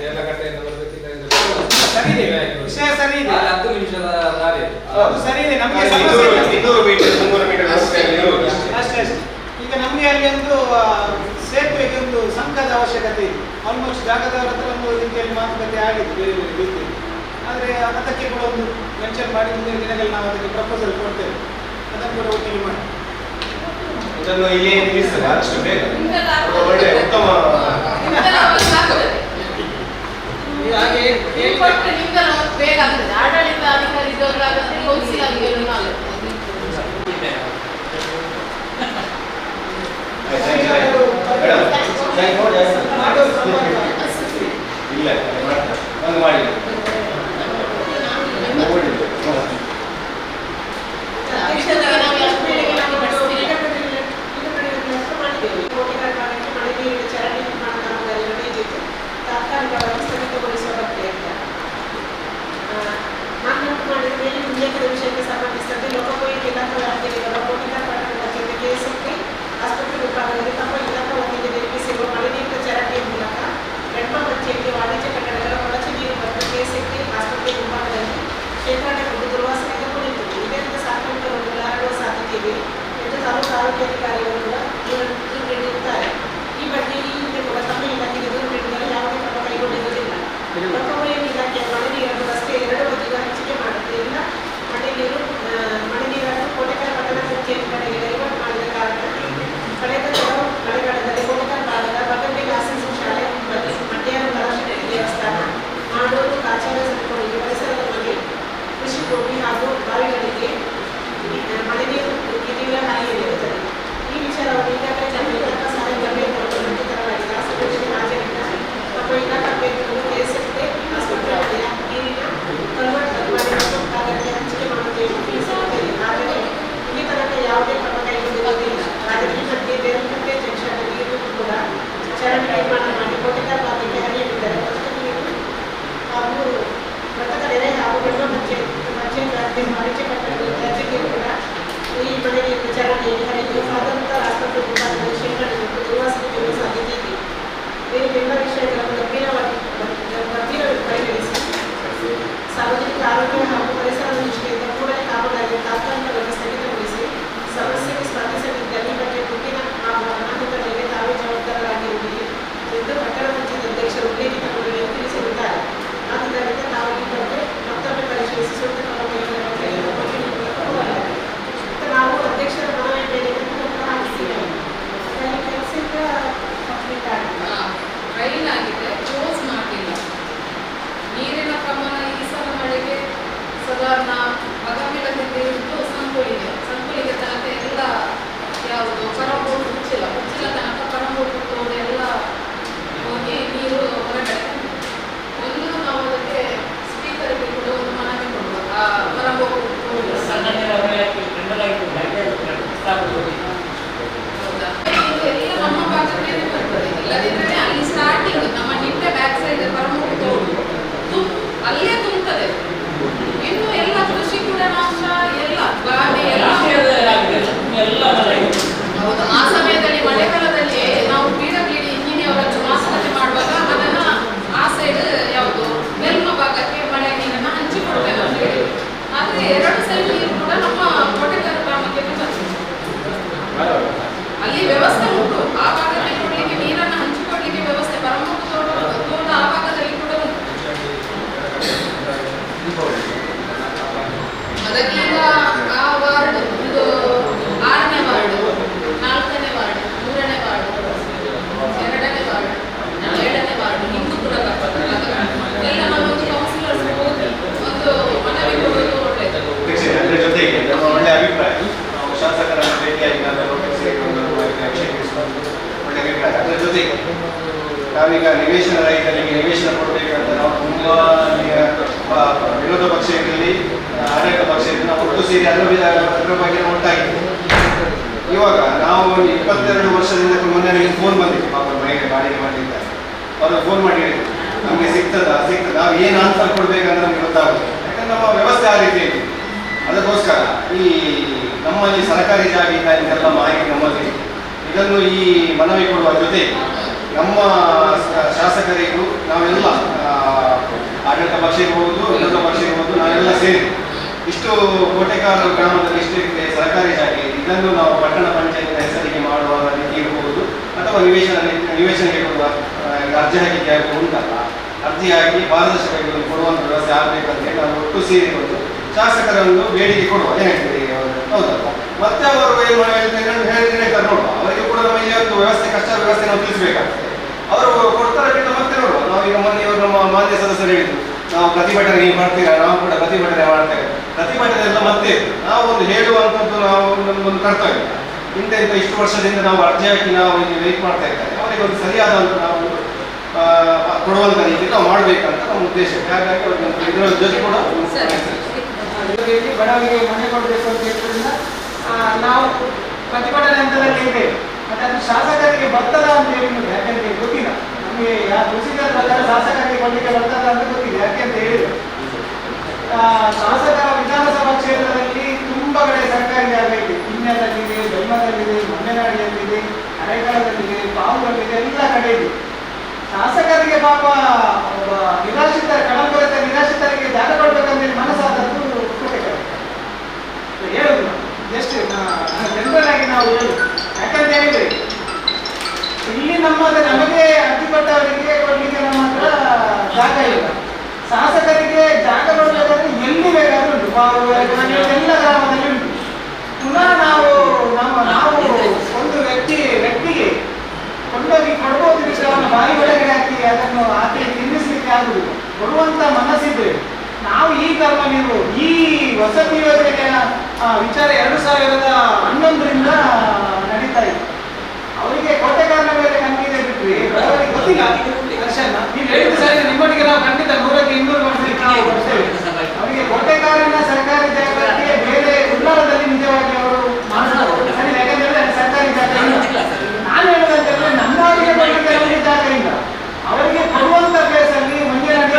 ದೇಲಗಟ್ಟೆಯಿಂದ ಬರಬೇಕಿದ್ರೆ ವಿಷಯ ಸರಿ ಇದೆ. 10 ನಿಮಿಷದ ದಾರಿ ಅದು ಸರಿ ಇದೆ. ನಮಗೆ 200 ಮೀಟರ್ 300 ಮೀಟರ್ ಅಷ್ಟೇ. ಈಗ ನಮಗೆ ಅಲ್ಲಿ ಒಂದು ಸೇತುವೆಗೆ ಒಂದು ಸಂಘದ ಅವಶ್ಯಕತೆ ಇದೆ. ಆಲ್ಮೋಸ್ಟ್ ಜಾಗದವರ ಹತ್ರ ಒಂದು ರೀತಿಯಲ್ಲಿ ಮಾತುಕತೆ ಆಗಿದೆ ಬೇರೆ ಬೇರೆ ರೀತಿಯಲ್ಲಿ. ಆದರೆ ಅದಕ್ಕೆ ಕೂಡ ಒಂದು ಮೆನ್ಷನ್ ಮಾಡಿ ಮುಂದಿನ ದಿನಗಳಲ್ಲಿ ನಾವು ಅದಕ್ಕೆ ಪ್ರಪೋಸಲ್ ಕೊಡ್ತೇವೆ. ಅದನ್ನು ಕೂಡ ಒಟ್ಟಿಗೆ ಮಾಡಿ ಇದನ್ನು ಇಲ್ಲಿ ನಿಲ್ಲಿಸ್ತದೆ ಆದಷ್ಟು ಬೇಗ. ಒಳ್ಳೆ ಉತ್ತಮ ಹಾಗೆ ಬೇಗ ಆಗ್ತದೆ. ಆಡಳಿತ ಅಧಿಕಾರಿಗಳಾಗುತ್ತೆ, ಕೌನ್ಸಿಲ್ ಅಧಿಕಾರಿಗಳು ಇಲ್ಲ ಒಂದು ಮಾಡಿ ತಾತ್ಕಾಲಿಕ ಸ್ಥಗಿತಗೊಳಿಸುವ ಬಗ್ಗೆ ನಾನು ಅದಕ್ಕೀಗ ಆ ವಾರ್ಡ್ ಒಂದು 6ನೇ ವಾರ್ಡ್, 4ನೇ ವಾರ್ಡ್, 3ನೇ ವಾರ್ಡ್, 2ನೇ ವಾರ್ಡ್, 7ನೇ ವಾರ್ಡ್ ಹಿಂದೂ ಕೂಡ ಬರ್ತದಲ್ಲ, ಎಲ್ಲ ನಾವೊಂದು ಕೌನ್ಸಿಲರ್ಸ್ ಹೋಗಿ ಒಂದು ಮನವಿ ಕೊಡೋದು ಒಳ್ಳೆಯದು. ಅದರ ಜೊತೆಗೆ ನಮ್ಮ ಒಳ್ಳೆ ಅಭಿಪ್ರಾಯ, ನಾವು ಶಾಸಕರನ್ನು ಭೇಟಿಯಾಗಿ ನೋಟಿಸ್ ಒಳ್ಳೆ ಅಭಿಪ್ರಾಯ. ಅದರ ಜೊತೆಗೆ ನಾವೀಗ ನಿವೇಶನ ರಹಿತರಿಗೆ ನಿವೇಶನ ಕೊಡಬೇಕಂತ ನಾವು ತುಂಬ ವಿರೋಧ ಪಕ್ಷ ಇರಲಿ ಆಡಳಿತ ಪಕ್ಷ ಇರಲಿ ನಾವು ಒಟ್ಟು ಸೇರಿ ಅದರ ಬಗ್ಗೆ ಒಟ್ಟಾಗಿದೆ. ಇವಾಗ ನಾವು 22 ವರ್ಷದಿಂದ ಮೊನ್ನೆ ನನಗೆ ಫೋನ್ ಬಂದಿತ್ತು, ಪಾಪ ಮನೆಗೆ ಬಾಡಿಗೆ ಮಾಡಿದ್ದಾರೆ, ಅವರು ಫೋನ್ ಮಾಡಿ ಹೇಳಿದ್ರು ನಮಗೆ ಸಿಗ್ತದ ನಾವು ಏನು ಆನ್ಸರ್ ಕೊಡ್ಬೇಕಂದ್ರೆ ನಮ್ಗೆ ಗೊತ್ತಾಗುತ್ತೆ. ಯಾಕಂದ್ರೆ ನಮ್ಮ ವ್ಯವಸ್ಥೆ ಆ ರೀತಿ ಇದೆ. ಅದಕ್ಕೋಸ್ಕರ ಈ ನಮ್ಮಲ್ಲಿ ಸರ್ಕಾರಿ ಜಾಗ ಇದೆಲ್ಲ ಮಾಹಿತಿ ನಮ್ಮಲ್ಲಿ ಇದನ್ನು ಈ ಮನವಿ ಕೊಡುವ ಜೊತೆ ನಮ್ಮ ಶಾಸಕರಿಗೂ ನಾವೆಲ್ಲ ಆಡಳಿತ ಪಕ್ಷ ಇರ್ಬೋದು ವಿರೋಧ ಪಕ್ಷ ಇರ್ಬೋದು ನಾವೆಲ್ಲ ಸೇರಿ ಇಷ್ಟು ಕೋಟೆಕಾರು ಗ್ರಾಮದಲ್ಲಿ ಇಷ್ಟು ಸರ್ಕಾರಿ ಜಾಗ ಇದನ್ನು ನಾವು ಪಟ್ಟಣ ಪಂಚಾಯತ್ನ ಹೆಸರಿಗೆ ಮಾಡುವ ರೀತಿ ಇರಬಹುದು, ಅಥವಾ ನಿವೇಶನಕ್ಕೆ ಕೊಡುವ ಅರ್ಜಿ ಹಾಕಿದ್ದೆ ಉಂಟಲ್ಲ, ಅರ್ಜಿ ಹಾಕಿ ಪಾರದರ್ಶಕವಾಗಿ ಕೊಡುವಂಥ ವ್ಯವಸ್ಥೆ ಆಗಬೇಕಂತ ನಾವು ಒಟ್ಟು ಸೇರಿಕೊಂಡು ಶಾಸಕರನ್ನು ಬೇಡಿಕೆ ಕೊಡುವ. ಏನಾಗ್ತದೆ ಹೌದಲ್ಲ, ಮತ್ತೆ ಅವರು ಏನು ಹೇಳಿದ್ರೆ ನೋಡುವ, ಅವರಿಗೆ ಕೂಡ ನಮಗೆ ಒಂದು ವ್ಯವಸ್ಥೆ ಕಷ್ಟ ವ್ಯವಸ್ಥೆ ನಾವು ತಿಳಿಸಬೇಕಾಗ್ತದೆ. ಅವರು ಕೊಡ್ತಾರಕ್ಕಿಂತ ಮತ್ತೆ ನೋಡುವ. ನಾವೀಗ ಮೊನ್ನೆ ಇವರು ನಮ್ಮ ಮಾನ್ಯ ಸದಸ್ಯರು ಹೇಳಿದ್ರು ನಾವು ಪ್ರತಿಭಟನೆ ನೀವು ಮಾಡ್ತೀರಾ, ನಾವು ಕೂಡ ಪ್ರತಿಭಟನೆ ಮಾಡ್ತೇವೆ. ಪ್ರತಿಭಟನೆ ಎಲ್ಲ ಮತ್ತೆ ನಾವು ಒಂದು ಹೇಳುವಂಥದ್ದು ನಾವು ನಮ್ಮೊಂದು ಕರ್ತವ್ಯ. ಇಂಥ ಇಷ್ಟು ವರ್ಷದಿಂದ ನಾವು ಅರ್ಜಿ ಹಾಕಿ ನಾವು ಇಲ್ಲಿ ವೆಯ್ಟ್ ಮಾಡ್ತಾ ಇದ್ದಾರೆ, ಅವರಿಗೆ ಒಂದು ಸರಿಯಾದಂಥ ನಾವು ಕೊಡುವಂಥ ರೀತಿ ನಾವು ಮಾಡಬೇಕಂತ ನಮ್ಮ ಉದ್ದೇಶ. ಹಾಗಾಗಿ ಇದರ ಜೊತೆ ಕೂಡ ಬಡವರಿಗೆ ಮನೆ ಕೊಡಬೇಕು ಅಂತ ಹೇಳಿದ್ರಿಂದ ನಾವು ಪ್ರತಿಭಟನೆ ಹಂತದಲ್ಲಿ ಇದೆ. ಮತ್ತೆ ಅದು ಶಾಸಕರಿಗೆ ಬರ್ತದ ಅಂತ ಹೇಳಿದ್ರು, ಯಾಕೆಂದ್ರೆ ಗೊತ್ತಿಲ್ಲ ನಮಗೆ ಪ್ರೊಸೀಜರ್ ಪ್ರಕಾರ ಶಾಸಕರಿಗೆ ಕೊಡಲಿಕ್ಕೆ ಬರ್ತದ ಅಂತ ಗೊತ್ತಿದೆ. ಯಾಕೆ ಅಂತ ಹೇಳಿದ್ರು ಶಾಸಕರ ವಿಧಾನಸಭಾ ಕ್ಷೇತ್ರದಲ್ಲಿ ತುಂಬಾ ಕಡೆ ಸರ್ಕಾರಿ ಜಾಗ ಇದೆ, ಕಿನ್ಯದಲ್ಲಿದೆ, ಬೆಲ್ಮದಲ್ಲಿದೆ, ಮಣ್ಣೆನಾಡಿಯಲ್ಲಿದೆ, ಅರೆಗಾಲದಲ್ಲಿದೆ, ಪಾವುದಲ್ಲಿದೆ, ಎಲ್ಲ ಕಡೆ ಇದೆ. ಶಾಸಕರಿಗೆ ಪಾಪ ನಿರಾಶ್ರಿತರ ಕಡಲ್ಕೊರೆತ ನಿರಾಶ್ರಿತರಿಗೆ ಜಾಗ ಕೊಡ್ಬೇಕಂತ ಮನಸ್ಸಾದದ್ದು ಹೇಳುದು ಜಸ್ಟ್ ಜನರಲ್ ಆಗಿ ನಾವು ಹೇಳುದು. ಯಾಕಂತ ಹೇಳಿದ್ರೆ ಇಲ್ಲಿ ನಮಗೆ ಅರ್ಜಿ ಕೊಟ್ಟವರಿಗೆ ಕೊಡ್ಲಿಕ್ಕೆ ನಮ್ಮ ಹತ್ರ ಜಾಗ ಇಲ್ಲ. ಶಾಸಕರಿಗೆ ಜಾಗ ಕೊಡಬೇಕಾದ್ರೆ ಎಲ್ಲಿ ಬೇಕಾದ್ರೂ ಉಂಟು, ಎಲ್ಲ ಗ್ರಾಮದಲ್ಲಿ ಉಂಟು. ಪುನಃ ನಾವು ಒಂದು ವ್ಯಕ್ತಿಗೆ ಕೊಂಡೋಗಿ ಕೊಡ್ಬೋದು ವಿಷಯವನ್ನು ಬಾಯಿ ಒಳಗಡೆ ಹಾಕಿ ಅದನ್ನು ಹಾಕಿ ತಿನ್ನಿಸ್ಲಿಕ್ಕೆ ಆಗುದಿಲ್ಲ. ಕೊಡುವಂತ ಮನಸ್ಸಿದ್ರೆ ನಾವು ಈ ನೀವು ಈ ವಸತಿ ಯೋಜನೆಯ ವಿಚಾರ 2011ರಿಂದ ನಡೀತಾ ಇದೆ. ಅವರಿಗೆ ಕೋಟೆಕಾರನ ಮೇಲೆ ನಂಬಿಕೆ ಬಿಟ್ರಿ, ಅವರಿಗೆ ಗೊತ್ತಿಲ್ಲ. ದರ್ಶನ ನೀವು ಹೇಳಿದ್ದು ಸರಿ, ನಿಮ್ಮೊಟ್ಟಿಗೆ ನಾವು ಖಂಡಿತ 100ಕ್ಕೆ 200 ವರ್ಷಕ್ಕೆ ನಾವು ಬರ್ತೇವೆ. ಅವರಿಗೆ ಕೋಟೆಕಾರನ ಸರ್ಕಾರಿ ಜಾಗಕ್ಕೆ ಬೇರೆ ಉಳ್ಳಾಲದಲ್ಲಿ ನಿಜವಾಗಿ ಅವರು ಮಾಡಬಹುದು ಸರಿ, ಯಾಕಂದ್ರೆ ಸರ್ಕಾರಿ ಜಾಗ ನಾನು ಹೇಳೋದಂತಂದ್ರೆ ನಮ್ಮವರಿಗೆ ಕೊಡಲಿಕ್ಕೆ ನಮಗೆ ಜಾಗ ಇಲ್ಲ. ಅವರಿಗೆ ಕೊಡುವಂತ ಪ್ಲೇಸಲ್ಲಿ ಮಂಜೇನಹಳ್ಳಿ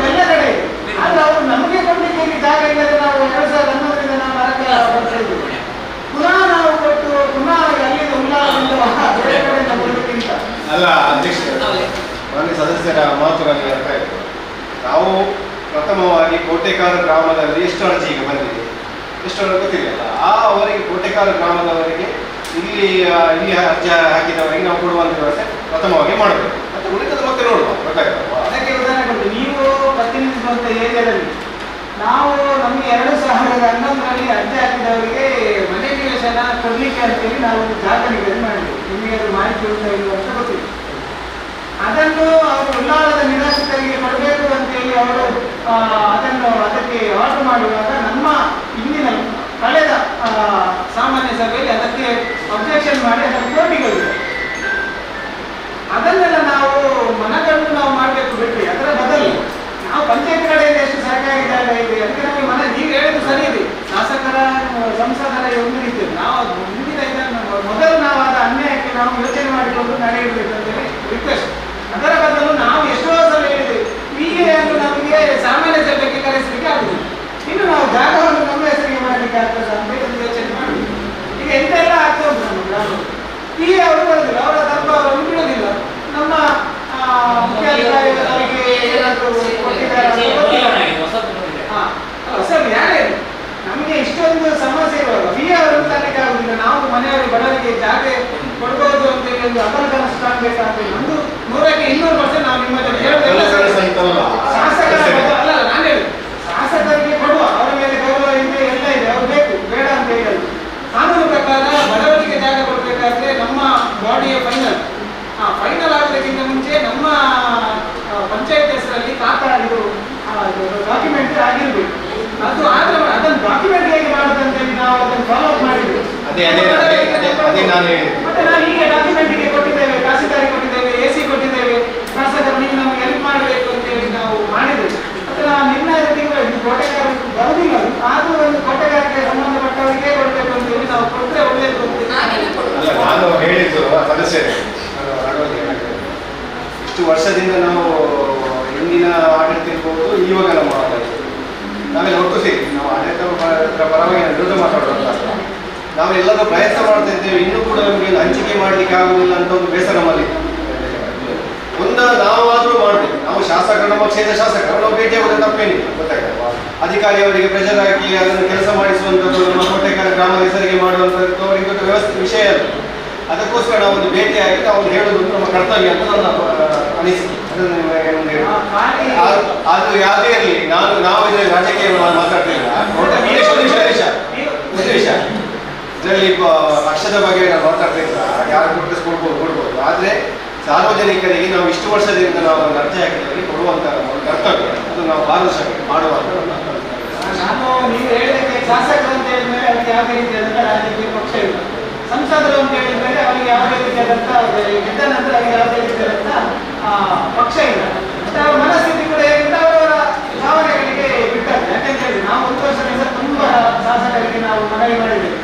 ಎಲ್ಲ ಕಡೆ ಇದೆ. ಆದ್ರೆ ಅವರು ನಮಗೆ ಕೊಡ್ಲಿಕ್ಕೆ ಇಲ್ಲಿ ಜಾಗ ಇಲ್ಲದೆ ನಾವು 2011ರಿಂದ ನಾವು ಮರಕ್ಕೆ ಬರ್ತಾ ಇದ್ದೀವಿ. ಪುನಃ ನಾವು ಕೊಟ್ಟು ಪುನಃ ಅಲ್ಲಿಂದ ಉಳ್ಳಾಲದಿಂದ ಬೇರೆ ಕಡೆಯಿಂದ ಕೊಡಲಿಕ್ಕಿಂತ ಅಲ್ಲ ಅಧ್ಯಕ್ಷ ಮಾನ್ಯ ಸದಸ್ಯರ ಮಾತುಗಳಲ್ಲಿ ಅರ್ಥ ಆಯಿತು. ನಾವು ಪ್ರಥಮವಾಗಿ ಕೋಟೆಕಾರ ಗ್ರಾಮದಲ್ಲಿ ಎಷ್ಟು ಅರ್ಜಿ ಈಗ ಬಂದಿದೆ, ಎಷ್ಟು ಗೊತ್ತಿಲ್ಲ. ಅವರಿಗೆ ಕೋಟೆಕಾರ ಗ್ರಾಮದವರಿಗೆ ಇಲ್ಲಿ ಅರ್ಜಿ ಹಾಕಿದವರಿಗೆ ನಾವು ಕೊಡುವಂತ ವ್ಯವಸ್ಥೆ ಪ್ರಥಮವಾಗಿ ಮಾಡಬೇಕು. ಮತ್ತೆ ಉಳಿದದ್ದು ಮತ್ತೆ ನೋಡುವ ಗೊತ್ತಾಗ್ತದೆ. ಅದಕ್ಕೆ ಉದಾಹರಣೆ ಕೊಟ್ಟು ನೀವು ಪ್ರತಿನಿಧಿಸುವಂತ ಏರಿಯಾದಲ್ಲಿ ನಾವು ನಮಗೆ 2011ರಲ್ಲಿ ಅರ್ಜಿ ಹಾಕಿದವರಿಗೆ ಮನೆ ನಿವೇಶನ ಕೊಡ್ಲಿಕ್ಕೆ ಅಂತೇಳಿ ನಾವು ಒಂದು ಜಾಗ ನಿಗದಿ ಮಾಡಿದ್ವಿ. ನಿಮಗೆ ಅದು ಮಾಹಿತಿ ಉಂಟಾ ಇಲ್ಲ ಅಂತ ಗೊತ್ತಿಲ್ಲ. ಅದನ್ನು ಅವರು ಉಳ್ಳಾಲದ ನಿರಾಶ್ರಿತರಿಗೆ ಕೊಡಬೇಕು ಅಂತೇಳಿ ಅವರು ಅದಕ್ಕೆ ಆರ್ಡರ್ ಮಾಡುವಾಗ ನಮ್ಮ ಇಂದಿನ ಕಳೆದ ಸಾಮಾನ್ಯ ಸಭೆಯಲ್ಲಿ ಅದಕ್ಕೆ ಅಬ್ಜೆಕ್ಷನ್ ಮಾಡಿ ಅದನ್ನು ಕೋರ್ಟಿಗೆ ಹೋಗಿದೆ. ಅದನ್ನೆಲ್ಲ ನಾವು ಮನಗಂಡು ನಾವು ಮಾಡಬೇಕು ಬಿಟ್ರಿ. ಅದರ ಬದಲು ನಾವು ಪಂಚಾಯತ್ ಕಡೆಯಿಂದ ಎಷ್ಟು ಸರ್ಕಾರಿ ಜಾಗ ಇದೆ ಅದಕ್ಕೆ ನಮಗೆ ನೀವು ಹೇಳಿದ್ದು ಸರಿ ಇದೆ. ಶಾಸಕರ ಸಂಸದರ ಒಂದು ರೀತಿ ನಾವು ಮುಂದಿನ ಇದನ್ನು ಮೊದಲು ನಾವು ಆದ ಅನ್ಯಾಯಕ್ಕೆ ನಾವು ಯೋಚನೆ ಮಾಡಿಕೊಂಡು ನಡೆಯಬೇಕು ಅಂತೇಳಿ ರಿಕ್ವೆಸ್ಟ್. ಅದರ ಬದಲು ನಾವು ಎಷ್ಟೋ ಸಲ ಹೇಳಿದ್ದೇವೆ PA ನಮಗೆ ಸಾಮಾನ್ಯ ಸಭೆಗೆ ಕರೆಸಲಿಕ್ಕೆ ಆಗುದಿಲ್ಲ, ಇನ್ನು ನಾವು ಜಾಗವನ್ನು ನಮ್ಮ ಹೆಸರಿಗೆ ಮಾಡಲಿಕ್ಕೆ ಆಗ್ತದೆ ಅಂತ ಒಂದು ಯೋಚನೆ ಮಾಡಿ ಈಗ ಎಂತೆಲ್ಲ ಆಗ್ತಾ ಉಂಟು ನಮ್ಮ ಗ್ರಾಮ. PA ಅವರು ಬರೋದಿಲ್ಲ, ಅವರ ತಪ್ಪ ಅವರು ಬಿಡೋದಿಲ್ಲ. ನಮ್ಮ ಮುಖ್ಯಾಧಿಕಾರಿಗಳಿಗೆ ಏನಾದರೂ ಹೊಸದು ಯಾರೇ ನಮಗೆ ಇಷ್ಟೊಂದು ಸಮಸ್ಯೆ ಇರುವಾಗ PA ಅವರು ತರಲಿಕ್ಕೆ ಆಗುದಿಲ್ಲ. ನಾವು ಮನೆಯವರು ಬಡವರಿಗೆ ಜಾಗ ಕೊಡ್ಬೋದು ಅಂತೇಳಿ ಒಂದು ಅಗಲ ಕನಸು ಕಾಣಬೇಕಾದ್ರೆ ಒಂದು 100ಕ್ಕೆ 200% ನಾವು ನಿಮ್ಮ ಜೊತೆ ಹೇಳ್ತೇವೆ. ಶಾಸಕರ ಅಲ್ಲ ನಾನು ಹೇಳಿ ಶಾಸಕರಿಗೆ ಕೊಡುವ, ಅವರ ಮೇಲೆ ಗೌರವ ಇದೆ, ಅದೇ ನಾನು ಹೇಳಿದೆ. ಮತ್ತೆ ನಾವು ಈಗ ಡಾಕ್ಯುಮೆಂಟ್ಗೆ ಕೊಟ್ಟಿದ್ದೇವೆ, ತಹಸೀಲ್ದಾರಿಗೆ ಕೊಟ್ಟಿದ್ದೇವೆ, AC ಕೊಟ್ಟಿದ್ದೇವೆ, ಶಾಸಕರು ನೀವು ನಮಗೆ ಹೆಲ್ಪ್ ಮಾಡಬೇಕು ಅಂತೇಳಿ ನಾವು ಮಾಡಿದ್ದೇವೆ. ಮತ್ತೆ ನಾವು ನಿರ್ಣಯದ ತಿಂಗಳು ಕೋಟೆಗಾರರಿಗೆ ಬರುವುದಿಲ್ಲ, ಆದರೂ ಒಂದು ಕೋಟೆಗಾರಕ್ಕೆ ಸಂಬಂಧಪಟ್ಟವರಿಗೆ ಕೊಡಬೇಕು ಅಂತೇಳಿ ನಾವು ಕೊಟ್ಟರೆ ಒಳ್ಳೆಯದು ಅಂತೇಳಿ. ಅಲ್ಲ, ನಾನು ಹೇಳಿದ್ದು ಸದಸ್ಯರೇ, ಇಷ್ಟು ವರ್ಷದಿಂದ ನಾವು ಹಿಂದಿನ ಆಡಳಿತ ಇರ್ಬೋದು, ಇವಾಗ ನಮ್ಮ ಆಡಳಿತ ನಾವೆಲ್ಲ ಒಟ್ಟು ಸೇರಿ ನಾವು ಆಡಳಿತ ಪರವಾಗಿ ವಿರುದ್ಧ ಮಾತಾಡೋದು. ನಾವೆಲ್ಲರೂ ಪ್ರಯತ್ನ ಮಾಡ್ತಾ ಇದ್ದೇವೆ. ಇನ್ನೂ ಕೂಡ ನಮಗೆ ಹಂಚಿಕೆ ಮಾಡಲಿಕ್ಕೆ ಆಗುವುದಿಲ್ಲ ಅಂತ ಒಂದು ಬೇಸರ ನಮ್ಮಲ್ಲಿ. ನಾವಾದರೂ ಮಾಡಬೇಕು. ನಾವು ಶಾಸಕರು, ನಮ್ಮ ಕ್ಷೇತ್ರ ಶಾಸಕರು, ನಾವು ಭೇಟಿ ಆಗೋದು ತಪ್ಪೇನಿಲ್ಲ, ಗೊತ್ತಾಗಲ್ವಾ? ಅಧಿಕಾರಿ ಅವರಿಗೆ ಪ್ರೆಷರ್ ಹಾಕಿ ಅದನ್ನು ಕೆಲಸ ಮಾಡಿಸುವಂಥದ್ದು, ನಮ್ಮ ಕೋಟೆಗಾರ ಗ್ರಾಮದ ಹೆಸರಿಗೆ ಮಾಡುವಂಥದ್ದು ಅವರಿಗೆ ದೊಡ್ಡ ವ್ಯವಸ್ಥೆ ವಿಷಯ ಅಲ್ಲ. ಅದಕ್ಕೋಸ್ಕರ ನಾವು ಒಂದು ಭೇಟಿ ಆಗಿ ನಾವು ಹೇಳೋದು ನಮ್ಮ ಕರ್ತವ್ಯ ಅಂತ ನನ್ನ ಅನಿಸಿಕೆ. ಅದು ಯಾವುದೇ ಇರಲಿ, ನಾವು ಇದರಲ್ಲಿ ರಾಜಕೀಯ ಮಾತಾಡ್ತಿಲ್ಲ. ಇದರಲ್ಲಿ ಪಕ್ಷದ ಬಗ್ಗೆ ನಾವು ಮಾತಾಡ್ತಿಲ್ಲ. ಯಾರು ಕೊಡ್ಬೋದು. ಆದರೆ ಸಾರ್ವಜನಿಕರಿಗೆ ನಾವು ಇಷ್ಟು ವರ್ಷದಿಂದ ನಾವು ಒಂದು ಅರ್ಜಿ ಹಾಕಿದವರಿಗೆ ಕೊಡುವಂತ ಒಂದು ಕರ್ತವ್ಯ, ಅದು ನಾವು ಪಾರದರ್ಶಕ ಮಾಡುವಂತ. ನಾನು ನೀವು ಹೇಳಿದಕ್ಕೆ ಶಾಸಕರು ಅಂತ ಹೇಳಿದ್ಮೇಲೆ ಅವರಿಗೆ ಯಾವುದೇ ರೀತಿಯಾದಂಥ ರಾಜಕೀಯ ಪಕ್ಷ ಇಲ್ಲ. ಸಂಸದರು ಅಂತ ಹೇಳಿದ್ಮೇಲೆ ಅವರಿಗೆ ಯಾವುದೇ ರೀತಿಯಾದಂಥ ಗೆದ್ದ ನಂತರ ಅವರಿಗೆ ಯಾವುದೇ ರೀತಿಯಾದಂಥ ಪಕ್ಷ ಇಲ್ಲ. ಮತ್ತೆ ಅವರ ಮನಸ್ಥಿತಿ ಕೂಡ ಹೇಗಿದ್ದ ಅವರ ಭಾವನೆಗಳಿಗೆ ಬಿಟ್ಟಾಗ್ತದೆ. ಯಾಕಂತ ಹೇಳಿದ್ರೆ ನಾವು ಒಂದು ವರ್ಷದಿಂದ ತುಂಬ ಶಾಸಕರಿಗೆ ನಾವು ಮನವಿ ಮಾಡಿದ್ದೇವೆ.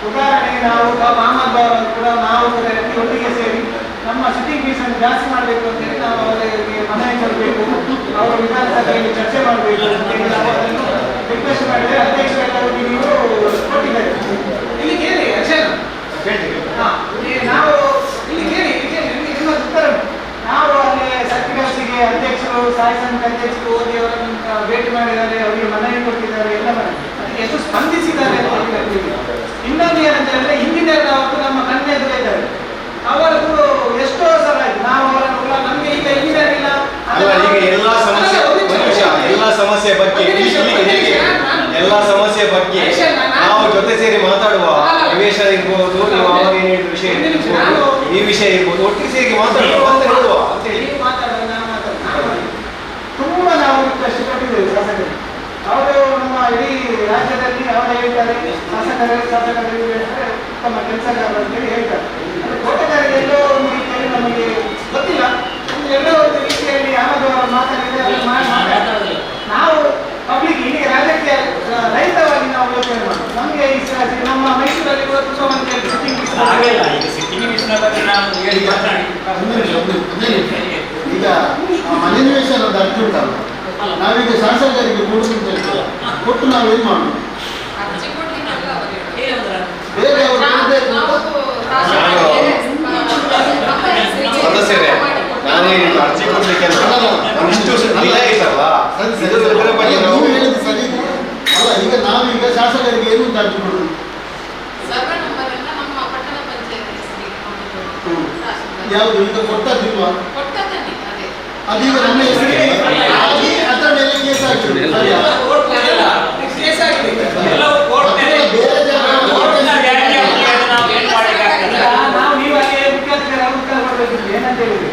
ಉದಾಹರಣೆಗೆ ನಾವು ಮಹಮ್ಮದ್ ಅವರು ಕೂಡ ನಾವು ಕೂಡ ಒಟ್ಟಿಗೆ ಸೇರಿ ನಮ್ಮ ಸಿಟ್ಟಿಂಗ್ ಫೀಸ್ ಅನ್ನು ಜಾಸ್ತಿ ಮಾಡಬೇಕು ಅಂತೇಳಿ ನಾವು ಅವರಿಗೆ ಮನವಿ ಕೊಡಬೇಕು, ಅವರು ವಿಧಾನಸಭೆಯಲ್ಲಿ ಚರ್ಚೆ ಮಾಡಬೇಕು ಅಂತೇಳಿ ನಾವು ಅದನ್ನು ರಿಕ್ವೆಸ್ಟ್ ಮಾಡಿದರೆ ಅಧ್ಯಕ್ಷರೆಲ್ಲರೂ ನೀವು ಕೊಟ್ಟಿದ್ದಾರೆ. ಇಲ್ಲಿ ಕೇಳಿ ಅಕ್ಷಯ್, ನಾವು ಇಲ್ಲಿ ಕೇಳಿ ನಿಮ್ಮ ಉತ್ತರ. ನಾವು ಅಲ್ಲಿ ಸರ್ಕಿಟರ್ಸಿಗೆ ಅಧ್ಯಕ್ಷರು, ಸಾಯಿ ಸಂಘ ಅಧ್ಯಕ್ಷರು ಹೋಗಿ ಅವರನ್ನು ಭೇಟಿ ಮಾಡಿದ್ದಾರೆ, ಅವರಿಗೆ ಮನವಿ ಕೊಟ್ಟಿದ್ದಾರೆ, ಎಲ್ಲ ಮಾಡಿ ಅದಕ್ಕೆ ಎಷ್ಟು ಸ್ಪಂದಿಸಿದ್ದಾರೆ ಅಂತ ಹೇಳ್ತೀವಿ. ಇನ್ನೊಂದು ಏನಂತ ಹೇಳಿದ್ರೆ, ಹಿಂದಿನ ಅವತ್ತು ನಮ್ಮ ಕಣ್ಣೆದುರೇ ಇದ್ದಾರೆ, ಅವರದ್ದು ಎಷ್ಟೋ ಸಲ ಆಯ್ತು ನಾವು ಅವರನ್ನು ನಮಗೆ ಈಗ ಇಂಜಿನಿಯರ್ ಇಲ್ಲ. ಈಗ ಎಲ್ಲಾ ಸಮಸ್ಯೆ ಬಗ್ಗೆ ನಾವು ಜೊತೆ ಸೇರಿ ಮಾತಾಡುವ ನಿವೇಶ ಇರ್ಬೋದು, ನೀವು ಅವಾಗ ಏನು ಹೇಳಿದ ವಿಷಯ ಇರ್ಬೋದು, ಈ ವಿಷಯ ಇರ್ಬೋದು, ಒಟ್ಟಿಗೆ ಸೇರಿ ಮಾತಾಡುವ ಅಂತ ಹೇಳುವ ಅಂತ ಹೇಳಿ ತುಂಬ ನಾವು ಕಷ್ಟಪಟ್ಟಿದ್ದೇವೆ ಶಾಸಕರು. ಅವರು ನಮ್ಮ ಇಡೀ ರಾಜ್ಯದಲ್ಲಿ ಅವರು ಹೇಳ್ತಾರೆ ಶಾಸಕರಿಗೆ ಹೇಳಿದ್ರೆ ಉತ್ತಮ ಕೆಲಸಗಾರರು ಅಂತೇಳಿ ಹೇಳ್ತಾರೆ. ಕೋಟೆಗಾರರಿಗೆ ಎಲ್ಲೋ ಒಂದು ರೀತಿಯಲ್ಲಿ ನಮಗೆ ಗೊತ್ತಿಲ್ಲ, ಎಲ್ಲೋ ಒಂದು ರೀತಿಯಲ್ಲಿ ಯಾವಾಗ ಮಾತಾಡಿದ್ರೆ ನಾವು ಪಬ್ಲಿಕ್ ಈಗ ರಾಜ್ಯಕ್ಕೆ ರೈತವಾಗಿ ನಾವು ಯೋಚನೆ ಮಾಡೋದು. ನಮಗೆ ನಮ್ಮ ಮೈಸೂರಲ್ಲಿ ತುಂಬ ಮಂದಿ ಈಗ ಮನೆ ನಿವೇಶನದ ಅರ್ಜಿ ಉಂಟಲ್ಲ, ನಾವೀಗ ಶಾಸಕರಿಗೆ ಕೊಟ್ಟು ನಾವೇನು ಮಾಡೋದು? ಬೇರೆ ಸದಸ್ಯರೇ, ನಾನೇ ಅರ್ಜಿ ಕೊಡ್ಲಿಕ್ಕೆ ಇಷ್ಟು ಡಿಲೇ ಆಯ್ತಲ್ಲ, ನೀವು ಹೇಳಿದ ಸರಿ ಇದೆ ಅಲ್ಲ. ಈಗ ನಾವೀಗ ಶಾಸಕರಿಗೆ ಏನು ಅಂತ ಅರ್ಜಿ ಕೊಡೋದು? ಯಾವುದು ಈಗ ಕೊಟ್ಟದ್ದಿಲ್ವಾ? ಅದೀಗ ನಮ್ಮ ಹೆಸರಿಗೆ ಅದರ ಮೇಲೆ ಕೇಸ್ ಆಗಿದೆ. ನಾವು ನೀವಾಗಿ ಮುಖ್ಯಾಧಿಕಾರಿ ಉತ್ತರ ಕೊಡಬೇಕಿತ್ತು. ಏನಂತ ಹೇಳಿದ್ರೆ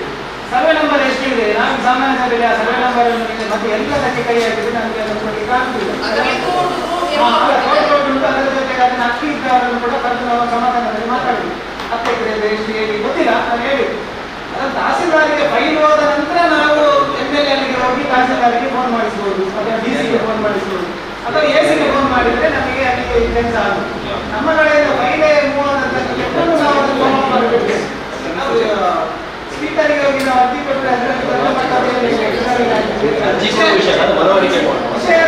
ಸರ್ವೆ ನಂಬರ್ ಎಷ್ಟಿದೆ, ನಾವು ಸಾಮಾನ್ಯ ಸಭೆಯಲ್ಲಿ ಆ ಸರ್ವೆ ನಂಬರ್ ಮತ್ತೆ ಎಲ್ಲದಕ್ಕೆ ಕೈ ಹಾಕಿದ್ರೆ ನಮಗೆ ಅದನ್ನು ಕೊಡಲಿಕ್ಕೆ ಆಗುದಿಲ್ಲ. ಉಂಟು, ಅದರ ಜೊತೆಗೆ ಅದನ್ನು ಅಕ್ಕಿ ಇದ್ದವರನ್ನು ಕೂಡ ಕರೆದು ನಾವು ಸಮಾಧಾನದಲ್ಲಿ ಮಾತಾಡಬೇಕು. 10 ಎಕರೆ ಎಷ್ಟು ಹೇಳಿ ಗೊತ್ತಿಲ್ಲ, ನಾನು ಹೇಳಿ ಅದನ್ನು ತಹಸೀಲ್ದಾರಿಗೆ ಫೈಲ್ ಹೋದ ನಂತರ ನಾವು MLA ಅಲ್ಲಿಗೆ ಹೋಗಿ ತಹಸೀಲ್ದಾರಿಗೆ ಫೋನ್ ಮಾಡಿಸ್ಬೋದು, ಅಥವಾ DC ಗೆ ಫೋನ್ ಮಾಡಿಸ್ಬೋದು, ಅಥವಾ AC ಗೆ ಫೋನ್ ಮಾಡಿದರೆ ನಮಗೆ ಅಲ್ಲಿ ಕೆಲಸ ಆಗುತ್ತೆ. ನಮ್ಮ ಕಡೆಯಿಂದ ಫೈಲೇ ಮೂವ್ ಆದ ನಂತರ ನಾವು ಅದನ್ನು ಫಾಲೋ ಮಾಡಬೇಕು. ಸ್ಪೀಕರಿಗೆ ಹೋಗಿ ನಾವು ಅರ್ಜಿ ಕೊಟ್ಟರೆ ಅದರಲ್ಲಿ ದೊಡ್ಡ ಮಟ್ಟದಲ್ಲಿ ವಿಷಯ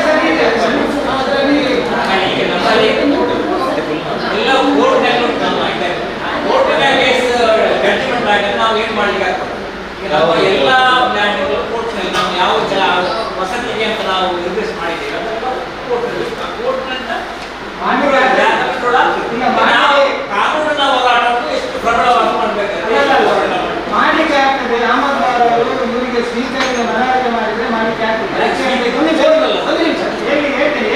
ಸರಿ ಇದೆ. ಅದರಲ್ಲಿ ಎಲ್ಲ ಕೋರ್ಟ್ನಲ್ಲಿ ಜಡ್ಜ್ಮೆಂಟ್ ಆಗಿ ನಾವು ಏನು ಮಾಡ್ಲಿಕ್ಕೆ ಆಗ್ತದೆ. ಎಲ್ಲ ಲ್ಯಾಂಡ್ಗಳು ಕೋರ್ಟ್ನಲ್ಲಿ ನಾವು ಯಾವ ವಸತಿಗೆ ಅಂತ ನಾವು ನಿರ್ದೇಶ ಮಾಡಿದ್ದೇವೆ ಅದೆಲ್ಲ ಕೋರ್ಟ್ನಲ್ಲಿ ಕಾನೂನಿನ ಹೋರಾಟವನ್ನು ಎಷ್ಟು ಪ್ರಬಲವಾಗಿ ಮಾಡಬೇಕಾದ್ರೆ ಮಾಡ್ಲಿಕ್ಕೆ ಆಗ್ತದೆ. ಅಹಮದ್ ಅವರು ಇವರಿಗೆ ಸ್ಪೀಕರ್ಗೆ ಮನವರಿಕೆ ಮಾಡಿದ್ರೆ ಮಾಡ್ಲಿಕ್ಕೆ ಆಗ್ತದೆ. ಒಂದು ನಿಮಿಷ ಹೇಳ್ತೀನಿ,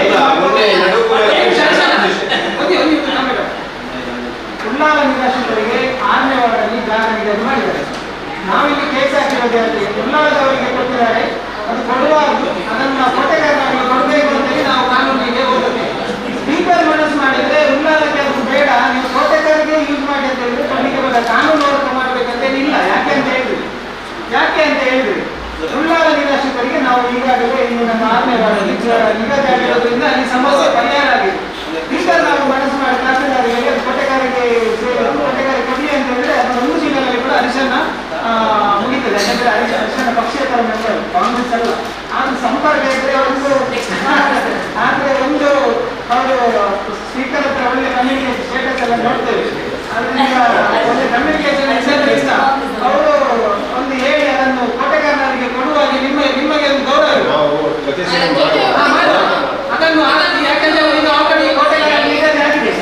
ಅವರು ಸ್ಪೀಕರ್ ಹತ್ರ ಒಳ್ಳೆ ಕಮ್ಯುನಿಕೇಶನ್ ಸ್ಟೇಟಸ್ ಎಲ್ಲ ನೋಡ್ತೇವೆ. ಅದರಿಂದ ಒಳ್ಳೆ ಕಮ್ಯುನಿಕೇಶನ್ ಇಷ್ಟ ಅವರು ಒಂದು ಹೇಳಿ ಅದನ್ನು ಕೋಟೆಗಾರರಿಗೆ ಕೊಡುವಾಗ ನಿಮಗೆ ಒಂದು ಗೌರವ ಅದನ್ನು ಯಾಕಂದ್ರೆ ಇದು ಆಲ್ರೆಡಿ ಕೋಟೆಗಾರ ಈಗಲೇ ಆಗಿದೆ.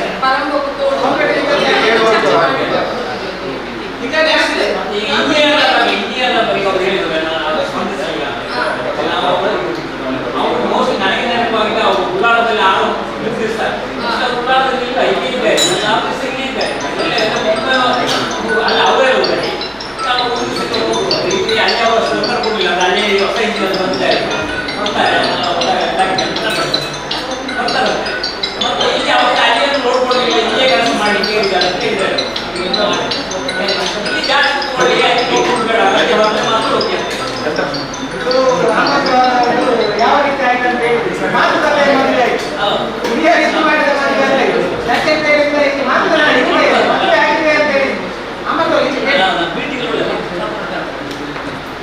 ನನಗೆ ನೆನಪಾಗಿದೆ ಅವರು ಉಳ್ಳಾಳದಲ್ಲಿ ಆರು ನಿರ್ದಿಸ್ತಾರೆ. ಉಳ್ಳಾಳದಲ್ಲಿ ಇಲ್ಲ, ಇಲ್ಲಿ ಇದೆ, ನನ್ನ ಆಫೀಸಿಗೆ ಇದೆ, ಅಲ್ಲಿ ಅವರೇ ಹೋಗ್ತಾರೆ. ಅಲ್ಲಿ ಅವರ ಸರ್ಕಾರ ಕೊಡಲಿಲ್ಲ, ಅಲ್ಲಿ ಹೊಸ ಇಂಜಿನಿಯರ್ ಬಂದಿದ್ದಾರೆ ಬರ್ತಾರೆ ಮತ್ತೆ ಇಲ್ಲಿ ಅವ್ರಿಗೆ ಅಲ್ಲಿಯನ್ನು ನೋಡ್ಕೊಳ್ಳಿಲ್ಲ, ಇಲ್ಲೇ ಕೆಲಸ ಮಾಡಲಿಕ್ಕೆ ಇದ್ದಾರೆ ಅಂತ ಇದ್ದಾರೆ. ಇಲ್ಲಿ ಜಾಸ್ತಿ ಬೇಡ, ಅಲ್ಲಿಗೆ ಬಂದರೆ ಮಾತ್ರ ಹೋಗ್ತಾರೆ. ಯಾವ ರೀತಿ ಆಯ್ತು ಅಂತ ಹೇಳಿದ್ರೆ ಮಾತುಕತೆ ಮದುವೆ ಆಯ್ತು, ಹಿರಿಯರು ಮಾಡಿದ ಮದುವೆ ಅಲ್ಲ ಇದು. ಯಾಕೆಂತ ಹೇಳಿದ್ರೆ ಇಲ್ಲಿ ಮಾತುಕತೆ ಮದುವೆ ಆಗಿದೆ ಅಂತ ಹೇಳಿ ಆಮೇಲೆ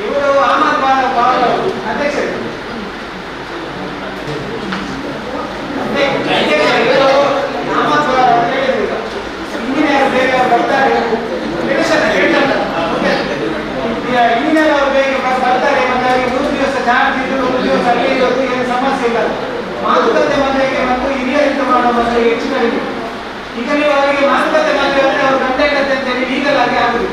ಇವರು ಅಹಮದ್ ಅಧ್ಯಕ್ಷರು ಇಂಜಿನಿಯರ್ ಬೇಗ ಬರ್ತಾರೆ, ಇಂಜಿನಿಯರ್ ಅವರು ಬೇಗ ಬರ್ತಾರೆ. ಮತ್ತೆ ಅವರಿಗೆ 3 ದಿವಸ ಚಾರ್ಜ್ ಇದ್ದು 3 ದಿವಸ ಅಲ್ಲಿ ಇರೋದು ಏನು ಸಮಸ್ಯೆ ಇಲ್ಲ. ಮಾತುಕತೆ ಮದುವೆಗೆ ಮತ್ತು ಹಿರಿಯರಿಂದ ಮಾಡೋ ಮದುವೆಗೆ ಹೆಚ್ಚು ಕಡಿಮೆ. ಈಗ ನೀವು ಅವರಿಗೆ ಮಾತುಕತೆ ಮದುವೆ ಅಂದರೆ ಅವರು ಗಂಟೆ ಗಂಟೆ ಅಂತೇಳಿ ಲೀಗಲ್ ಆಗಿ ಆಗುದು.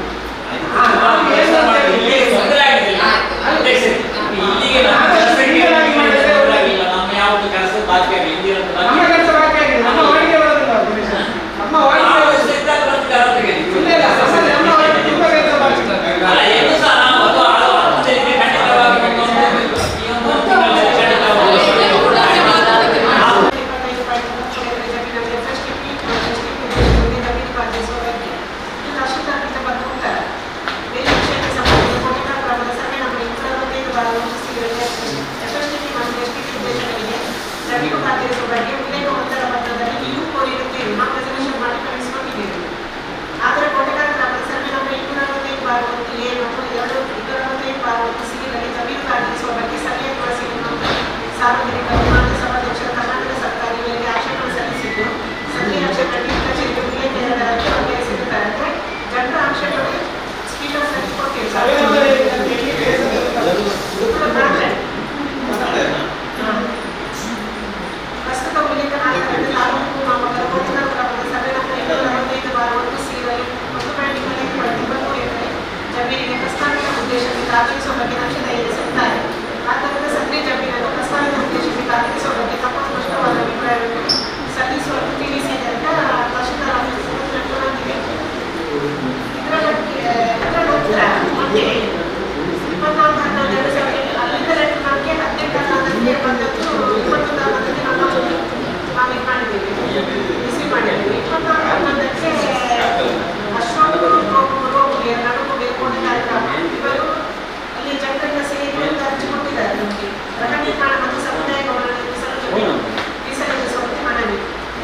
ನಮ್ಮ ಯಾವುದು ಕೆಲಸ ಬಾಕಿ ಆಗಿಲ್ಲ, ನಮ್ಮ ಕೆಲಸ ಬಾಕಿ ಆಗಿದೆ, ನಮ್ಮ ವಾಡಿಕೆ ಬರೋದಿಲ್ಲ, ನಮ್ಮ ವಾಡಿಕೆ ಸಾರ್ವಜನಿಕ ವಿಮಾನ ಸಭಾಧ್ಯಕ್ಷರ ಕರ್ನಾಟಕ ಸರ್ಕಾರ ಇವರಿಗೆ ಆಕ್ಷೇಪಣೆ ಸಲ್ಲಿಸಿದ್ದು ಸಂಜೆ ಆಕ್ಷೇಪಣೆ ಕಚೇರಿಗೆ ಉಲ್ಲೇಖ ಬಗೆಹರಿಸಿರುತ್ತಾರೆ. ಜನರ ಆಕ್ಷೇಪಣೆ ಸ್ಪೀಕರ್ ಸಲ್ಲಿಸಿ ಪ್ರಸ್ತುತ ಉಲ್ಲೇಖ ತಾಲೂಕು ನಾಮಕರ ಕೋಟೆಗಾರ ಗ್ರಾಮದ ಸಭೆ ನಂಬರ್ 245/1 ಸಿ-ರಲ್ಲಿ 1.23 ಎಕರೆ ಜಮೀನಿಗೆ ಪ್ರಸ್ತಾವಿತ ಉದ್ದೇಶಕ್ಕೆ ದಾಖಲಿಸುವ ಬಗ್ಗೆ ನಕ್ಷೆ ತಯಾರಿಸುತ್ತಾರೆ. ಆದ್ದರಿಂದ ಸಕ್ರಿಯ ಜಮೀನನ್ನು ಪ್ರಸ್ತಾವಿತ ಉದ್ದೇಶಕ್ಕೆ ದಾಖಲಿಸುವ ಬಗ್ಗೆ ತಮ್ಮ ಸ್ಪಷ್ಟವಾದ ಅಭಿಪ್ರಾಯವನ್ನು ಸಲ್ಲಿಸುವಂತೆ ತಿಳಿಸಿದೆ ಅಂತ ತಹಶೀಲ್ದಾರ್ ಆಫೀಸ್ ಬಂದಿದೆ. ಇದರ ನಂತರ ಮತ್ತೆ 24/11/2000 ಅಲ್ಲಿಂದ ಲೆಟರ್ ನಮಗೆ 18/11 ಬಂದದ್ದು 21/11 ನಾವು ಇದು ಮಾಡಿದ್ದೀವಿ, ರಿಸೀವ್ ಮಾಡಿದ್ದೀವಿ. 24/11 ಅಶೋಕ್ ರೋಗಿಗೆ ನಡುವೆ ಕೋಟೆಗಾರ ಇವರು ಅಲ್ಲಿ ಜನರಿಂದ ಸೇರಿ ಅಂತ ಅರ್ಜಿ ಕೊಟ್ಟಿದ್ದಾರೆ. ನಮಗೆ ಗೃಹ ನಿರ್ಮಾಣ ಮತ್ತು ಸಮುದಾಯ ಭವನ ನಿರ್ಮಿಸಲು ಮೀಸಲಿರಿಸುವಂತೆ ಮನವಿ.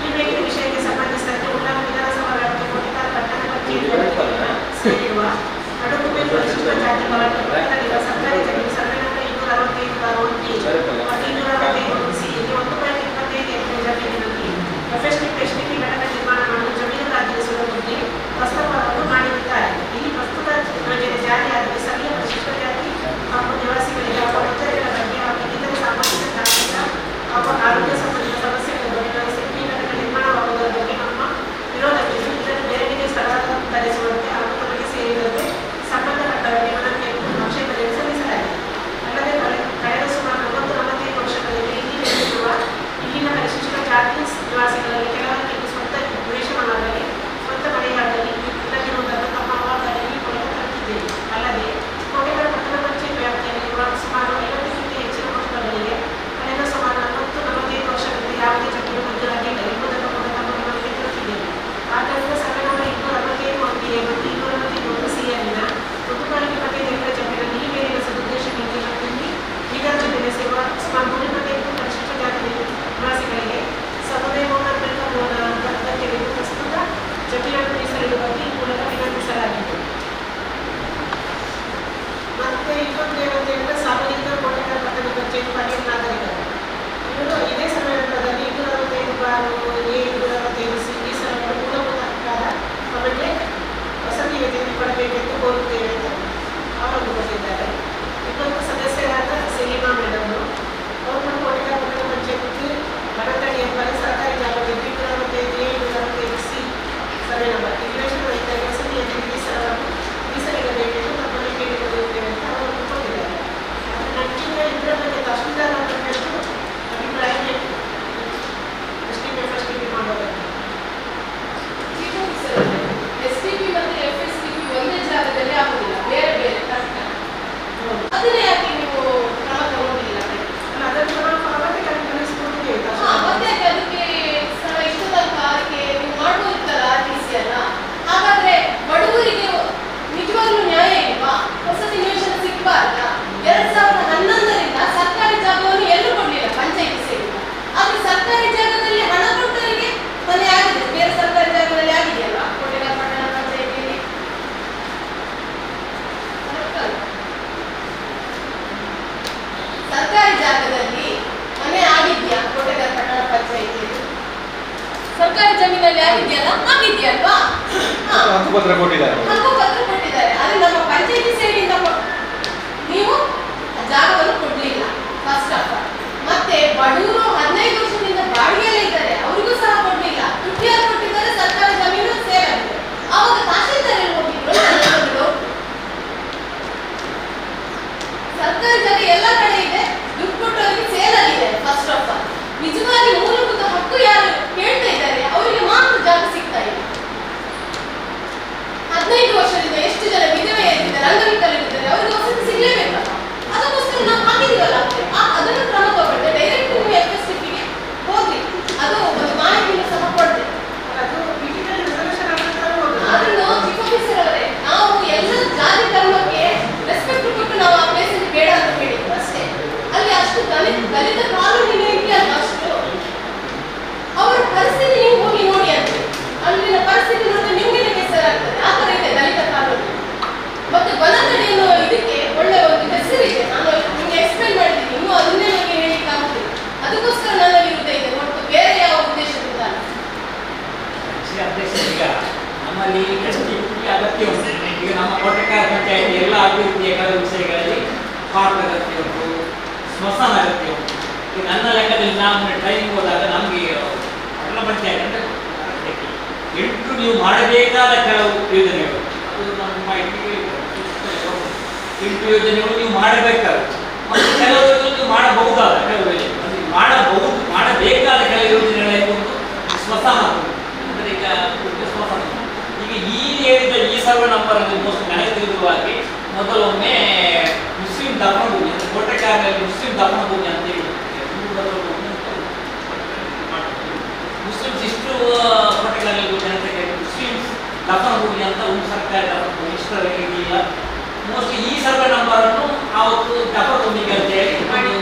ಈ ಮೇಲಿನ ವಿಷಯಕ್ಕೆ ಸಂಬಂಧಿಸಿದಂತೆ ಉಳ್ಳಾಲ ವಿಧಾನಸಭಾ ವ್ಯಾಪ್ತಿಯ ಕೋಟೆಗಾರ ಪಟ್ಟಣ ಪಂಚಾಯತ್ ಸೇರಿರುವ ನಡುಗುಬೇರು ಪರಿಶಿಷ್ಟ ಜಾತಿ ಭವನದಲ್ಲಿರುವ ಸರ್ಕಾರಿ ಜಮೀನು ಸರ್ವೆ ನಂಬರ್ 265/1 ಮತ್ತು 265 ಸಿ-ಯಲ್ಲಿ 1.25 ಎಕರೆ ಜಮೀನಿನಲ್ಲಿ ಪ್ರೊಫೆಷನಲ್ ಟೆಕ್ನಿಕಲ್ ಘಟಕ ನಿರ್ಮಾಣ ಮಾಡಲು ಜಮೀನು ದಾಖಲಿಸುವ ಬಗ್ಗೆ ಪ್ರಸ್ತಾಪವನ್ನು ಮಾಡಿರುತ್ತಾರೆ. ಈ ಪ್ರಸ್ತುತ ಯೋಜನೆ ಜಾರಿಯಾದರೆ ಸ್ಥಳೀಯ ಪರಿಶಿಷ್ಟ ಜಾತಿ ಹಾಗೂ ನಿವಾಸಿಗಳಿಗೆ ಅವರ ತೊಂದರೆಗಳ ಬಗ್ಗೆ ಹಾಗೂ ಇತರೆ ಸಾಮಾಜಿಕ ಧಾರ್ಮಿಕ ಹಾಗೂ ಆರೋಗ್ಯ ಸಂಬಂಧಿತ ಸಮಸ್ಯೆಗಳ ಬಗ್ಗೆ ವಹಿಸಿ ಘಟಕ ನಿರ್ಮಾಣವಾಗುವುದರ ಬಗ್ಗೆ ನಮ್ಮ ವಿರೋಧವಿದ್ದು ಇದನ್ನು ಬೇರೆಗೆ ಸ್ಥಳಾಂತರಿಸುವಂತೆ ಹಾಗೂ ತಮಗೆ ಸೇರಿದಂತೆ ಸಂಬಂಧಪಟ್ಟವರಿಗೆ ಮನವಿಯನ್ನು ಆಕ್ಷೇಪಣೆ ಸಲ್ಲಿಸಲಾಗಿದೆ. ಅಲ್ಲದೆ ಕಳೆದ ಸುಮಾರು 40-45 ವರ್ಷಗಳಲ್ಲಿ ಇಲ್ಲಿ ನೆಲೆಸಿರುವ ಇಲ್ಲಿನ ಪರಿಶಿಷ್ಟ ಜಾತಿ ನಿವಾಸಿಗಳಲ್ಲಿ ಕೆಲವರಿಗೆ ಸ್ವಂತ ನಿವೇಶನವಾಗಲಿ ಸ್ವಂತ ಮನೆಯಾಗಲಿ ಇಲ್ಲದಿರುವುದನ್ನು ತಮ್ಮ ಅವಾರ್ಡ್ಗಳಲ್ಲಿ ಮೂಲಕ ತಲುಪಿದ್ದೇವೆ. ಅಲ್ಲದೆ ಕೋಟೆಗಾರ ಪಟ್ಟಣ ಪಂಚಾಯತ್ ವ್ಯಾಪ್ತಿಯಲ್ಲಿರುವ ಸುಮಾರು 50ಕ್ಕಿಂತ ಹೆಚ್ಚಿನ ಕುಟುಂಬಗಳಿಗೆ ಕಳೆದ ಸುಮಾರು 40-45 ವರ್ಷಗಳಲ್ಲಿ ಯಾವುದೇ ಜಮೀನು ಮಂಜೂರಾಗಿಲ್ಲ ಎಂಬುದನ್ನು ಕೂಡ ತಮ್ಮ ಗಮನಕ್ಕೆ ತರುತ್ತಿದ್ದೇವೆ. ಆದ್ದರಿಂದ ಸರ್ವೆ ನಂಬರ್ 265/1 ಮತ್ತು 265 ಸಿ-ಯಲ್ಲಿನ 1.25 ಎಕರೆ ಜಮೀನನ್ನು ಈ ಮೇಲಿನ ಸದುದ್ದೇಶ ನೀತಿಯಲ್ಲಿ ಈಗಾಗಲೇ ನೆಲೆಸಿರುವ ಸುಮಾರು 125 ಪರಿಶಿಷ್ಟ ಜಾತಿ ನಿವಾಸಿಗಳಿಗೆ ಸಮುದಾಯ ಭವನ ಜಮೀನಲ್ಲಿ ಆಗಿದೆಯಲ್ಲ ಆಗಿದೆಯಲ್ವಾ? ಹಕ್ಕುಪತ್ರ ಕೊಟ್ಟಿದ್ದಾರೆ. ಹಕ್ಕುಪತ್ರ ಕೊಟ್ಟಿದ್ದಾರೆ. ಅದು ನಮ್ಮ ಪಂಚಾಯತಿ ಸೈಡಿಂದ ನೀವು ಜಾಗವನ್ನು ಕೊಡ್ಲಿಲ್ಲ ಫಸ್ಟ್ ಆಫ್ ಆಲ್. ಮತ್ತೆ ಬಡವರು 15 ವರ್ಷದಿಂದ ಬಾಡಿಗೆಯಲ್ಲೇ ಇದ್ದಾರೆ, ಅವರಿಗೂ ಸಹ ಕೊಡ್ಲಿಲ್ಲ. ದುಡ್ಡಿಯಾರು ಕೊಟ್ಟಿದ್ದಾರೆ, ಸರ್ಕಾರ ಜಮೀನು ಸೇಲ್ ಆಗಿದೆ. ಆವಾಗ ತಹಶೀಲ್ದಾರ್ ಹೋಗಿದ್ರು. ಸರ್ಕಾರಿ ಜಾಗ ಎಲ್ಲ ಕಡೆ ಇದೆ, ದುಡ್ಡು ಕೊಟ್ಟವರಿಗೆ ಸೇಲ್ ಆಗಿದೆ ಫಸ್ಟ್ ಆಫ್ ಆಲ್. ನಿಜವಾಗಿ ಮೂಲಭೂತ ಹಕ್ಕು ಯಾರು ಕೇಳ್ತಾ ಇದ್ದಾರೆ ಅವರಿಗೆ ಮಾತ್ರ ಜಾಗ ಸಿಗ್ತಾ ಇಲ್ಲ. 15 ವರ್ಷದಿಂದ ಎಷ್ಟು ಜನ ವಿಧವೆಯರಿದ್ದಾರೆ, ಅಂಗವಿಕಲರಿದ್ದಾರೆ, ಅವರಿಗೆ ವಸತಿ ಸಿಗ್ಲೇಬೇಕಲ್ಲ. ಅದಕ್ಕೋಸ್ಕರ ನಾವು ಹಾಕಿದೀವಲ್ಲ, ಅದನ್ನು ಕ್ರಮ ತಗೊಳ್ಳಿ. ಡೈರೆಕ್ಟ್ ನೀವು FSDP-ಗೆ ಹೋಗ್ಲಿ, ಅದು ಒಂದು ಮಾಹಿತಿಯನ್ನು ಸಹ ಕೊಡ್ತೇವೆ. ಅದನ್ನು ಚೀಫ್ ಆಫೀಸರ್ ಅವರೇ, ನಾವು ಎಲ್ಲ ಜಾತಿ ಧರ್ಮಕ್ಕೆ ರೆಸ್ಪೆಕ್ಟ್ ಕೊಟ್ಟು ನಾವು ಆ ಪ್ಲೇಸಲ್ಲಿ ಬೇಡ ಅಂತ ಹೇಳಿದ್ವಿ ಅಷ್ಟೇ. ಅಲ್ಲಿ ಅಷ್ಟು ದಲಿತ ಕಾಲೋನಿ ಇದೆಯಲ್ಲ, ಅಷ್ಟು ಅವರ ಪರಿಸ್ಥಿತಿ ನೀವು ಹೋಗಿ ನೋಡಿ ಅಂತ. ಅಲ್ಲಿನ ಪರಿಸ್ಥಿತಿ ನೋಡಿದ್ರೆ ನಿಮ್ಗೆ ಬೇಸರಾಗ್ತದೆ. ಆ ಥರ ಇದೆ ದಲಿತ ಕಾಲೋನಿ. ಮತ್ತೆ ಬನತಡಿ ಅನ್ನೋ ಇದಕ್ಕೆ ಒಳ್ಳೆ ಒಂದು ಹೆಸರಿದೆ. ನಾನು ನಿಮ್ಗೆ ಎಕ್ಸ್ಪ್ಲೈನ್ ಮಾಡಿದ್ದೀನಿ, ಇನ್ನೂ ಅದನ್ನೇ ನನಗೆ ಹೇಳಿಕ್ಕೆ ಆಗುದಿಲ್ಲ. ಅದಕ್ಕೋಸ್ಕರ ನನ್ನ ವಿರುದ್ಧ ಇದೆ, ಹೊರತು ಬೇರೆ ಯಾವ ಉದ್ದೇಶದಿಂದ ಅಲ್ಲ. ಅಧ್ಯಕ್ಷ, ಈಗ ನಮ್ಮಲ್ಲಿ STP ಅಗತ್ಯ ಉಂಟು. ಈಗ ನಮ್ಮ ಕೋಟೆಕಾರ ಪಂಚಾಯತಿ ಎಲ್ಲ ಅಭಿವೃದ್ಧಿಯ ಕೆಲವು ವಿಷಯಗಳಲ್ಲಿ ಪಾರ್ಕ್ ಅಗತ್ಯ ಉಂಟು, ಸ್ಮಶಾನ ಅಗತ್ಯ ಉಂಟು. ಈಗ ನನ್ನ ಲೆಕ್ಕದಲ್ಲಿ ನಾನು ಟ್ರೈನಿಂಗ್ ಹೋದಾಗ ನಮಗೆ ಪಟ್ಟಣ ಪಂಚಾಯತ್ ಅಂದರೆ 8 ನೀವು ಮಾಡಬೇಕಾದ ಕೆಲವು ಯೋಜನೆಗಳು, ಅದು ನಮ್ಮ 8 ಯೋಜನೆಗಳು ನೀವು ಮಾಡಬೇಕಾಗುತ್ತೆ. ಮತ್ತು ಕೆಲವು ನೀವು ಮಾಡಬಹುದಾದ ಕೆಲವು ಯೋಜನೆ ಮಾಡಬೇಕಾದ ಕೆಲವು ಯೋಜನೆಗಳಲ್ಲಿ ಒಂದು ಸ್ಮಶಾನ. ಅಂದರೆ ಈಗ ಸ್ಮಶಾನ ಈಗ ಈ ಹೇಳಿದ ಈ ಸರ್ವೆ ನಂಬರ್ ಅಲ್ಲಿ ಮೋಸ್ಟ್ ನನಗೆ ತಿಳಿದಿರುವ ಹಾಗೆ ಮೊದಲೊಮ್ಮೆ ಮುಸ್ಲಿಂ ದಫನ ಭೂಮಿ ಅಂದರೆ ಕೋಟೆಕಾರಲ್ಲಿ ಮುಸ್ಲಿಂ ದಫನ ಭೂಮಿ ಅಂತ ಹೇಳಿ ಮುಸ್ಲಿಮ್ಸ್ ಇಷ್ಟು ಕೋಟೆಗಳಲ್ಲಿ ಜನತೆಗೆ ಮುಸ್ಲಿಮ್ಸ್ ದಫನ ಭೂಮಿ ಅಂತ ಒಂದು ಸರ್ಕಾರಿ ದಫನ ಭೂಮಿ ಇಷ್ಟರಲ್ಲಿಲ್ಲ. ಮೋಸ್ಟ್ಲಿ ಈ ಸರ್ವೆ ನಂಬರ್ ಅನ್ನು ಅವತ್ತು ದಫನ ಭೂಮಿಗೆ ಅಂತ ಹೇಳಿ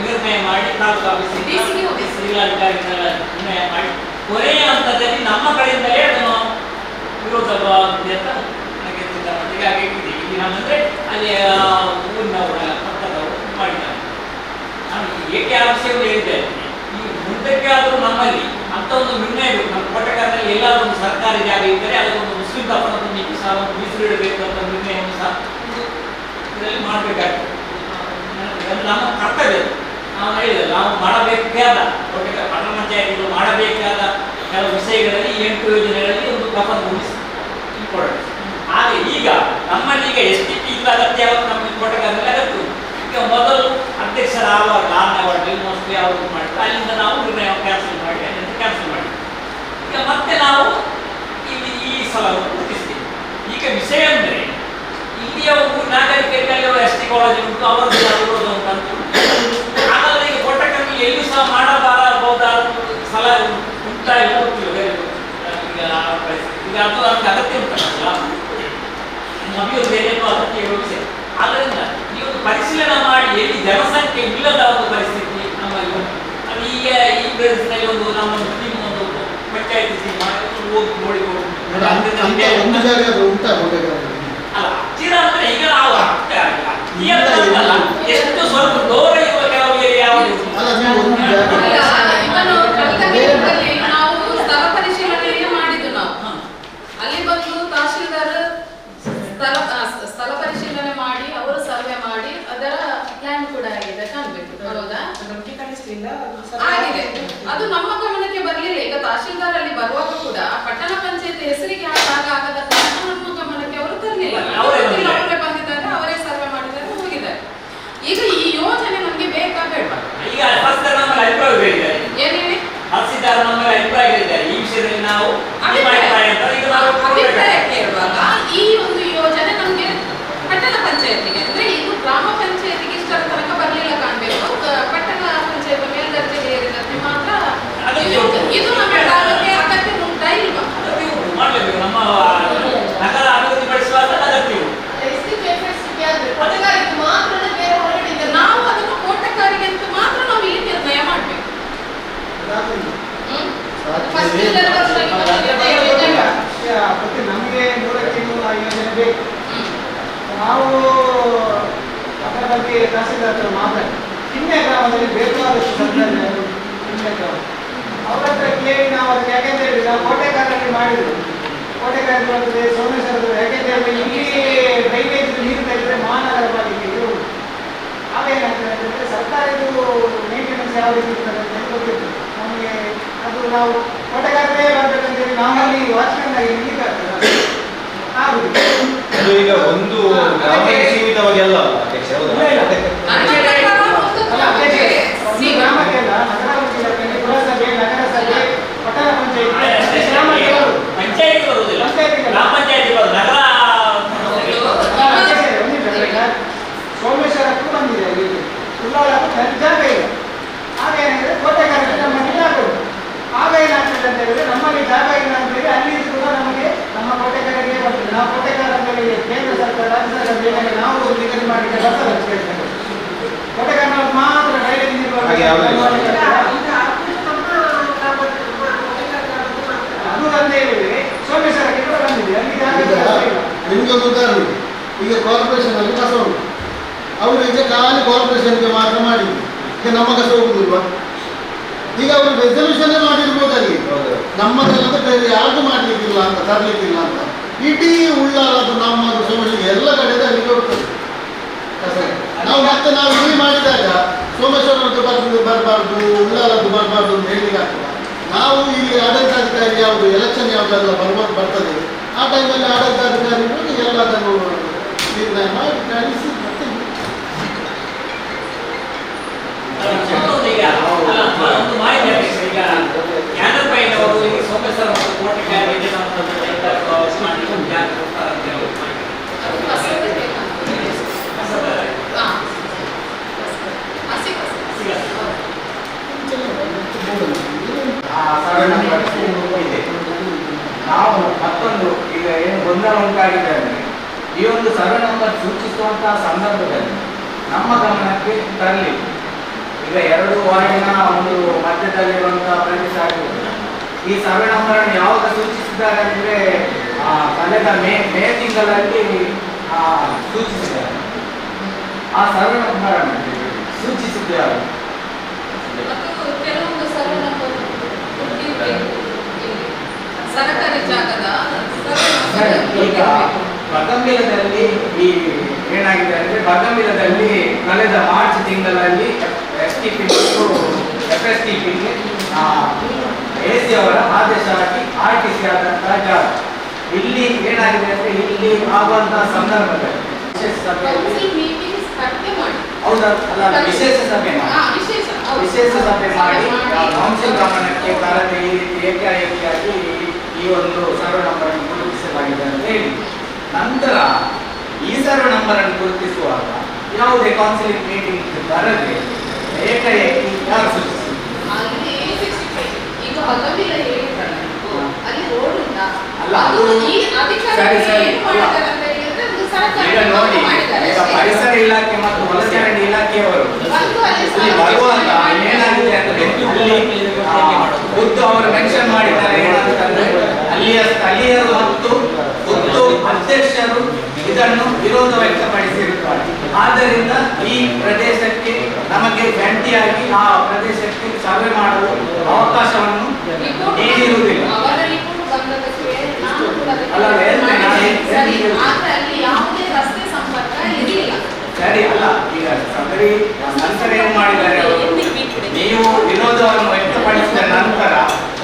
ನಿರ್ಣಯ ಮಾಡಿ ತಾಲೂಕು ಆಫೀಸಿಗೆ ಜಿಲ್ಲಾಧಿಕಾರಿಗಳ ನಿರ್ಣಯ ಮಾಡಿ ಕೊನೆಯ ಹಂತದಲ್ಲಿ ನಮ್ಮ ಕಡೆಯಿಂದಲೇ ಅದನ್ನು ವಿರೋಧವಾಗಿದೆ ಅಂತ ನನಗೆ ಹೀಗಾಗಿ ಇಲ್ಲಿ ನಮ್ಮಂದ್ರೆ ಅಲ್ಲಿ ಊರಿನವರು ಪಕ್ಕದವರು ಮಾಡಿದ್ದಾರೆ. ನಾನು ಏಕೆ ಆ ವಿಷಯವನ್ನು ಹೇಳಿದ್ದೇನೆ, ಈ ಮುಂದಕ್ಕೆ ಆದರೂ ನಮ್ಮಲ್ಲಿ ಅಂತ ಒಂದು ನಿರ್ಣಯ ಬೇಕು. ನಮ್ಮ ಕೋಟೆಕಾರದಲ್ಲಿ ಎಲ್ಲಾದರೂ ಒಂದು ಸರ್ಕಾರಿ ಜಾಗ ಇದ್ದರೆ ಅದಕ್ಕೊಂದು ಮುಸ್ಲಿಂ ದಫನ ಭೂಮಿಗೆ ಸಹ ಒಂದು ಮೀಸಲಿಡಬೇಕು ಅಂತ ನಿರ್ಣಯವನ್ನು ಸಹ ಇದರಲ್ಲಿ ಮಾಡಬೇಕಾಗ್ತದೆ. ಅದು ನಮ್ಮ ಕರ್ತವ್ಯ. ನಾವು ಹೇಳಿದ್ರೆ ನಾವು ಮಾಡಬೇಕಾದ ಕೋಟೆಕಾರ ಪಟ್ಟಣ ಪಂಚಾಯತಿಗಳು ಮಾಡಬೇಕಾದ ಕೆಲವು ವಿಷಯಗಳಲ್ಲಿ 8 ಯೋಜನೆಗಳಲ್ಲಿ ಒಂದು ದಫನ ಭೂಮಿ ಇಂಪಾರ್ಟೆಂಟ್. ಹಾಗೆ ಈಗ ನಮ್ಮಲ್ಲಿ ಈಗ STP ಇಲ್ಲ ಅಗತ್ಯ ನಮ್ಮ ಕೋಟೆಕಾರದಲ್ಲಿ ಅಗತ್ಯ. ಈಗ ಮೊದಲು ಅಧ್ಯಕ್ಷರ ಆವಾಗ 6ನೇ ವಾರ್ಡಲ್ಲಿ ಮೋಸ್ಟ್ಲಿ ಅವರು ಮಾಡಿದ್ರು, ಅಲ್ಲಿಂದ ನಾವು ನಿರ್ಣಯ ಕ್ಯಾನ್ಸಲ್ ಮಾಡಿ ಈಗ ಮತ್ತೆ ನಾವು ಇಲ್ಲಿ ಈ ಸಲ ಗುರುತಿಸ್ತೀವಿ. ಈಗ ವಿಷಯ ಅಂದರೆ ಇಲ್ಲಿಯ ನಾಗರಿಕರಿಗೆ ST ಕಾಲೇಜ್ ಉಂಟು, ಅವರದ್ದು ವಿರೋಧ ಉಂಟು. ಹಾಗಾದ್ರೆ ಈಗ ಕೋಟೆಕಾರರಲ್ಲಿ ಎಲ್ಲಿಯೂ ಸಹ ಮಾಡಬಹುದಾದ ಸಲಹೆ ಉಂಟಾ ಇಲ್ಲ ಗೊತ್ತಿಲ್ಲ. ಈಗ ಅದು ಅದಕ್ಕೆ ಅಗತ್ಯ ಉಂಟಲ್ಲ, ಅಭಿವೃದ್ಧಿ ಅಗತ್ಯ ಇರುವ ವಿಷಯ. ಆದ್ದರಿಂದ ನೀವು ಪರಿಶೀಲನೆ ಮಾಡಿ ಎಲ್ಲಿ ಜನಸಂಖ್ಯೆ ಇಲ್ಲದ ಒಂದು ಪರಿಸ್ಥಿತಿ ನಮ್ಮಲ್ಲಿ ಉಂಟು. ಅದು ಈಗ ಈ ಪ್ರದೇಶದಲ್ಲಿ ಒಂದು ನಮ್ಮ ಟೀಮ್ ಒಂದು ಪಂಚಾಯತಿ ಟೀಮ್ ಹೋಗಿ ನೋಡಿಕೊಂಡು ಒಂದು ಜಾಗ ಉಂಟಾ ಅಲ್ಲ ಹತ್ತಿರ ಅಂದ್ರೆ ಈಗ ನಾವು ಎಷ್ಟು ಸ್ವಲ್ಪ ದೂರ ಇರುವ ಕೆಲವು ಯಾವುದು ನಾವು ಸ್ಥಳ ಪರಿಶೀಲನೆ ಮಾಡಿದ್ದು. ನಾವು ಅಲ್ಲಿ ಬಂದು ತಹಶೀಲ್ದಾರ್ ಸ್ಥಳ ಪರಿಶೀಲನೆ ಮಾಡಿ ಅವರು ಸರ್ವೆ ಮಾಡಿ ಅದರ ಪ್ಲಾನ್ ಕೂಡ ಆಗಿದೆ ಕಾಣ್ಬೇಕು. ಹೌದಾ? ಆಗಿದೆ. ಅದು ನಮ್ಮ ಗಮನಕ್ಕೆ ಬರಲಿಲ್ಲ. ಈಗ ತಹಶೀಲ್ದಾರ್ ಅಲ್ಲಿ ಬರುವಾಗ ಕೂಡ ಪಟ್ಟಣ ಪಂಚಾಯತ್ ಹೆಸರಿಗೆ ಜಾಗ ಆಗದ ಕಾರಣ ನಮ್ಮ ಗಮನಕ್ಕೆ ಅವರು ತರಲಿಲ್ಲ. ಅವರೇ ಬಂದಿದ್ದಾರೆ, ಅವರೇ ಸರ್ವೆ ಮಾಡಿದ್ದಾರೆ, ಹೋಗಿದ್ದಾರೆ. ಈಗ ಈ ಯೋಜನೆ ನಮ್ಗೆ ಬೇಕಾ ಬೇಡ? ಈಗ ಅಭಿಪ್ರಾಯ ಏನ್ ಹೇಳಿ ಹಸಿದಾರ ನಮ್ಮಲ್ಲಿ ಅಭಿಪ್ರಾಯ ಹೇಳಿದ್ದಾರೆ ಈ ವಿಷಯದಲ್ಲಿ. ನಾವು ಅಭಿಪ್ರಾಯ ಕೇಳುವಾಗ ಈ ಒಂದು ಯೋಜನೆ ನಮ್ಗೆ ಪಟ್ಟಣ ಪಂಚಾಯತಿಗೆ ಅಂದ್ರೆ ಇದು ಗ್ರಾಮ ಪಂಚಾಯತಿಗೆ ಇಷ್ಟರ ತನಕ ಬರಲಿಲ್ಲ ಕಾಣ್ಬೇಕು. ಪಟ್ಟಣ ಪಂಚಾಯತ್ ಮೇಲ್ದರ್ಜೆಗೆ ಏರಿದಂತೆ ಮಾತ್ರ ಇದು ನಮ್ಮ ಕಾಲಕ್ಕೆ ಅಗತ್ಯ ಉಂಟಾ ಇಲ್ವಾ? ಮಾಡಲೇಬೇಕು. ನಮ್ಮ ನಗರ ಅಭಿವೃದ್ಧಿ ಪಡಿಸುವಾಗ ಅಗತ್ಯ ನಾವು ಅದನ್ನು ಕೋಟೆಕಾರಿಗೆ ಅಂತ ಮಾತ್ರ ನಾವು ಇಲ್ಲಿ ನಿರ್ಣಯ ಮಾಡಬೇಕು. ನಮಗೆ 100 ಯೋಜನೆ ಬೇಕು. ನಾವು ಅದರ ಬಗ್ಗೆ ತಹಸೀಲ್ದಾರ್ ಹತ್ರ ಮಾತಾಡಿ ಕಿನ್ನೆ ಗ್ರಾಮದಲ್ಲಿ ಬೇಕಾದಷ್ಟು ಸರ್ಕಾರಿ ಕಿನ್ನೆ ಗ್ರಾಮ ಅವ್ರ ಹತ್ರ ಕೇಳಿ ನಾವು ಅದಕ್ಕೆ ಯಾಕೆಂತ ಹೇಳಿದ್ರೆ ಕೋಟೆಕಾರಲ್ಲಿ ಮಾಡಿದ್ರು. ಕೋಟೆಕಾರಲ್ಲಿ ಬರ್ತದೆ, ಸೋಮೇಶ್ವರದಲ್ಲಿ. ಯಾಕೆಂದ್ರೆ ಇಲ್ಲಿ ಡ್ರೈನೇಜ್ ನೀರು ತೆಗೆದ್ರೆ ಮಹಾನಗರ ಪಾಲಿಕೆ ಇರುವುದು. ಅವೇನಾಗ್ತದೆ ಅಂತಂದ್ರೆ ಸರ್ಕಾರದ್ದು ಮೇಂಟೆನೆನ್ಸ್ ಯಾವ ರೀತಿ ಇರ್ತದೆ ಅಂತ ಗೊತ್ತಿರ್ತದೆ ನಮಗೆ. ಅದು ನಾವು ಕೋಟೆಗಾರರೇ ಬರ್ಬೇಕಂತೇಳಿ ನಾವಲ್ಲಿ ವಾಚ್ಮೆನ್ ಆಗಿ ನಿಲ್ಲಿಕ್ಕಾಗ್ತದೆ ಆಗುದಿಲ್ಲ. ಅದು ಈಗ ಒಂದು ಗ್ರಾಮಕ್ಕೆ ಸೀಮಿತವಾಗಿ ಅಲ್ಲ ಅಧ್ಯಕ್ಷ, ಹೌದಾ? ಒಂದು ಗ್ರಾಮಕ್ಕೆ ಅಲ್ಲ, ನಗರಾಭಿವೃದ್ಧಿ ಇಲಾಖೆಯಲ್ಲಿ ಪುರಸಭೆ, ನಗರಸಭೆ, ಪಟ್ಟಣ ಪಂಚಾಯತ್, ಗ್ರಾಮಕ್ಕೆ ಬರುವುದು. ಪಂಚಾಯತ್ ಬರುವುದಿಲ್ಲ, ಪಂಚಾಯತಿಗೆ ಗ್ರಾಮ ಪಂಚಾಯತ್ ಬರುದು, ನಗರ ಸೋಮೇಶ್ವರಕ್ಕೂ ಬಂದಿದೆ, ಇಲ್ಲಿ ಉಳ್ಳಾಳಕ್ಕೂ ಜಾಗ ಇಲ್ಲ. ಹಾಗೇನಿದ್ರೆ ಕೋಟೆಗಾರಕ್ಕೆ ನಮ್ಮಲ್ಲಿ ಜಾಗ ಉಂಟು. ಆಗ ಏನಾಗ್ತದೆ ಅಂತ ಹೇಳಿದ್ರೆ ನಮ್ಮಲ್ಲಿ ಜಾಗ ಇಲ್ಲ ಅಂತ ಹೇಳಿ ಅಲ್ಲಿ ಕೂಡ ನಮಗೆ ನಮ್ಮ ಕೋಟೆಗಾರರಿಗೆ ಬರ್ತದೆ. ನಾವು ಕೋಟೆಗಾರ ಅಂತ ಹೇಳಿ ಕೇಂದ್ರ ಸರ್ಕಾರ, ರಾಜ್ಯ ಸರ್ಕಾರ ಬೇರೆ ನಾವು ನಿಗದಿ ಮಾಡಿದ ಬರ್ತದೆ. ಕೋಟೆಗಾರನವ್ರು ಮಾತ್ರ ಡ್ರೈನೇಜ್ ಅದು ಅಂತ ಹೇಳಿದ್ರೆ ಸೋಮೇಶ್ವರಕ್ಕೆ ಕೂಡ ಬಂದಿದೆ, ಅಲ್ಲಿ ಜಾಗ ಇಲ್ಲ. ನಿಮಗೊಂದು ಉದಾಹರಣೆ, ಈಗ ಕಾರ್ಪೊರೇಷನ್ ಅಲ್ಲಿ ಕಸ ಉಂಟು, ಅವರು ಈಗ ಖಾಲಿ ಕಾರ್ಪೊರೇಷನ್ಗೆ ಮಾತ್ರ ಮಾಡಿದ್ರು. ಈಗ ನಮ್ಮ ಕಸ ಹೋಗುದಿಲ್ವಾ? ಈಗ ಅವರು ರೆಸಲ್ಯೂಷನ್ ಮಾಡಿರ್ಬೋದು ಅಲ್ಲಿ, ನಮ್ಮದೆಲ್ಲದ ಬೇರೆ ಯಾವುದು ಮಾಡ್ಲಿಕ್ಕಿಲ್ಲ ಅಂತ, ತರ್ಲಿಕ್ಕಿಲ್ಲ ಅಂತ. ಇಡೀ ಉಳ್ಳಾಲದು ನಮ್ಮದು ಸೋಮೇಶ್ವರ ಎಲ್ಲ ಕಡೆದ ಅಲ್ಲಿಗೆ ಹೋಗ್ತದೆ ಕಸ. ನಾವು ಇಲ್ಲಿ ಮಾಡಿದಾಗ ಸೋಮೇಶ್ವರದ್ದು ಬರಬಾರ್ದು, ಉಳ್ಳಾಲದ್ದು ಬರಬಾರ್ದು ಅಂತ ಹೇಳಲಿಕ್ಕೆ ಆಗ್ತದೆ. ನಾವು ಇಲ್ಲಿ ಆಡಳಿತಾಧಿಕಾರಿ ಯಾವುದು ಎಲೆಕ್ಷನ್ ಯಾವುದೆಲ್ಲ ಬರ್ತದೆ, ಆ ಟೈಮಲ್ಲಿ ಆಡಳಿತಾಧಿಕಾರಿಗಳು ಎಲ್ಲದನ್ನು ನಿರ್ಣಯ ಮಾಡಿ ಕಳಿಸಿ ಮತ್ತೆ ಒಂದು ಮಾಹಿತಿ ಈಗ ಜ್ಞಾನಪೈನವರು ಈಗ ಸೋಮೇಶ್ವರ ಮತ್ತು ಕೋಟೆಗಾರರಿಗೆ ನಾವು ಮತ್ತೊಂದು ಈಗ ಏನು ಗೊಂದಲ ಉಂಟಾಗಿದೆ ಅಂದರೆ ಈ ಒಂದು ಸರ್ವೆ ನಂಬರ್ ಸೂಚಿಸುವಂತಹ ಸಂದರ್ಭದಲ್ಲಿ ನಮ್ಮ ಗಮನಕ್ಕೆ ತರಲಿ. ಈಗ 2 ವಾರ್ಡಿನ ಒಂದು ಮಧ್ಯದಲ್ಲಿರುವಂತಹ ಪ್ರದೇಶ ಆಗಿರುವುದು. ಈ ಸರ್ವೆ ನಂಬರ್ ಅನ್ನು ಯಾವಾಗ ಸೂಚಿಸಿದ್ದಾರೆ ಅಂದರೆ ಕಳೆದ ಮೇ ತಿಂಗಳಲ್ಲಿ ಸೂಚಿಸಿದ್ದಾರೆ. ಆ ಸರ್ವೆ ನಂಬರ್ ಅನ್ನು ಸೂಚಿಸಿದ್ದಾರೆ. ಕೆಲವೊಂದು ಸರ್ವೆ ನಂಬರ್ ಸರ್ಕಾರಿ ಜಾಗದ ಈಗ ಬಗಂಬಿಲದಲ್ಲಿ ಈ ಏನಾಗಿದೆ ಅಂದ್ರೆ ಬಗಂಬಿಲದಲ್ಲಿ ಕಳೆದ ಮಾರ್ಚ್ ತಿಂಗಳಲ್ಲಿ FSTP AC ಅವರ ಆದೇಶ ಆಗಿ RTC ಆದಂತಹ ಜಾಗ. ಇಲ್ಲಿ ಏನಾಗಿದೆ ಅಂದ್ರೆ ಇಲ್ಲಿ ಆಗುವಂತಹ ಸಂದರ್ಭದಲ್ಲಿ ವಿಶೇಷ ಸಭೆಯಲ್ಲಿ ಹೌದಾ ಅಲ್ಲ ವಿಶೇಷ ಸಭೆ ಮಾಡಿ ಕೌನ್ಸಿಲ್ ಗಮನಕ್ಕೆ ತರದೆ ಈ ರೀತಿ ಏಕಾಏಕಿಯಾಗಿ ಈ ಒಂದು ಸರ್ವೆ ನಂಬರ್ ಅನ್ನು ಗುರುತಿಸಲಾಗಿದೆ ಅಂತ ಹೇಳಿ, ನಂತರ ಈ ಸರ್ವೆ ನಂಬರ್ ಅನ್ನು ಗುರುತಿಸುವಾಗ ಯಾವುದೇ ಕೌನ್ಸಿಲಿಂಗ್ ಮೀಟಿಂಗ್ ತರದೆ ಏಕಾಏಕಿ ಯಾರು ಸೂಚಿಸಿದ್ರು? ಈಗ ನೋಡಿ, ಈಗ ಪರಿಸರ ಇಲಾಖೆ ಮತ್ತು ಒಳಚರಂಡಿ ಇಲಾಖೆಯವರು ಬರುವಾಗ ಏನಾಗಿದೆ ಅಂದ್ರೆ ಖುದ್ದು ಅವರು ಮೆನ್ಷನ್ ಮಾಡಿದ್ದಾರೆ ಏನಂತಂದ್ರೆ ಅಲ್ಲಿಯ ಸ್ಥಳೀಯರು ಮತ್ತು ಖುದ್ದು ಅಧ್ಯಕ್ಷರು ಇದನ್ನು ವಿರೋಧ ವ್ಯಕ್ತಪಡಿಸಿರುತ್ತಾರೆ. ಆದ್ದರಿಂದ ಈ ಪ್ರದೇಶಕ್ಕೆ ನಮಗೆ ಗಂಟಿಯಾಗಿ ಆ ಪ್ರದೇಶಕ್ಕೆ ಸರ್ವೆ ಮಾಡಲು ಅವಕಾಶವನ್ನು ನೀಡಿರುವುದಿಲ್ಲ. ಅಲ್ಲ ಸರಿ ಅಲ್ಲ, ಈಗ ಸದರಿ ನಂತರ ಏನ್ ಮಾಡಿದ್ದಾರೆ ಅವರು, ನೀವು ವಿರೋಧವನ್ನು ವ್ಯಕ್ತಪಡಿಸಿದ ನಂತರ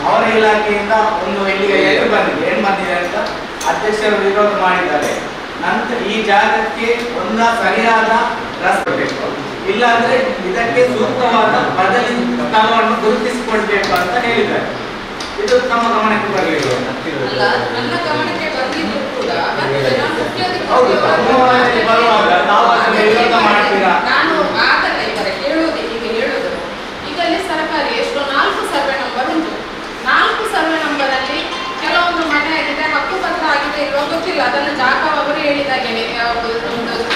ಅವರ ಇಲಾಖೆಯಿಂದ ಒಂದು ಇಲ್ಲಿಗೆ ಏನ್ ಬಂದಿದೆ ಅಂತ ಅಧ್ಯಕ್ಷರು ವಿರೋಧ ಮಾಡಿದ್ದಾರೆ. ನಂತರ ಈ ಜಾಗಕ್ಕೆ ಸರಿಯಾದ ರಸ್ತೆ ಬೇಕು, ಇಲ್ಲಾಂದ್ರೆ ಇದಕ್ಕೆ ಸೂಕ್ತವಾದ ಬದಲಿ ಸ್ಥಳವನ್ನು ಗುರುತಿಸಿಕೊಳ್ಬೇಕು ಅಂತ ಹೇಳಿದ್ದಾರೆ. ಇದು ನಮ್ಮ ಗಮನಕ್ಕೆ ಬರಲಿಲ್ಲ. ನನ್ನ ಗಮನಕ್ಕೆ ಬಂದಿದ್ರು ಕೂಡ ಹೌದು, ಬರುವಾಗ ನಾವು ಅದನ್ನು ವಿರೋಧ ಮಾಡ್ತೀರಾ? ನಾನು ಆಗಲ್ಲ ಇವರ ಹೇಳುವುದು ಈಗ ಅಲ್ಲಿ ಸರ್ಕಾರಿ ಎಷ್ಟು 4 ಸರ್ವೆ ನಂಬರ್ ಉಂಟು. 4 ಸರ್ವೆ ನಂಬರ್ ಅಲ್ಲಿ ಕೆಲವೊಂದು ಮನೆ ಆಗಿದೆ, ಹಕ್ಕುಪತ್ರ ಆಗಿದೆ ಇಲ್ವಾ ಗೊತ್ತಿಲ್ಲ. ಅದನ್ನು ಜಾಗ ಅವರು ಹೇಳಿದಾಗೇನೆ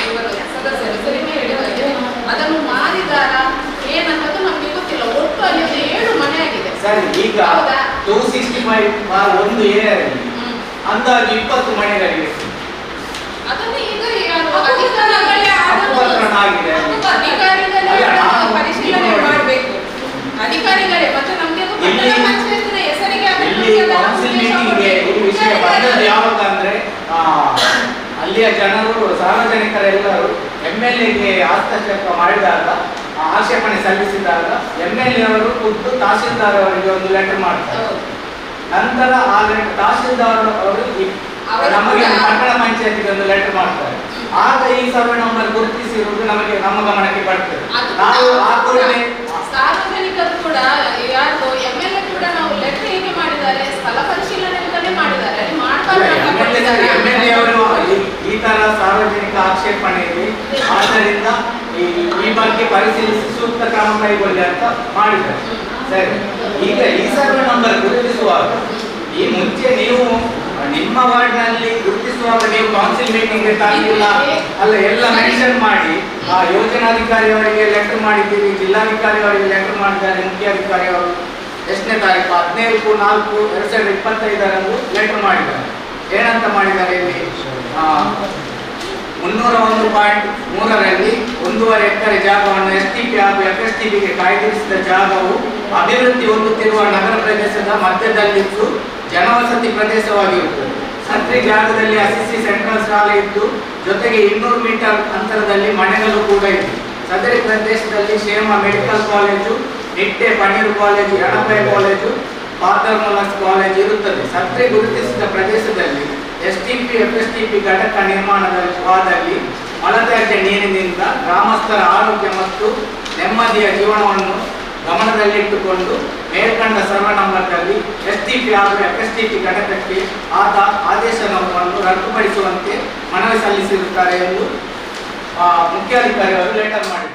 ಇವರು ಸದಸ್ಯರು ಸರಿಮೆ ಹೇಳಿದಾಗೆ ಅದನ್ನು ಮಾರಿದಾರ ಏನನ್ನೋದು ನಮ್ಗೆ ಗೊತ್ತಿಲ್ಲ. ಒಟ್ಟು ಅಲ್ಲಿ 7 ಮನೆ ಆಗಿದೆ. ಸರಿ, ಈಗ 265 ಒಂದು ಏರಿಯಾದಲ್ಲಿ ಅಂದಾಜು 20 ಮನೆಗಳಿಗೆ ಅದನ್ನು ಈಗ ಅಧಿಕಾರಿಗಳೇ ಪರಿಶೀಲನೆ ಮಾಡಬೇಕು. ಅಧಿಕಾರಿಗಳೇ ಮತ್ತೆ ನಮ್ಗೆ ಪಂಚಾಯತ್ನ ಹೆಸರಿಗೆ ಕೌನ್ಸಿಲ್ ನಮಗೆ ಈ ವಿಷಯ ಬಂದದ್ದು ಯಾವಾಗ ಅಂದ್ರೆ ಅಲ್ಲಿಯ ಜನರು ಸಾರ್ವಜನಿಕರೆಲ್ಲರೂ MLAಗೆ ಹಸ್ತಕ್ಷೇಪ ಮಾಡಿದಾಗ, ಆಕ್ಷೇಪಣೆ ಸಲ್ಲಿಸಿದಾಗ MLA ಅವರು ಖುದ್ದು ತಹಶೀಲ್ದಾರ್ ಅವರಿಗೆ ಒಂದು ಲೆಟರ್ ಮಾಡ್ತಾರೆ. ನಂತರ ಆ ತಹಶೀಲ್ದಾರ್ ಅವರು ನಮಗೆ ಪಟ್ಟಣ ಪಂಚಾಯತಿಗೆ ಒಂದು ಲೆಟರ್ ಮಾಡ್ತಾರೆ. ಆಗ ಈ ಸರ್ವೆ ನಂಬರ್ ಗುರುತಿಸಿರುವುದು ನಮಗೆ ನಮ್ಮ ಗಮನಕ್ಕೆ ಬರ್ತದೆ. ನಾವು ಆ ಕೂಡಲೇ ಸಾರ್ವಜನಿಕರು ಕೂಡ ಯಾರು MLA ಕೂಡ ನಾವು ಲೆಕ್ಕ ಹೇಗೆ ಮಾಡಿದ್ದಾರೆ, ಸ್ಥಳ ಪರಿಶೀಲನೆ ಅಂತಾನೆ ಮಾಡಿದ್ದಾರೆ. MLA ಅವರು ಈ ತರ ಸಾರ್ವಜನಿಕ ಆಕ್ಷೇಪಣೆ ಇದೆ, ಆದ್ದರಿಂದ ಈ ಬಗ್ಗೆ ಪರಿಶೀಲಿಸಿ ಸೂಕ್ತ ಕ್ರಮ ಕೈಗೊಳ್ಳಿ ಅಂತ ಮಾಡಿದ್ದಾರೆ. ಸರಿ, ಈಗ ಈ ಸರ್ವೆ ನಂಬರ್ ಗುರುತಿಸುವಾಗ ಈ ಮುಂಚೆ ನೀವು ನಿಮ್ಮ ವಾರ್ಡ್ನಲ್ಲಿ ಗುರುತಿಸುವಾಗ ನೀವು ಕೌನ್ಸಿಲ್ ಮೀಟಿಂಗ್ ತಾಗಿಲ್ಲ ಅಲ್ಲ ಎಲ್ಲ ಮೆನ್ಷನ್ ಮಾಡಿ ಆ ಯೋಜನಾಧಿಕಾರಿ ಅವರಿಗೆ ಲೆಟರ್ ಮಾಡಿದ್ದೀವಿ, ಜಿಲ್ಲಾಧಿಕಾರಿ ಅವರಿಗೆ ಲೆಟರ್ ಮಾಡಿದ್ದಾರೆ, ಮುಖ್ಯಾಧಿಕಾರಿ ಅವರು ಎಷ್ಟನೇ ತಾರೀಕು 17/4/2025 ಲೆಟರ್ ಮಾಡಿದ್ದಾರೆ. ಏನಂತ ಮಾಡಿದ್ದಾರೆ ಇಲ್ಲಿ 301.3ರಲ್ಲಿ 1.5 ಎಕರೆ ಜಾಗವನ್ನು STP ಹಾಗೂ FSTPಗೆ ಕಾಯ್ದಿರಿಸಿದ ಜಾಗವು ಅಭಿವೃದ್ಧಿ ಹೊಂದುತ್ತಿರುವ ನಗರ ಪ್ರದೇಶದ ಮಧ್ಯದಲ್ಲಿದ್ದು ಜನವಸತಿ ಪ್ರದೇಶವಾಗಿರುತ್ತದೆ. ಸತ್ರಿ ಜಾಗದಲ್ಲಿ ಅಸಿಸಿ ಸೆಂಟ್ರಲ್ ಶಾಲೆ ಇದ್ದು ಜೊತೆಗೆ 200 ಮೀಟರ್ ಅಂತರದಲ್ಲಿ ಮನೆಗಳು ಕೂಡ ಇದೆ. ಸದರಿ ಪ್ರದೇಶದಲ್ಲಿ Kshema medical college, Nitte Panneer college, Yenepoya college, Father Muller's college ಇರುತ್ತದೆ. ಸತ್ರಿ ಗುರುತಿಸಿದ ಪ್ರದೇಶದಲ್ಲಿ STP FSTP ಘಟಕ ನಿರ್ಮಾಣವಾದಲ್ಲಿ ಮಲತ್ಯಾಜ್ಯ ನೀರಿನಿಂದ ಗ್ರಾಮಸ್ಥರ ಆರೋಗ್ಯ ಮತ್ತು ನೆಮ್ಮದಿಯ ಜೀವನವನ್ನು ಗಮನದಲ್ಲಿಟ್ಟುಕೊಂಡು ಮೇಲ್ಕಂಡ ಸರ್ವೆ ನಂಬರ್ನಲ್ಲಿ STP ಹಾಗೂ FSTP ಘಟಕಕ್ಕೆ ಆದ ಆದೇಶವನ್ನು ರದ್ದುಪಡಿಸುವಂತೆ ಮನವಿ ಸಲ್ಲಿಸಿರುತ್ತಾರೆ ಎಂದು ಮುಖ್ಯಾಧಿಕಾರಿ ಅವರು ಲೆಟರ್ ಮಾಡಿದ್ದಾರೆ.